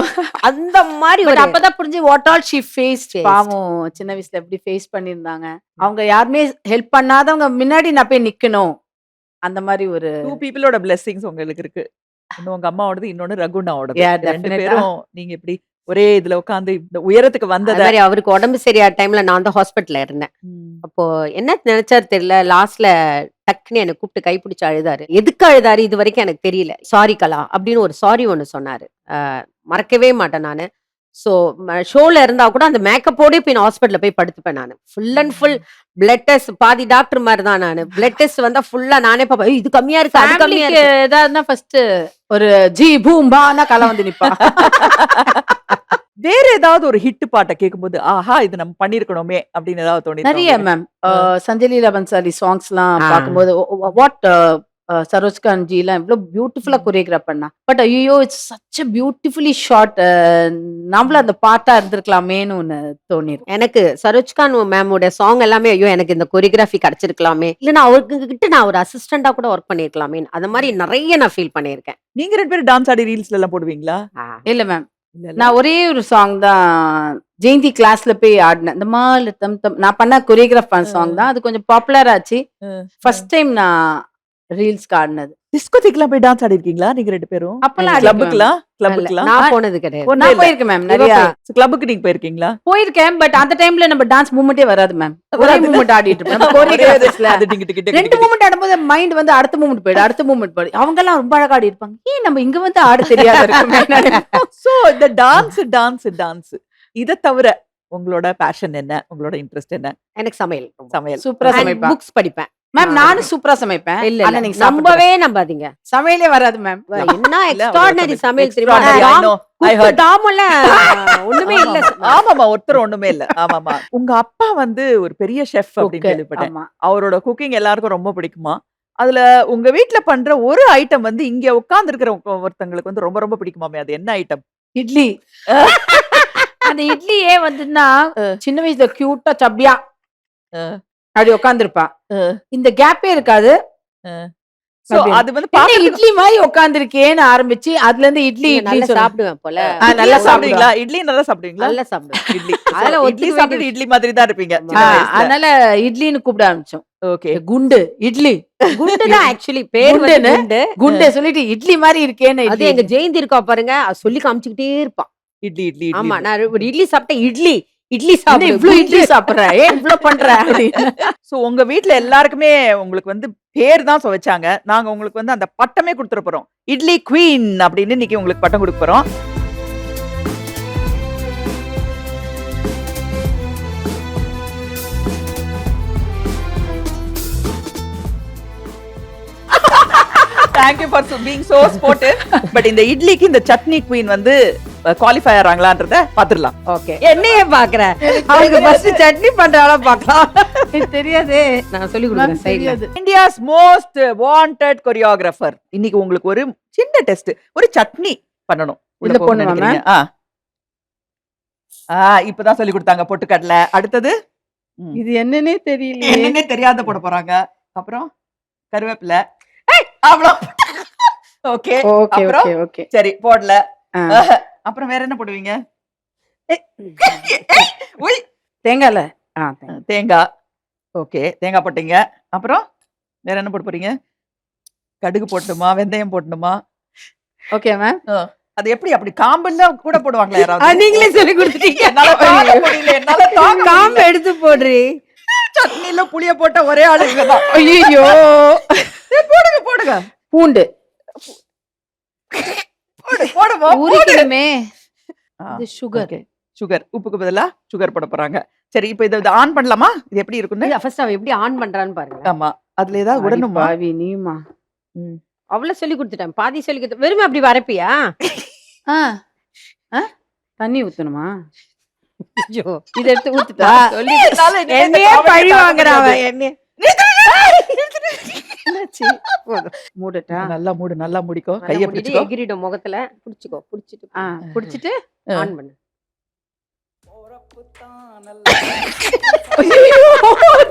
அந்த மாதிரி
But
ஒரு
அப்பதான் புரிஞ்சு what all she faced.
Faced.
பாவம் சின்ன வயசுல எப்படி ஃபேஸ் பண்ணிருந்தாங்க. அவங்க யாருமே ஹெல்ப் பண்ணாதவங்க முன்னாடி நான் போய் நிக்கணும். அந்த மாதிரி ஒரு
2 பீப்பிளோட blessings உங்களுக்கு இருக்கு. ஒண்ணு உங்க அம்மாவோடது, இன்னொன்னு ரகுண்ணாவோடது.
Yeah,
2
definitely.
பேரும் நீங்க இப்படி ஒரே இதுல உட்கார்ந்து இந்த உயரத்துக்கு
அது
வந்தத
மாதிரி அவருக்கு உடம்பு சரியாத டைம்ல நான் தான் ஹாஸ்பிட்டல்ல இருந்தேன். அப்போ என்ன நினைச்சாரு தெரியல, லாஸ்ட்ல டக்குன்னு என்னை கூப்பிட்டு கைப்பிடிச்சு அழுதாரு. எதுக்கு அழுதாரு இது வரைக்கும் எனக்கு தெரியல. சாரி கலா அப்படின்னு ஒரு சாரி ஒண்ணு சொன்னாரு. மறக்கவே மாட்டேன் நானு. சோ ஷோல இருந்தா கூட அந்த மேக்கப்போடே போய் ஹாஸ்பிட்டல்ல போய் படுத்துப்பேன் நானு. Full and full blood test, பாதி டாக்டர் மாதிரி தான் நானு. பிளட் டெஸ்ட் வந்தா ஃபுல்லா நானே பாப்பேன், இது கம்மியா இருக்கு, அது கம்மியா
ஃபேமிலிக்கு
இருக்கு.
ஏதாவதுனா ஃபர்ஸ்ட் ஒரு ஜி பூம்பானா கலை வந்து நிப்பா.
வேற ஏதாவது ஒரு ஹிட் பாட்டை கேட்கும்போது ஆஹா இது நம்ம பண்ணிருக்கணுமே அப்படின்னு ஏதாவது தோணி
நிறைய மேம் சஞ்சய் லீலா பன்சாலி சாங்ஸ் எல்லாம் பார்க்கும்போது வாட் சரோஜ் கான் ஜி எல்லாம் இவ்வளவு பியூட்டிஃபுல்லா கொரியோகிராஃப் பண்ணா. பட் ஐயோ இட்ஸ் சச் பியூட்டிஃபுல்லி ஷார்ட், நம்மள அந்த பாட்டா இருந்திருக்கலாமேன்னு ஒண்ணு தோணிருக்கு.
எனக்கு சரோஜ்கான் மேமோட சாங் எல்லாமே ஐயோ எனக்கு இந்த கொரியோகிராஃபி கிடைச்சிருக்கலாமே, இல்லைன்னா அவருக்கு கிட்ட நான் ஒரு அசிஸ்டண்டா கூட ஒர்க் பண்ணிருக்கலாமே, அந்த மாதிரி நிறைய நான் ஃபீல் பண்ணியிருக்கேன்.
நீங்க 2 பேரும் டான்ஸ் ஆடி ரீல்ஸ்ல எல்லாம் போடுவீங்களா?
இல்ல மேம்,
இல்ல.
நான் ஒரே ஒரு சாங் தான் ஜெயந்தி கிளாஸ்ல போய் ஆடினேன். இந்த மால் தம் தம் நான் பண்ண கொரியோகிராஃப் பண்ண சாங் தான். அது கொஞ்சம் பாப்புலர் ஆச்சு. ஃபர்ஸ்ட் டைம் நான் ரீல்ஸ்க்கு ஆடினது.
டிஸ்கோதிக்லாம் போய் டான்ஸ் ஆடி இருக்கீங்களா நீங்க 2 பேரும்?
அப்பெல்லாம்
கிளப்புக்குலாம் கிளப்புக்குலாம்
நான் போனது கிடையாது.
நான் போயிருக்கேன் மேம் நிறைய
கிளப்புக்கு நீங்க போயிருக்கீங்களா?
போயிருக்கேன். பட் அந்த டைம்ல நம்ம டான்ஸ் மூமெண்டே வராது மேம். ஒரே
வராது.
மூமெண்ட் ஆடிட்டு இருப்போம்.
ஒரே
கோரியோகிராஃபிஸ்ல
அது டிங்கு டிங்கு டிங்கு
ரெண்டு
டிங்கு.
மூமெண்ட் ஆடும்போது மைண்ட் வந்து அடுத்த மூமெண்ட் போயிடு, அடுத்த மூமெண்ட் போயிடு. அவங்க எல்லாம் ரொம்ப அழகா ஆடி இருப்பாங்க. ஏன் நம்ம இங்க வந்து ஆட தெரியாத இருக்குமே.
சோ இந்த டான்ஸ் இத தவிர உங்களோட பேஷன் என்ன? உங்களோட இன்ட்ரெஸ்ட் என்ன?
எனக்கு சமையல்
சமையல்.
சூப்பரா சமைப்பேன்
புக்ஸ் படிப்பேன்.
மேம். நானும் சூப்பரா சமைப்பேன்.
இல்ல
ஆனா
இல்ல
நீங்க
நம்பவே நம்பாதீங்க.
சமையலே வராது மேம்.
என்ன
இல்ல,
எக்ஸ்ட்ராடினரி
ஒரு
சமையல் தெரியுமா?
extraordinary, I know, I heard.
தாமல ஒண்ணுமே இல்ல.
ஆமாமா, ஒருத்தர் ஒண்ணுமே இல்ல. ஆமாமா. உங்க அப்பா வந்து ஒரு பெரிய ஷெஃப் அப்படின்னு கேள்விப்பட்டேன்.
ஆமா.
அவரோட குக்கிங் எல்லாருக்கும் ரொம்ப பிடிக்குமா? அதுல உங்க வீட்ல பண்ற ஒரு ஐட்டம் வந்து இங்க உட்கார்ந்து இருக்கிற ஒருத்தங்களுக்கு வந்து ரொம்ப ரொம்ப பிடிக்குமாமே, அது என்ன ஐட்டம்?
இட்லி. அந்த இட்லியே வந்துன்னா சின்ன வயசுல கியூட்டா சப்பியா அப்படி உட்காந்துருப்பா. இந்த கேப்பே இருக்காது.
சோ அது வந்து
என்ன
பாக்குறதுக்கு
இட்லி மாதிரி உட்காந்துருக்கேன்னு ஆரம்பிச்சு அதுல இருந்து இட்லி
நீங்க
இட்லி
நல்லா
சொன்னா.
சாப்பிடுவேன் போல.
நல்லா
நல்லா
சாப்பிடுவீங்களா?
சாப்பிடுவீங்களா? இட்லி நல்லா சாப்பிடுவீங்களா?
நல்லா சாப்பிடுவேன்.
இட்லி.
அதெல்லாம்
இட்லி
ஒத்துக்க
சாப்பிட்டு
வேண்டிய
இட்லி மாதிரி தான் இருப்பீங்க சின்ன வயசுல.
அதனால இட்லின்னு கூப்பிட ஆரம்பிச்சோம்.
ஓகே.
குண்டு இட்லி
குண்டு தான் ஆக்சுவலி பேர் வந்து
குண்டுன்னு?
குண்டு.
குண்டை சொல்லிட்டு இட்லி மாதிரி இருக்கேன்னு
அது
இட்லி.
எங்க ஜெயந்தி இருக்கா பாருங்க, அது சொல்லி காமிச்சுக்கிட்டே இருப்பான்.
இட்லி இட்லி
ஆமா,
இட்லி.
நான் ஒரு இட்லி சாப்பிட்டேன். இட்லி
என்ன
சாப்பிடு.
இவ்ளோ இட்லி சாப்பிடுற, ஏன் இவ்ளோ பண்ற அப்படின்னு.
சோ உங்க வீட்ல எல்லாருக்குமே உங்களுக்கு வந்து பேர் தான் வச்சாங்க. நாங்க உங்களுக்கு வந்து அந்த பட்டமே கொடுத்துற போறோம். இட்லி குவீன் அப்படின்னு இன்னைக்கு உங்களுக்கு பட்டம் கொடுக்க போறோம். Thank you for being so sportive. But இந்த இட்லிக்கு இந்த சட்னி குவீன் வந்து குவாலிஃபை ஆறாங்களான்றத பாத்துடலாம்.
ஓகே. என்னையே பாக்குற? அவங்க ஃபர்ஸ்ட் சட்னி பண்றாளா பார்க்கலாம்.
எனக்கு தெரியாதே.
நான் சொல்லி கொடுக்குறேன் சைடுல.
தெரியாது.
India's most wanted choreographer. இன்னைக்கு உங்களுக்கு ஒரு சின்ன டெஸ்ட். ஒரு சட்னி பண்ணணும். உள்ள
இதுல
போகணும்னு
போடணுமா,
நினைக்கிறீங்க? இப்பதான் சொல்லி கொடுத்தாங்க பொட்டுக்கடலை. அடுத்தது
இது என்னன்னே தெரியலையே.
என்னன்னே தெரியாத போட போறாங்க. அப்புறம் கருவேப்பிலை. அவ்வளோ. ஓகே.
ஓகே
அப்புறம்
ஓகே ஓகே.
சரி போடல.
ஆ.
அப்புறம் வேற என்ன போடுவீங்க? உய்,
தேங்காய்ல. தேங்காய்.
தேங்காய். ஓகே, தேங்காய் போட்டீங்க. அப்புறம் வேற என்ன போட போறீங்க? கடுகு போடணுமா? வெந்தயம் போடணுமா?
Okay ma'am.
அது எப்படி அப்படி காம்புன்னு கூட போடுவாங்களா யாராவது?
நீங்களே சொல்லி கொடுத்துட்டீங்க.
என்னால தாங்க முடியல, என்னால தாங்க
காம்பு
முடியல.
எடுத்து போடுறி.
சட்னில புளிய போட்ட ஒரே ஆளு இவங்கதான்.
ஐயோ.
போடுங்க போடுங்க.
பூண்டு.
போடுவோம்.
உரிக்கணுமே. இது சுகர்.
ஓகே. சுகர். உப்புக்கு பதிலா சுகர் போட போறாங்க. சரி, இப்போ இத ஆன் பண்ணலாமா? இது எப்படி இருக்குன்னு?
ஃபர்ஸ்ட் அவ எப்படி ஆன் பண்றான்னு பாருங்க.
ஆமா. அதுல ஏதாவது விடணுமா?
பாவி நீமா.
அவ்வளவு சொல்லி கொடுத்துட்டேன். பாதி சொல்லி கொடுத்து வெறும் அப்படி வரப்பியா?
தண்ணி ஊத்தணுமா?
ஐயோ,
இத எடுத்து ஊத்துட்டா.
என்னால இனிமே இந்த
என்னையே
comedy
பழி
தாங்க
வாங்குறான்
முடியாது.
அவன். என்னைய
என்னாச்சு? போதும். மூடட்டா.
நல்லா மூடு, நல்லா முடிக்கோ. கைய
கையை
பிடிச்சுக்கோ.
எகிரிடும் முகத்துல. புடிச்சுக்கோ, புடிச்சிட்டு
புடிச்சிட்டு
ஆன் பண்ணு.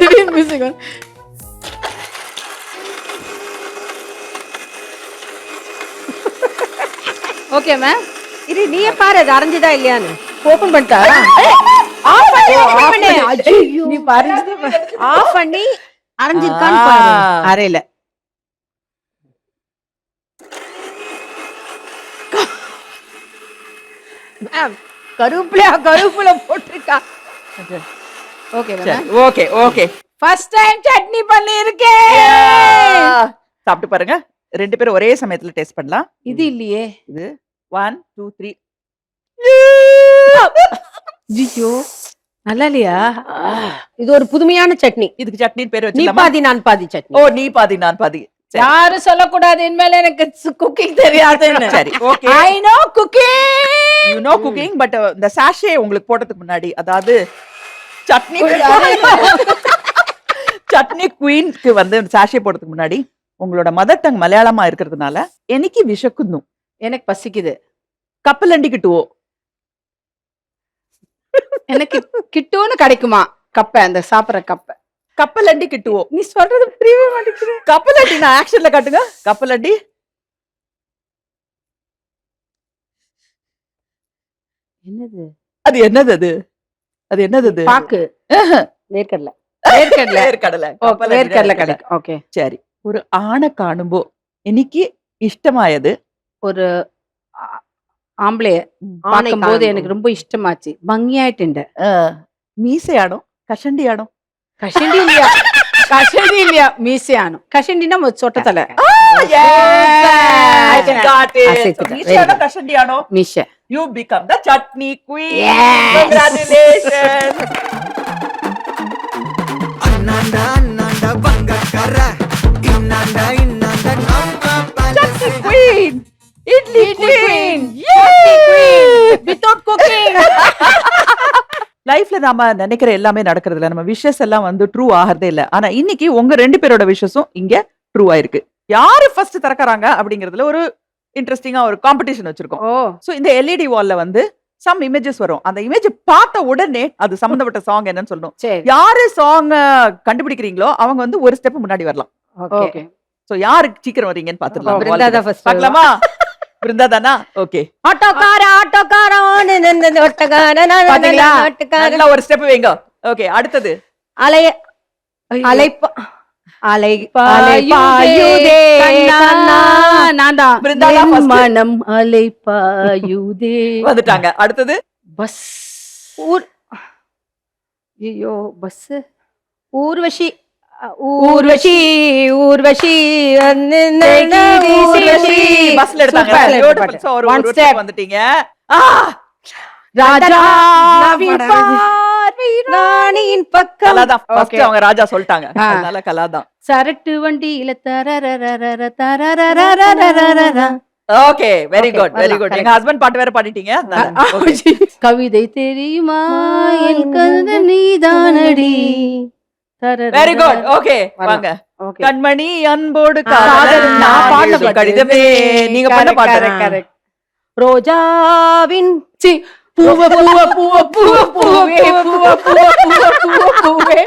திடீர்னு மியூசிக். Okay ma'am.
இரு, நீயே பாரு அது அரைஞ்சுதா இல்லையான்னு.
ஓபன் பண்ணிட்டா?
ஆஃப் பண்ணி
ஓ,
open
off
பண்ணு.
பண்ணி.
ஐயோ,
நீ பறிஞ்சது
ஆஃப் பண்ணி அரைஞ்சிருக்கான்னு பாரு.
அரையில.
மேம், கருவேப்பிலை போட்டிருக்கா.
ஓகே
சரி,
ma'am.
Okay okay.
First time chutney பண்ணி இருக்கேன்.
சாப்பிட்டு பாருங்க. ரெண்டு பேரும் ஒரே சமயத்துல டேஸ்ட் பண்ணலாம்.
இது இல்லையே.
இது 1 2 3.
ஐயோ, நல்லா இல்லையா?
இது ஒரு புதுமையான சட்னி.
இதுக்கு சட்னி பேர்
நீ
வச்சிடலாமா?
பாதி நான் பாதி சட்னி.
ஓ, நீ பாதி நான் பாதி. சரி.
யாரும் சொல்லக்கூடாது இனிமேல எனக்கு குக்கிங் தெரியாதுன்னு.
சரி, okay.
I know cooking.
You know cooking. But இந்த சாஷே உங்களுக்கு போட்டதுக்கு முன்னாடி, அதாவது சட்னி சட்னி குயின்க்கு வந்து சாஷே போடுறதுக்கு முன்னாடி உங்களோட மதர் டங் மலையாளமா இருக்கிறதுனால எனக்கு விஷக்குன்னு
எனக்கு பசிக்குது.
கப்பலண்டி கிட்டுவோ.
எனக்கு கிட்டோன்னு கிடைக்குமா கப்பை, அந்த சாப்பிடுற கப்பை?
கப்பலண்டி கிட்டுவோ.
நீ சொல்றது புரியவே மாட்டேங்குது.
கப்பலண்டி நான் ஆக்ஷன்ல காட்டுங்க. கப்பலண்டி.
என்னது
அது என்னது? அது அது என்னது? அது
பாக்கு.
வேர்க்கடலை.
வேர்க்கடலை.
வேர்க்கடலை.
ஓகே, வேர்க்கடலை கிடைக்கும். ஓகே.
சரி, ஒரு ஆணை காணும்போ எனக்கு இஷ்டமாயது
ஒரு ஆம்பளைய
ஆணை
பார்க்கும்போது
காணும்.
எனக்கு ரொம்ப இஷ்டமாச்சு. பங்கியாயிட்டு.
மீசையாடும் கஷண்டியாடும்
கஷண்டி இல்லையா? கஷண்டி இல்லையா? மீசையானும். கஷண்டினா சொட்ட தலை.
மீசையாடும் கஷண்டியாடும்
மீசை.
you become the chutney queen.
Yes.
Congratulations.
அண்ணாண்டா அண்ணாண்டா பங்கக்கார இன்னாண்டா இன்னாண்டா நம்ம
Chutney queen. Idli queen.
Without cooking.
லைஃப்ல நாம நினைக்கிற எல்லாமே நடக்கிறது இல்ல. நம்ம விஷஸ் எல்லாம் வந்து ட்ரூ ஆகிறதே இல்ல. ஆனா இன்னைக்கு உங்க 2 பேரோட விஷஸும் இங்க ட்ரூ ஆயிருக்கு. யாரு ஃபர்ஸ்ட் திறக்கறாங்க அப்படிங்கறதுல ஒரு இன்ட்ரெஸ்டிங்கா ஒரு காம்படிஷன் வச்சிருக்கோம்.
ஓ
சோ இந்த எல்இடி வால்ல வந்து சம் இமேஜஸ் வரும். அந்த இமேஜ் பார்த்த உடனே அது சம்பந்தப்பட்ட சாங் என்னன்னு சொல்லணும்.
சரி.
யாரு சாங் கண்டுபிடிக்கிறீங்களோ அவங்க வந்து ஒரு ஸ்டெப் முன்னாடி வரலாம்.
ஓகே.
சோ யாரு சீக்கிரம் வரீங்கன்னு பாத்துடலாம்.
பிருந்தா தான் first
பார்க்கலாமா? பிருந்தா தானா? ஓகே.
ஆட்டோக்கார
பாத்தீங்களா? நல்லா ஒரு ஸ்டெப் வைங்க. ஓகே, அடுத்தது
அலைய அலைப்பா அலைப்பாயுதே கண்ணா.
நான்தான்.
பிருந்தா தான் first.
மனம் அலைப்பாயுதே.
வந்துட்டாங்க. அடுத்தது
பஸ். ஐயோ பஸ்.
ஊர்வஷி
ஊர்வஷி
ஊர்வஷி ஊர்வஷி
பஸ்ல எடுத்தாங்க.
Super.
Beautiful. So, ஒரு
One
ஒரு
step.
step வந்துட்டீங்க.
ராஜா
ராணியின் பக்கம்.
கலாதான் first
Okay.
அவங்க ராஜா சொல்லிட்டாங்க.
ஆ.
அதனால கலாதான்.
சரட்டு வண்டியில தரரரரர தரரரரரரரர.
Okay, very
Okay,
good, very
வரலாம்,
குட்.
correct.
எங்க ஹஸ்பண்ட் பாட்டு வேற பாடிட்டீங்க. அதனால. Okay.
கவிதை தெரியுமா என் கருத நீதானடி.
Very good. ஓகே,
வரலாம்.
வாங்க.
Okay.
கண்மணி அன்போடு
காதலன்
காதலன்
நான்
நான்
பாடின
எழுதும்
பாட்டு.
கடிதமே நீங்க பண்ண
Correct,
பாட்டு.
correct, correct.
ரோஜாவின்
சி பூவ பூவ பூவ பூவ பூவே பூவ பூவ பூவ பூவ பூவே.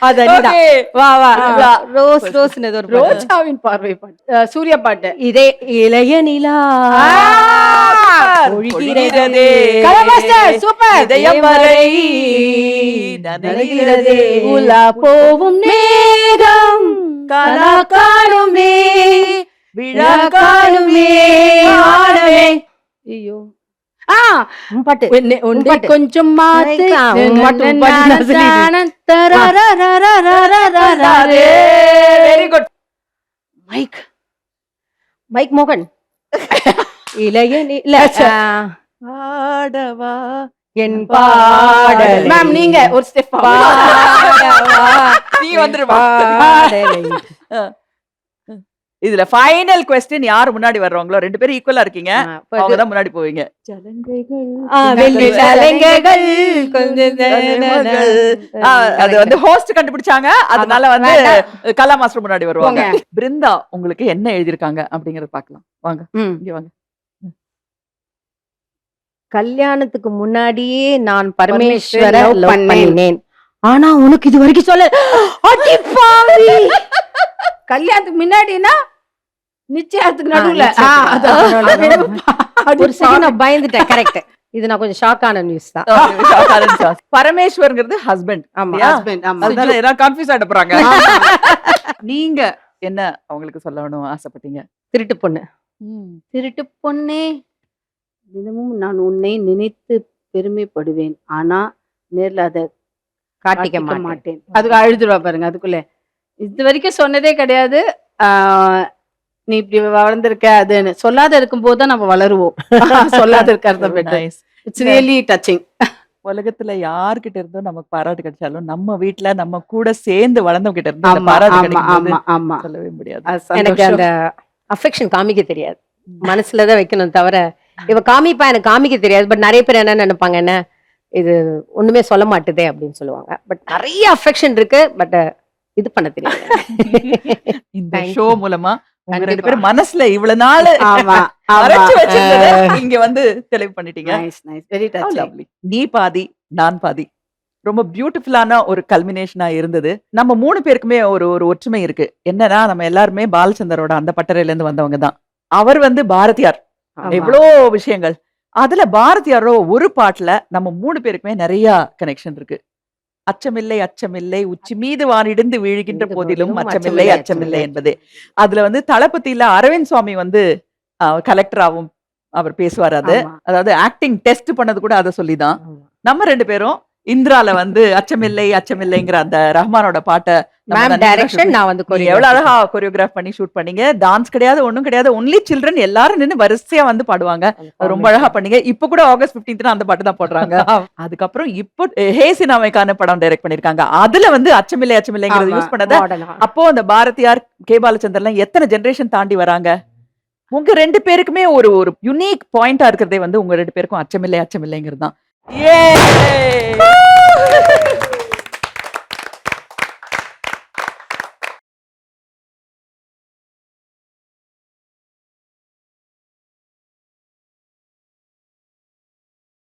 அது அனிதா.
Okay.
வா வா
வா.
ரோஸ் ரோஸ் ஒரு பாட்டு.
ரோஜாவின் பார்வை பாட்டு. சூர்யா பாட்டு.
இதே இளைய நிலா
பொழிகிறதே.
Colour master, super.
இதயம் வரை நனைகிறதே.
உலா போவும் நேரம் கலா காணுமே
விழா
காணுமே வானமே.
ஐயோ
பாட்டு
உன்னை
பாட்டு.
கொஞ்சம் மாத்து.
Very good.
மைக்
மைக் மோகன் இளைய நில
ஆடவா
என் பாடலை
மேம் நீங்க ஒரு ஸ்டெப்
பாடவா
நீ வந்துருமா?
பாடலை.
இதுல ஃபைனல் கொஸ்டின் யாரு முன்னாடி வர்றவங்களோ 2 பேரும் ஈக்குவலா இருக்கீங்க. அவங்க தான் முன்னாடி போவீங்க.
வெள்ளி சலங்கைகள் கொஞ்சம்
அது வந்து ஹோஸ்ட் கண்டுபிடிச்சாங்க. அதனால வந்து கலா மாஸ்டர் முன்னாடி வருவாங்க. பிருந்தா உங்களுக்கு என்ன எழுதிருக்காங்க அப்படிங்கறத பார்க்கலாம். வாங்க, இங்க வாங்க.
கல்யாணத்துக்கு முன்னாடியே நான் பரமேஸ்வர
பரமேஸ்வர
love
love
பண்ணினேன். ஆனா உனக்கு இது வரைக்கும் சொல்ல. அடி பாவி.
கல்யாணத்துக்கு முன்னாடினா நிச்சயத்துக்கு நடுவுல.
ஒரு செகண்ட் நான் பயந்துட்டேன். கரெக்ட். இது நான் கொஞ்சம் ஷாக் ஆன நியூஸ் தான்.
பரமேஸ்வர்ங்கிறது ஹஸ்பண்ட்.
ஆமா.
ஹஸ்பண்ட். ஆமா.
அதனால எல்லாம் கன்ஃபியூஸ் ஆயிட போறாங்க. நீங்க என்ன அவங்களுக்கு சொல்லணும் ஆசைப்பட்டீங்க?
திருட்டு பொண்ணு.
திருட்டு பொண்ணே தினமும் நான் உன்னை நினைத்து பெருமைப்படுவேன். ஆனா நேர்ல அதை
காட்டிக்க
காட்டிக்க
மாட்டேன்.
மாட்டேன். அதுக்கு அழுதுருவா பாருங்க. அதுக்குள்ள இது வரைக்கும் சொன்னதே கிடையாது. நீ இப்படி வளர்ந்திருக்க அதுன்னு சொல்லாத இருக்கும்போது தான் நம்ம வளருவோம். சொல்லாத இருக்கிறத better.
Nice.
It's really touching.
உலகத்துல யார்கிட்ட இருந்தோ நமக்கு பாராட்டு கிடைச்சாலும் நம்ம வீட்ல நம்ம கூட சேர்ந்து வளர்ந்தவங்க கிட்ட இருந்து அந்த
ஆமா
பாராட்டு
ஆமா
கிடைக்கும்போது
ஆமா ஆமா.
சொல்லவே முடியாது.
அது
எனக்கு
சந்தோஷம்.
அந்த அஃபெக்ஷன் காமிக்க தெரியாது. மனசுலதான் வைக்கணும் தவிர இவ காமிப்பா எனக்கு காமிக்க தெரியாது. பட் நிறைய பேர் என்ன நினைப்பாங்க, என்ன இது ஒண்ணுமே சொல்ல மாட்டுதே அப்படின்னு சொல்லுவாங்க. பட் நிறைய அஃபெக்ஷன் இருக்கு. பட் இது பண்ண தெரியாது.
இந்த
Thank
ஷோ மூலமா உங்க 2
கண்டிப்பா.
பேரும் மனசுல இவ்வளவு நாள்
ஆமா
மறைச்சு
ஆமா.
வச்சிருந்ததை இங்க வந்து தெளிவு பண்ணிட்டீங்க.
Nice nice. Very
How
touching.
lovely. நீ பாதி நான் பாதி ரொம்ப பியூட்டிஃபுல்லான ஒரு கல்மினேஷனா இருந்தது. நம்ம 3 பேருக்குமே ஒரு ஒரு ஒற்றுமை இருக்கு. என்னன்னா நம்ம எல்லாருமே பாலச்சந்தரோட அந்த பட்டறையில இருந்து வந்தவங்க தான். அவர் வந்து பாரதியார். எவ்வளோ விஷயங்கள். அதுல பாரதியாரோட ஒரு பாட்டுல நம்ம 3 பேருக்குமே நிறைய கனெக்ஷன் இருக்கு. அச்சமில்லை அச்சமில்லை உச்சி மீது வானிடிந்து வீழ்கின்ற போதிலும் அச்சமில்லை அச்சமில்லை என்பதே. அதுல வந்து தளபதியில அரவிந்த் சுவாமி வந்து கலெக்டராகவும் அவர் பேசுவார். அது
ஆமா.
அதாவது ஆக்டிங் டெஸ்ட் பண்ணது கூட அதை சொல்லிதான்.
ஆமா.
நம்ம 2 பேரும் இந்திரால வந்து அச்சமில்லை அச்சமில்லைங்கிற அந்த ரஹ்மானோட பாட்டை நம்ம
மேம்
தான் நீங்க தான்
டைரக்ஷன்
shoot
நான் வந்து
நீங்க எவ்வளவு அழகா கொரியோகிராஃப் பண்ணி ஷூட் பண்ணீங்க. டான்ஸ் கிடையாது, ஒண்ணும் கிடையாது, ஒன்லி சில்ட்ரன் எல்லாரும் நின்னு வரிசையா வந்து பாடுவாங்க. அது ரொம்ப அழகா பண்ணீங்க. இப்ப கூட ஆகஸ்ட் 15 அந்த பாட்டு தான் போடுறாங்க. அதுக்கப்புறம் இப்போ ஹே சினாமைக்கான படம் டைரக்ட் பண்ணிருக்காங்க. அதுல வந்து அச்சமில்லை அச்சமில்லைங்கிறது யூஸ் பண்ணத அப்போ அந்த பாரதியார், கே பாலச்சந்தர்லாம் எத்தனை ஜெனரேஷன் தாண்டி வராங்க. உங்க 2 பேருக்குமே ஒரு ஒரு யுனிக் பாயிண்டா இருக்கிறதே வந்து உங்க 2 பேருக்கும் அச்சமில்லை அச்சமில்லைங்கிறது தான்.